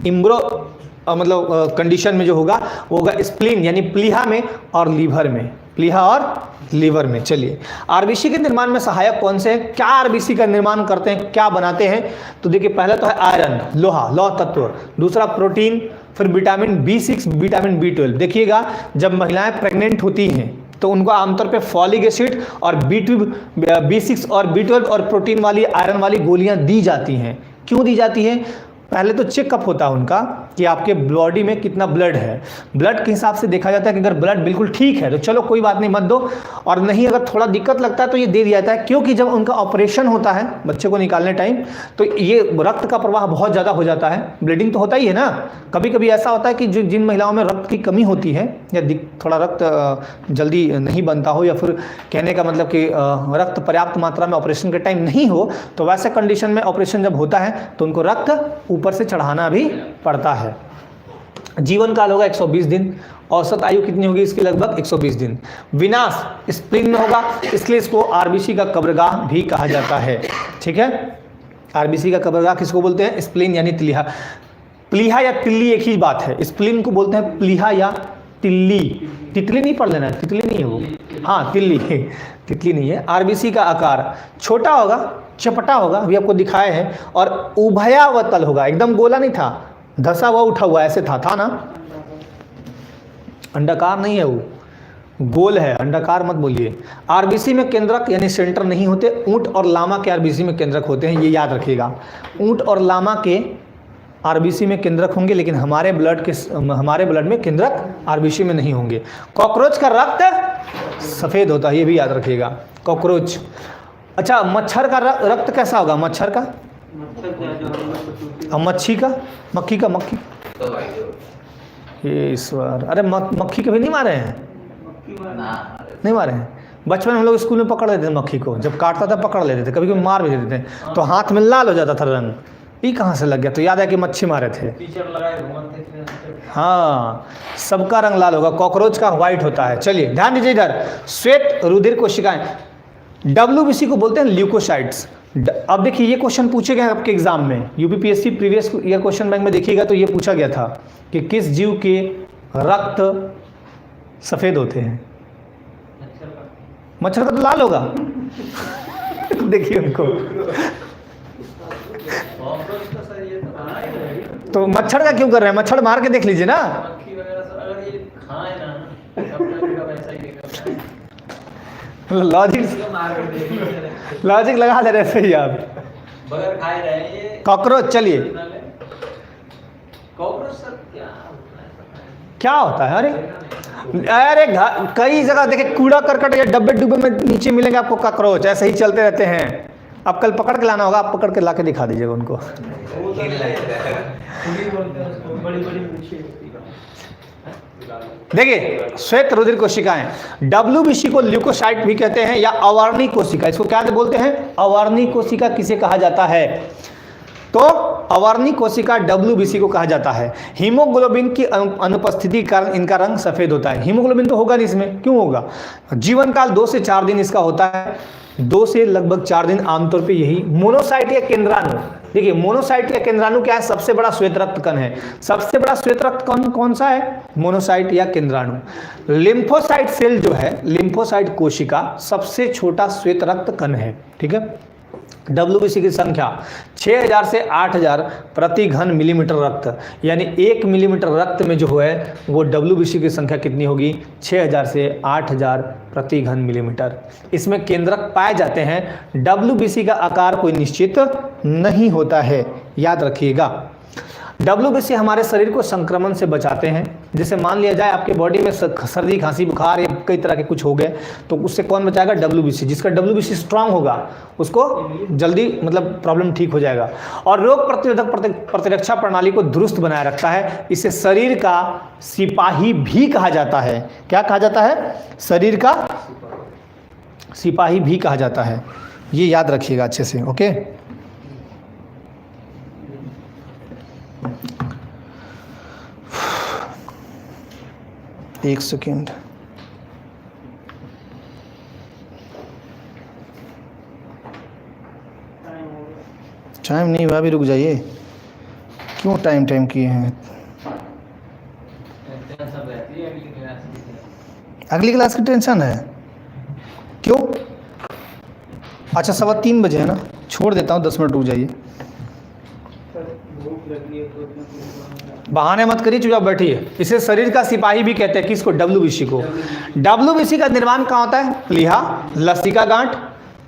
इम्ब्रो मतलब कंडीशन में जो होगा वो होगा स्प्लीन यानी प्लीहा में और लीवर में, प्लीहा और लीवर में। चलिए, RBC के निर्माण में सहायक कौन से हैं? क्या RBC का निर्माण करते हैं, क्या बनाते हैं? तो देखिए, पहला तो है आयरन, लोहा, लौह तत्व। दूसरा प्रोटीन, फिर विटामिन B6, विटामिन B12। देखिएगा, जब महिलाएं प्रेग्नेंट होती हैं तो उनको आमतौर पे फॉलिक एसिड और B6 और B12 और प्रोटीन वाली, आयरन वाली गोलियां दी जाती हैं। क्यों दी जाती हैं? पहले तो चेकअप होता है उनका कि आपके बॉडी में कितना ब्लड है। ब्लड के हिसाब से देखा जाता है कि अगर ब्लड बिल्कुल ठीक है तो चलो कोई बात नहीं, मत दो, और नहीं अगर थोड़ा दिक्कत लगता है तो ये दे दिया जाता है। क्योंकि जब उनका ऑपरेशन होता है बच्चे को निकालने टाइम, तो ये रक्त का प्रवाह बहुत ज़्यादा हो जाता है, ब्लीडिंग तो होता ही है ना। कभी कभी ऐसा होता है कि जिन महिलाओं में रक्त की कमी होती है या थोड़ा रक्त जल्दी नहीं बनता हो, या फिर कहने का मतलब कि रक्त पर्याप्त मात्रा में ऑपरेशन के टाइम नहीं हो, तो वैसे कंडीशन में ऑपरेशन जब होता है तो उनको रक्त ऊपर से चढ़ाना भी पड़ता है। जीवन काल होगा 120 दिन। औसत आयु कितनी होगी इसकी? लगभग 120 दिन। विनाश स्प्लीन में होगा, इसलिए इसको RBC का कब्रगाह भी कहा जाता है। ठीक है, RBC का कब्रगाह किसको बोलते हैं? स्प्लीन यानी तिलिहा। प्लीहा या तिल्ली एक ही बात है। स्प्लीन को बोलते हैं प्लीहा या तिल्ली। तितली नहीं पढ़ लेना, तितली नहीं है वो, हाँ तिल्ली, तितली नहीं है। RBC का आकार छोटा होगा, चपटा होगा, अभी आपको दिखाए हैं, और उभयावतल होगा, एकदम गोला नहीं था, धसा हुआ उठा हुआ ऐसे था ना, अंडाकार नहीं है वो, गोल है, अंडाकार मत बोलिए। आरबीसी में केंद्रक यानी सेंटर नहीं होते, ऊंट और लामा के आरबीसी में केंद्रक होते हैं, ये याद रखिएगा। ऊंट और लामा के आरबीसी में केंद्रक होंगे, लेकिन हमारे ब्लड में केंद्रक आरबीसी में नहीं होंगे। कॉकरोच का रक्त सफ़ेद होता है, ये भी याद रखिएगा, कॉकरोच। अच्छा, मच्छर का रक्त कैसा होगा? मच्छर का, मच्छी का, मक्खी का, मक्खी, ये ईश्वर, अरे मक्खी कभी नहीं मारे हैं? नहीं मारे हैं? बचपन में हम लोग स्कूल में पकड़ लेते थे मक्खी को, जब काटता था पकड़ लेते थे, कभी कभी मार भी देते थे, तो हाथ में लाल हो जाता था रंग। ये कहाँ से लग गया? तो याद है कि मच्छी मारे थे। हाँ, सबका रंग लाल होगा, कॉकरोच का व्हाइट होता है। चलिए ध्यान दीजिए इधर, श्वेत रुधिर कोशिकाएं, WBC को बोलते हैं ल्यूकोसाइट्स। अब देखिए ये क्वेश्चन पूछे गए आपके एग्जाम में, UPPSC previous year question bank में देखिएगा तो ये पूछा गया था कि किस जीव के रक्त सफ़ेद होते हैं? मच्छर का तो लाल होगा। देखिए उनको, तो मच्छर का क्यों कर रहे हैं? मच्छर मार के देख लीजिए ना। लॉजिक लगा दे रहे सही आप। बगैर खाए रहे ये कॉकरोच, चलिए कॉकरोच सर क्या होता है? अरे कई जगह देखे कूड़ा करकट या डब्बे डुब्बे में नीचे मिलेंगे आपको कॉकरोच, ऐसे ही चलते रहते हैं। अब कल पकड़ के लाना होगा, आप पकड़ के ला के दिखा दीजिएगा उनको। देखिए श्वेत रुधिर कोशिकाएं, WBC को ल्यूकोसाइट भी कहते हैं या अवर्णी कोशिका, इसको क्या बोलते हैं? अवर्णी कोशिका किसे कहा जाता है? तो अवर्णी कोशिका WBC को कहा जाता है। हीमोग्लोबिन की अनुपस्थिति के कारण इनका रंग सफेद होता है। हीमोग्लोबिन तो होगा नहीं इसमें, क्यों होगा? जीवन काल 2 से 4 दिन इसका होता है, 2 से लगभग 4 दिन आमतौर पे। यही मोनोसाइट या केंद्राणु, देखिए मोनोसाइट या केंद्राणु क्या है? सबसे बड़ा श्वेत रक्त कण है। सबसे बड़ा श्वेत रक्त कण कौन सा है? मोनोसाइट या केंद्राणु। लिम्फोसाइट सेल जो है, लिम्फोसाइट कोशिका सबसे छोटा श्वेत रक्त कण है, ठीक है। WBC की संख्या 6000 से 8000 प्रति घन मिलीमीटर रक्त, यानी 1 मिलीमीटर रक्त में जो है वो WBC की संख्या कितनी होगी? 6000 से 8000 प्रति घन मिलीमीटर। इसमें केंद्रक पाए जाते हैं। WBC का आकार कोई निश्चित नहीं होता है, याद रखिएगा। WBC हमारे शरीर को संक्रमण से बचाते हैं। जैसे मान लिया जाए आपके बॉडी में सर्दी खांसी बुखार या कई तरह के कुछ हो गए, तो उससे कौन बचाएगा? WBC। जिसका WBC स्ट्रांग होगा उसको जल्दी मतलब प्रॉब्लम ठीक हो जाएगा। और रोग प्रतिरोधक प्रतिरक्षा प्रणाली को दुरुस्त बनाए रखता है। इसे शरीर का सिपाही भी कहा जाता है। क्या कहा जाता है? शरीर का सिपाही भी कहा जाता है। ये याद रखिएगा अच्छे से, ओके। एक सेकेंड, टाइम नहीं हुआ अभी, रुक जाइए। क्यों टाइम किए हैं? अगली क्लास की टेंशन है? क्यों? अच्छा 3:15 बजे है ना, छोड़ देता हूँ, 10 मिनट रुक जाइए। बहाने मत करिए, चुपचाप बैठिए। इसे शरीर का सिपाही भी कहते हैं। किसको? WBC को। WBC का निर्माण कहाँ होता है? प्लीहा, लसिका गांठ,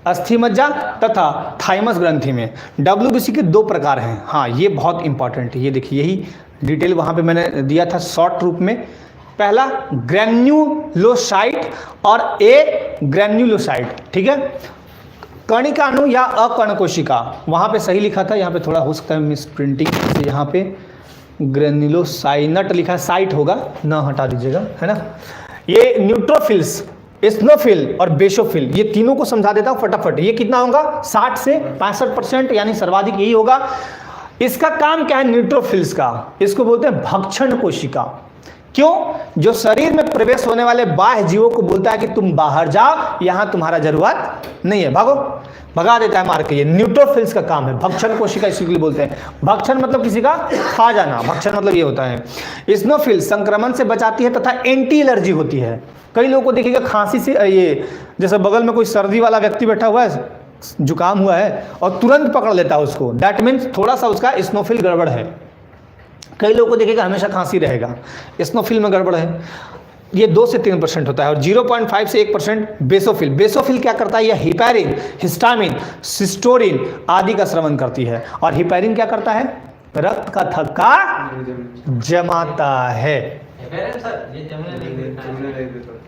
अस्थि मज्जा तथा थाइमस ग्रंथि में। WBC के 2 प्रकार हैं। हाँ, ये बहुत इंपॉर्टेंट है, ये देखिए, यही डिटेल वहाँ पे मैंने दिया था शॉर्ट रूप में। पहला ग्रैन्युलोसाइट और ए ग्रैन्युलोसाइट, ठीक है। कणिकाणु या अकर्ण कोशिका, वहाँ पे सही लिखा था, यहाँ पे थोड़ा हो सकता है मिस प्रिंटिंग से। यहाँ पे ग्रेन्युलोसाइनट लिखा है, साइट होगा ना, हटा दीजिएगा, है ना। ये न्यूट्रोफिल्स, स्नोफिल और बेसोफिल, ये तीनों को समझा देता हूँ फटाफट। ये कितना होगा? 60 से 65%, यानी सर्वाधिक यही होगा। इसका काम क्या है? न्यूट्रोफिल्स का, इसको बोलते हैं भक्षण कोशिका। क्यों? जो शरीर में प्रवेश होने वाले बाह्य जीवों को बोलता है कि तुम बाहर जाओ, यहां तुम्हारा जरूरत नहीं है, भागो, भगा देता है मार के। ये न्यूट्रोफिल्स का काम है। भक्षण कोशिका इसी के लिए बोलते हैं। भक्षण मतलब किसी का खा जाना, भक्षण मतलब ये होता है। स्नोफिल संक्रमण से बचाती है तथा एंटी एलर्जी होती है। कई लोगों को देखिएगा खांसी से, ये जैसे बगल में कोई सर्दी वाला व्यक्ति बैठा हुआ है, जुकाम हुआ है और तुरंत पकड़ लेता है उसको, दैट मीन्स थोड़ा सा उसका स्नोफिल गड़बड़ है। कई लोगों को देखिएगा हमेशा खांसी रहेगा, स्नोफिल में गड़बड़ है, ये 2 से 3% होता है। और 0.5 से 1% बेसोफिल। बेसोफिल क्या करता है? यह हिपैरिन, हिस्टामिन, सिस्टोरिन आदि का स्रवण करती है। और हिपैरिन क्या करता है? रक्त का थक्का जमाता है। सर ये जमने नहीं देता है।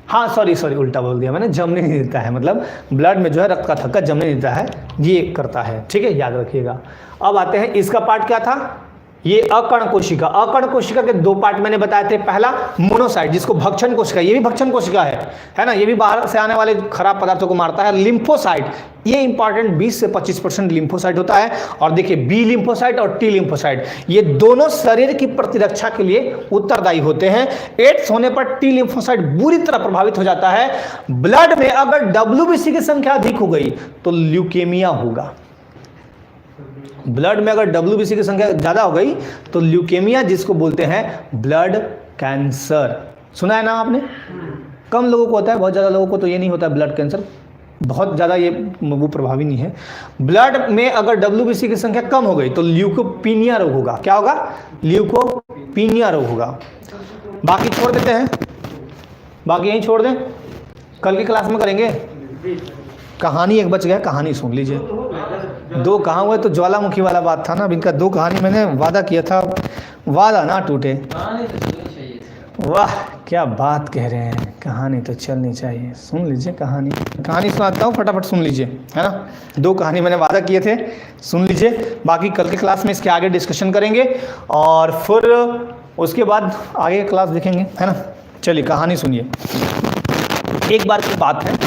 हाँ सॉरी उल्टा बोल दिया मैंने, जमने नहीं देता है, मतलब ब्लड में जो है रक्त का थक्का जमने नहीं देता है, ये करता है। ठीक है, याद रखिएगा। अब आते हैं, इसका पार्ट क्या था? ये अकर्ण कोशिका। अकर्ण कोशिका के 2 पार्ट मैंने बताए थे। पहला मोनोसाइट, जिसको भक्षण कोशिका, ये भी भक्षण कोशिका है ना, ये भी बाहर से आने वाले खराब पदार्थों को मारता है। लिम्फोसाइट, ये इंपॉर्टेंट, 20 से 25% लिम्फोसाइट होता है। और देखिए बी लिम्फोसाइट और टी लिम्फोसाइट, ये दोनों शरीर की प्रतिरक्षा के लिए उत्तरदायी होते हैं। एड्स होने पर टी लिम्फोसाइट बुरी तरह प्रभावित हो जाता है। ब्लड में अगर WBC की संख्या अधिक हो गई तो ल्यूकेमिया होगा। ब्लड में अगर WBC की संख्या ज़्यादा हो गई तो ल्यूकेमिया, जिसको बोलते हैं ब्लड कैंसर। सुना है ना आपने? कम लोगों को होता है, बहुत ज़्यादा लोगों को तो ये नहीं होता है ब्लड कैंसर, बहुत ज़्यादा ये वो प्रभावी नहीं है। ब्लड में अगर WBC की संख्या कम हो गई तो ल्यूकोपीनिया रोग होगा। क्या होगा? ल्यूकोपीनिया रोग होगा। बाकी छोड़ देते हैं, बाकी यहीं छोड़ दें, कल की क्लास में करेंगे। कहानी एक बच गया, कहानी सुन लीजिए। 2 कहाँ हुए? तो ज्वालामुखी वाला बात था ना, इनका 2 कहानी मैंने वादा किया था, वादा ना टूटे। वाह क्या बात कह रहे हैं, कहानी तो चलनी चाहिए। सुन लीजिए कहानी सुनाता हूँ, फटाफट सुन लीजिए, है ना। 2 कहानी मैंने वादा किए थे, सुन लीजिए। बाकी कल के क्लास में इसके आगे डिस्कशन करेंगे और फिर उसके बाद आगे क्लास देखेंगे, है ना। चलिए कहानी सुनिए। एक बार की बात है,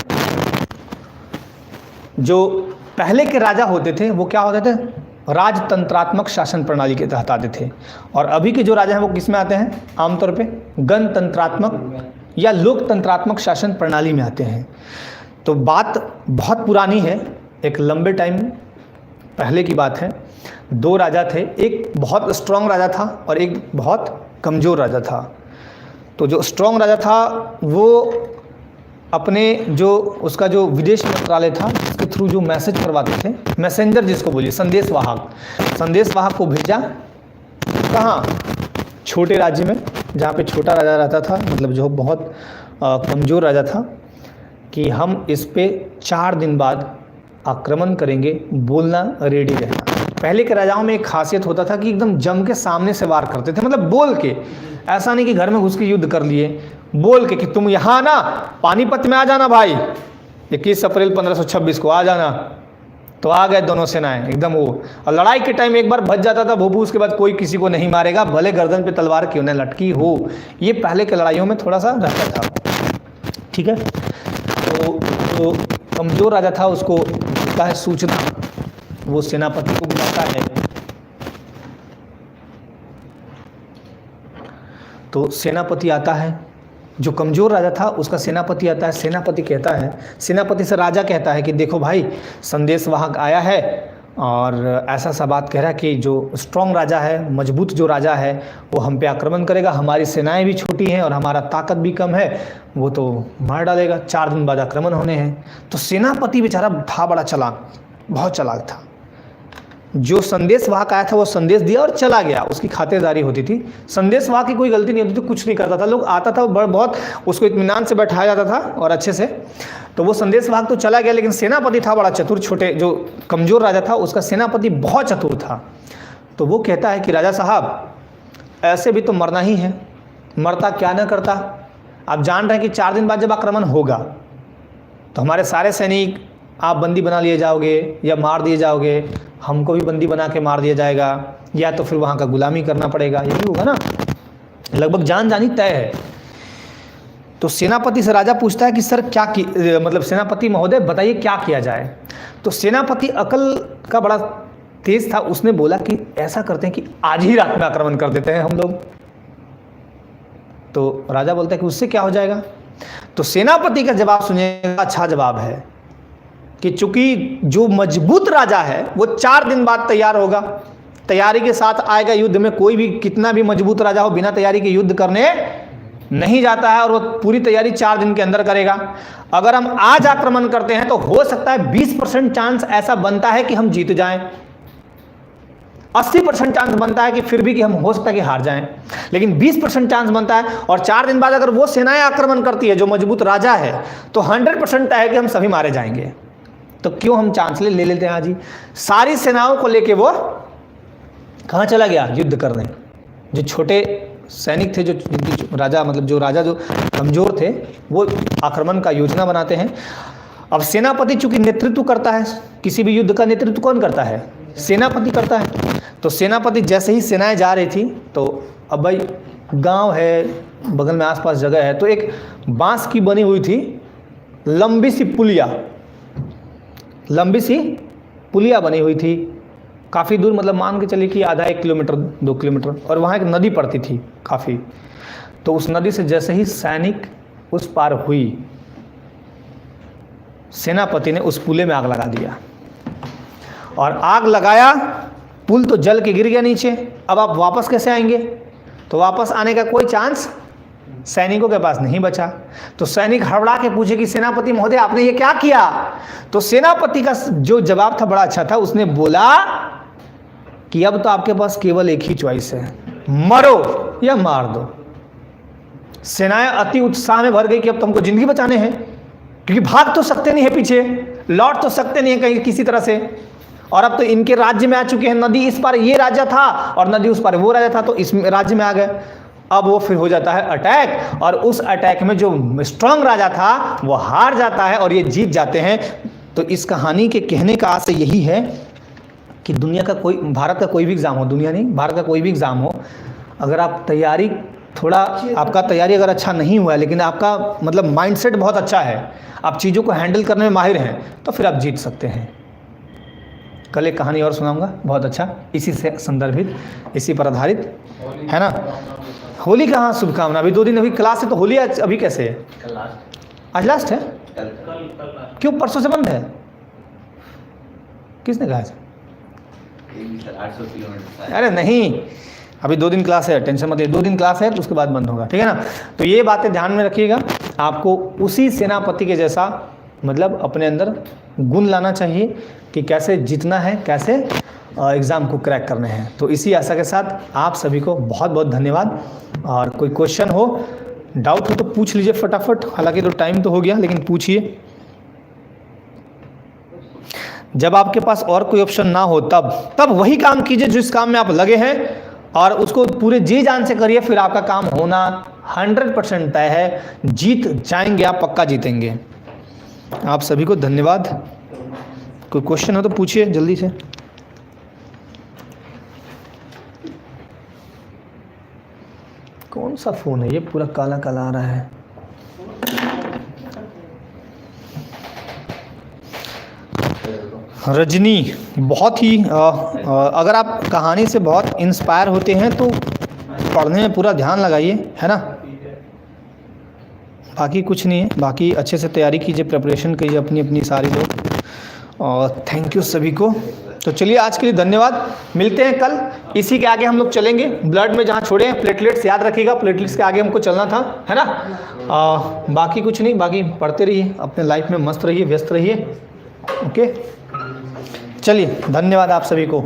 जो पहले के राजा होते थे वो क्या होते थे? राजतंत्रात्मक शासन प्रणाली के तहत आते थे। और अभी के जो राजा हैं वो किस में आते हैं? आमतौर पे गणतंत्रात्मक या लोकतंत्रात्मक शासन प्रणाली में आते हैं। तो बात बहुत पुरानी है, एक लंबे टाइम पहले की बात है। 2 राजा थे, एक बहुत स्ट्रांग राजा था और एक बहुत कमज़ोर राजा था। तो जो स्ट्रांग राजा था वो अपने जो उसका जो विदेश मंत्रालय था उसके थ्रू जो मैसेज करवाते थे, मैसेंजर जिसको बोलिए, संदेशवाहक को भेजा कहाँ? छोटे राज्य में, जहाँ पे छोटा राजा रहता था, मतलब जो बहुत कमज़ोर राजा था, कि हम इस पे 4 दिन बाद आक्रमण करेंगे, बोलना रेडी रहना। पहले के राजाओं में एक खासियत होता था कि एकदम जम के सामने से वार करते थे, मतलब बोल के, ऐसा नहीं कि घर में घुस के युद्ध कर लिए, बोल के कि तुम यहाँ ना पानीपत में आ जाना भाई, 21 अप्रैल 1526 को आ जाना। तो आ गए दोनों सेनाएं एकदम वो। और लड़ाई के टाइम एक बार बच जाता था भूभू, उसके बाद कोई किसी को नहीं मारेगा, भले गर्दन पे तलवार क्यों न लटकी हो। ये पहले के लड़ाइयों में थोड़ा सा रहता था, ठीक है। तो कमज़ोर राजा था, उसको देता है सूचना, वो सेनापति को बुलाता है। तो सेनापति आता है, जो कमज़ोर राजा था उसका सेनापति आता है। सेनापति कहता है, सेनापति से राजा कहता है कि देखो भाई, संदेशवाहक आया है और ऐसा सा बात कह रहा है कि जो स्ट्रॉन्ग राजा है, मजबूत जो राजा है, वो हम पे आक्रमण करेगा। हमारी सेनाएं भी छोटी हैं और हमारा ताकत भी कम है, वो तो मार डालेगा। 4 दिन बाद आक्रमण होने हैं। तो सेनापति बेचारा था बड़ा चालाक, बहुत चालाक था। जो संदेशवाहक आया था वो संदेश दिया और चला गया, उसकी खातिरदारी होती थी। संदेशवाहक की कोई गलती नहीं होती थी, कुछ नहीं करता था। लोग आता था बहुत, उसको इत्मीनान से बैठाया जाता था और अच्छे से। तो वो संदेशवाहक तो चला गया, लेकिन सेनापति था बड़ा चतुर। छोटे जो कमज़ोर राजा था उसका सेनापति बहुत चतुर था। तो वो कहता है कि राजा साहब, ऐसे भी तो मरना ही है, मरता क्या न करता। आप जान रहे हैं कि 4 दिन बाद जब आक्रमण होगा तो हमारे सारे सैनिक आप बंदी बना लिए जाओगे या मार दिए जाओगे, हमको भी बंदी बना के मार दिया जाएगा, या तो फिर वहाँ का गुलामी करना पड़ेगा, यही होगा ना, लगभग जान जानी तय है। तो सेनापति से राजा पूछता है कि सर क्या मतलब सेनापति महोदय बताइए क्या किया जाए। तो सेनापति अकल का बड़ा तेज था, उसने बोला कि ऐसा करते हैं कि आज ही रात में आक्रमण कर देते हैं हम लोग। तो राजा बोलता है कि उससे क्या हो जाएगा। तो सेनापति का जवाब सुनिएगा, अच्छा जवाब है कि चूंकि जो मजबूत राजा है वो 4 दिन बाद तैयार होगा, तैयारी के साथ आएगा युद्ध में। कोई भी कितना भी मजबूत राजा हो, बिना तैयारी के युद्ध करने नहीं जाता है, और वो पूरी तैयारी 4 दिन के अंदर करेगा। अगर हम आज आक्रमण करते हैं तो हो सकता है 20% चांस ऐसा बनता है कि हम जीत जाएं। 80% चांस बनता है कि फिर भी कि हम हो सकता है कि हार जाएं, लेकिन 20% चांस बनता है। और 4 दिन बाद अगर वो सेनाएं आक्रमण करती है जो मजबूत राजा है, तो 100% है कि हम सभी मारे जाएंगे। तो क्यों हम चांस ले लेते हैं आज ही। सारी सेनाओं को लेके वो कहाँ चला गया युद्ध करने। जो छोटे सैनिक थे, जो राजा मतलब जो राजा जो कमजोर थे, वो आक्रमण का योजना बनाते हैं। अब सेनापति चूंकि नेतृत्व करता है, किसी भी युद्ध का नेतृत्व कौन करता है? सेनापति करता है। तो सेनापति जैसे ही सेनाएं जा रही थी, तो अब भाई गांव है, बगल में आसपास जगह है, तो एक बांस की बनी हुई थी लंबी सी पुलिया बनी हुई थी काफ़ी दूर, मतलब मान के चलिए कि आधा 1 किलोमीटर 2 किलोमीटर, और वहाँ एक नदी पड़ती थी काफ़ी। तो उस नदी से जैसे ही सैनिक उस पार हुई, सेनापति ने उस पुले में आग लगा दिया। और आग लगाया, पुल तो जल के गिर गया नीचे। अब आप वापस कैसे आएंगे? तो वापस आने का कोई चांस सैनिकों के पास नहीं बचा। तो सैनिक हड़बड़ा के पूछे कि सेनापति महोदय आपने ये क्या किया? तो सेनापति का जो जवाब था बड़ा अच्छा था। उसने बोला कि अब तो आपके पास केवल एक ही चॉइस है, मरो या मार दो। सेनाएं अति उत्साह में भर गई कि अब तो हमको जिंदगी बचाने हैं, क्योंकि भाग तो सकते नहीं है पीछे, लौट तो सकते नहीं है कहीं किसी तरह से, और अब तो इनके राज्य में आ चुके हैं। नदी इस पार ये राजा था और नदी उस पार वो राजा था, तो इस राज्य में आ गए। अब वो फिर हो जाता है अटैक, और उस अटैक में जो स्ट्रांग राजा था वो हार जाता है और ये जीत जाते हैं। तो इस कहानी के कहने का आशय यही है कि दुनिया का कोई, भारत का कोई भी एग्ज़ाम हो, दुनिया नहीं, भारत का कोई भी एग्ज़ाम हो, अगर आप तैयारी थोड़ा, आपका तैयारी अगर अच्छा नहीं हुआ है, लेकिन आपका मतलब माइंडसेट बहुत अच्छा है, आप चीज़ों को हैंडल करने में माहिर हैं, तो फिर आप जीत सकते हैं। कल एक कहानी और सुनाऊंगा बहुत अच्छा, इसी से संदर्भित, इसी पर आधारित है ना। होली का हाँ शुभकामना। अभी 2 दिन अभी क्लास है, तो होली अभी कैसे है? आज लास्ट है? क्यों परसों से बंद है? किसने कहा? 800 किलोमीटर। अरे नहीं, अभी 2 दिन क्लास है, टेंशन मत लीजिए। 2 दिन क्लास है तो उसके बाद बंद होगा, ठीक है ना। तो ये बातें ध्यान में रखिएगा। आपको उसी सेनापति के जैसा मतलब अपने अंदर गुण लाना चाहिए कि कैसे जीतना है, कैसे एग्ज़ाम को क्रैक करने हैं। तो इसी आशा के साथ आप सभी को बहुत बहुत धन्यवाद। और कोई क्वेश्चन हो, डाउट हो तो पूछ लीजिए फटाफट। हालांकि तो टाइम तो हो गया, लेकिन पूछिए। जब आपके पास और कोई ऑप्शन ना हो तब वही काम कीजिए जिस काम में आप लगे हैं, और उसको पूरे जी जान से करिए, फिर आपका काम होना 100% तय है। जीत जाएंगे आप, पक्का जीतेंगे। आप सभी को धन्यवाद। कोई क्वेश्चन हो तो पूछिए जल्दी से। कौन सा फ़ोन है ये, पूरा काला काला आ रहा है? रजनी, बहुत ही अगर आप कहानी से बहुत इंस्पायर होते हैं तो पढ़ने में पूरा ध्यान लगाइए, है ना। बाकी कुछ नहीं है, बाकी अच्छे से तैयारी कीजिए, प्रिपरेशन कीजिए अपनी अपनी सारी लोग। और थैंक यू सभी को। तो चलिए आज के लिए धन्यवाद, मिलते हैं कल। इसी के आगे हम लोग चलेंगे, ब्लड में जहाँ छोड़े हैं प्लेटलेट्स याद रखिएगा, प्लेटलेट्स के आगे हमको चलना था, है ना। बाकी कुछ नहीं, बाकी पढ़ते रहिए, अपने लाइफ में मस्त रहिए, व्यस्त रहिए। ओके, चलिए धन्यवाद आप सभी को।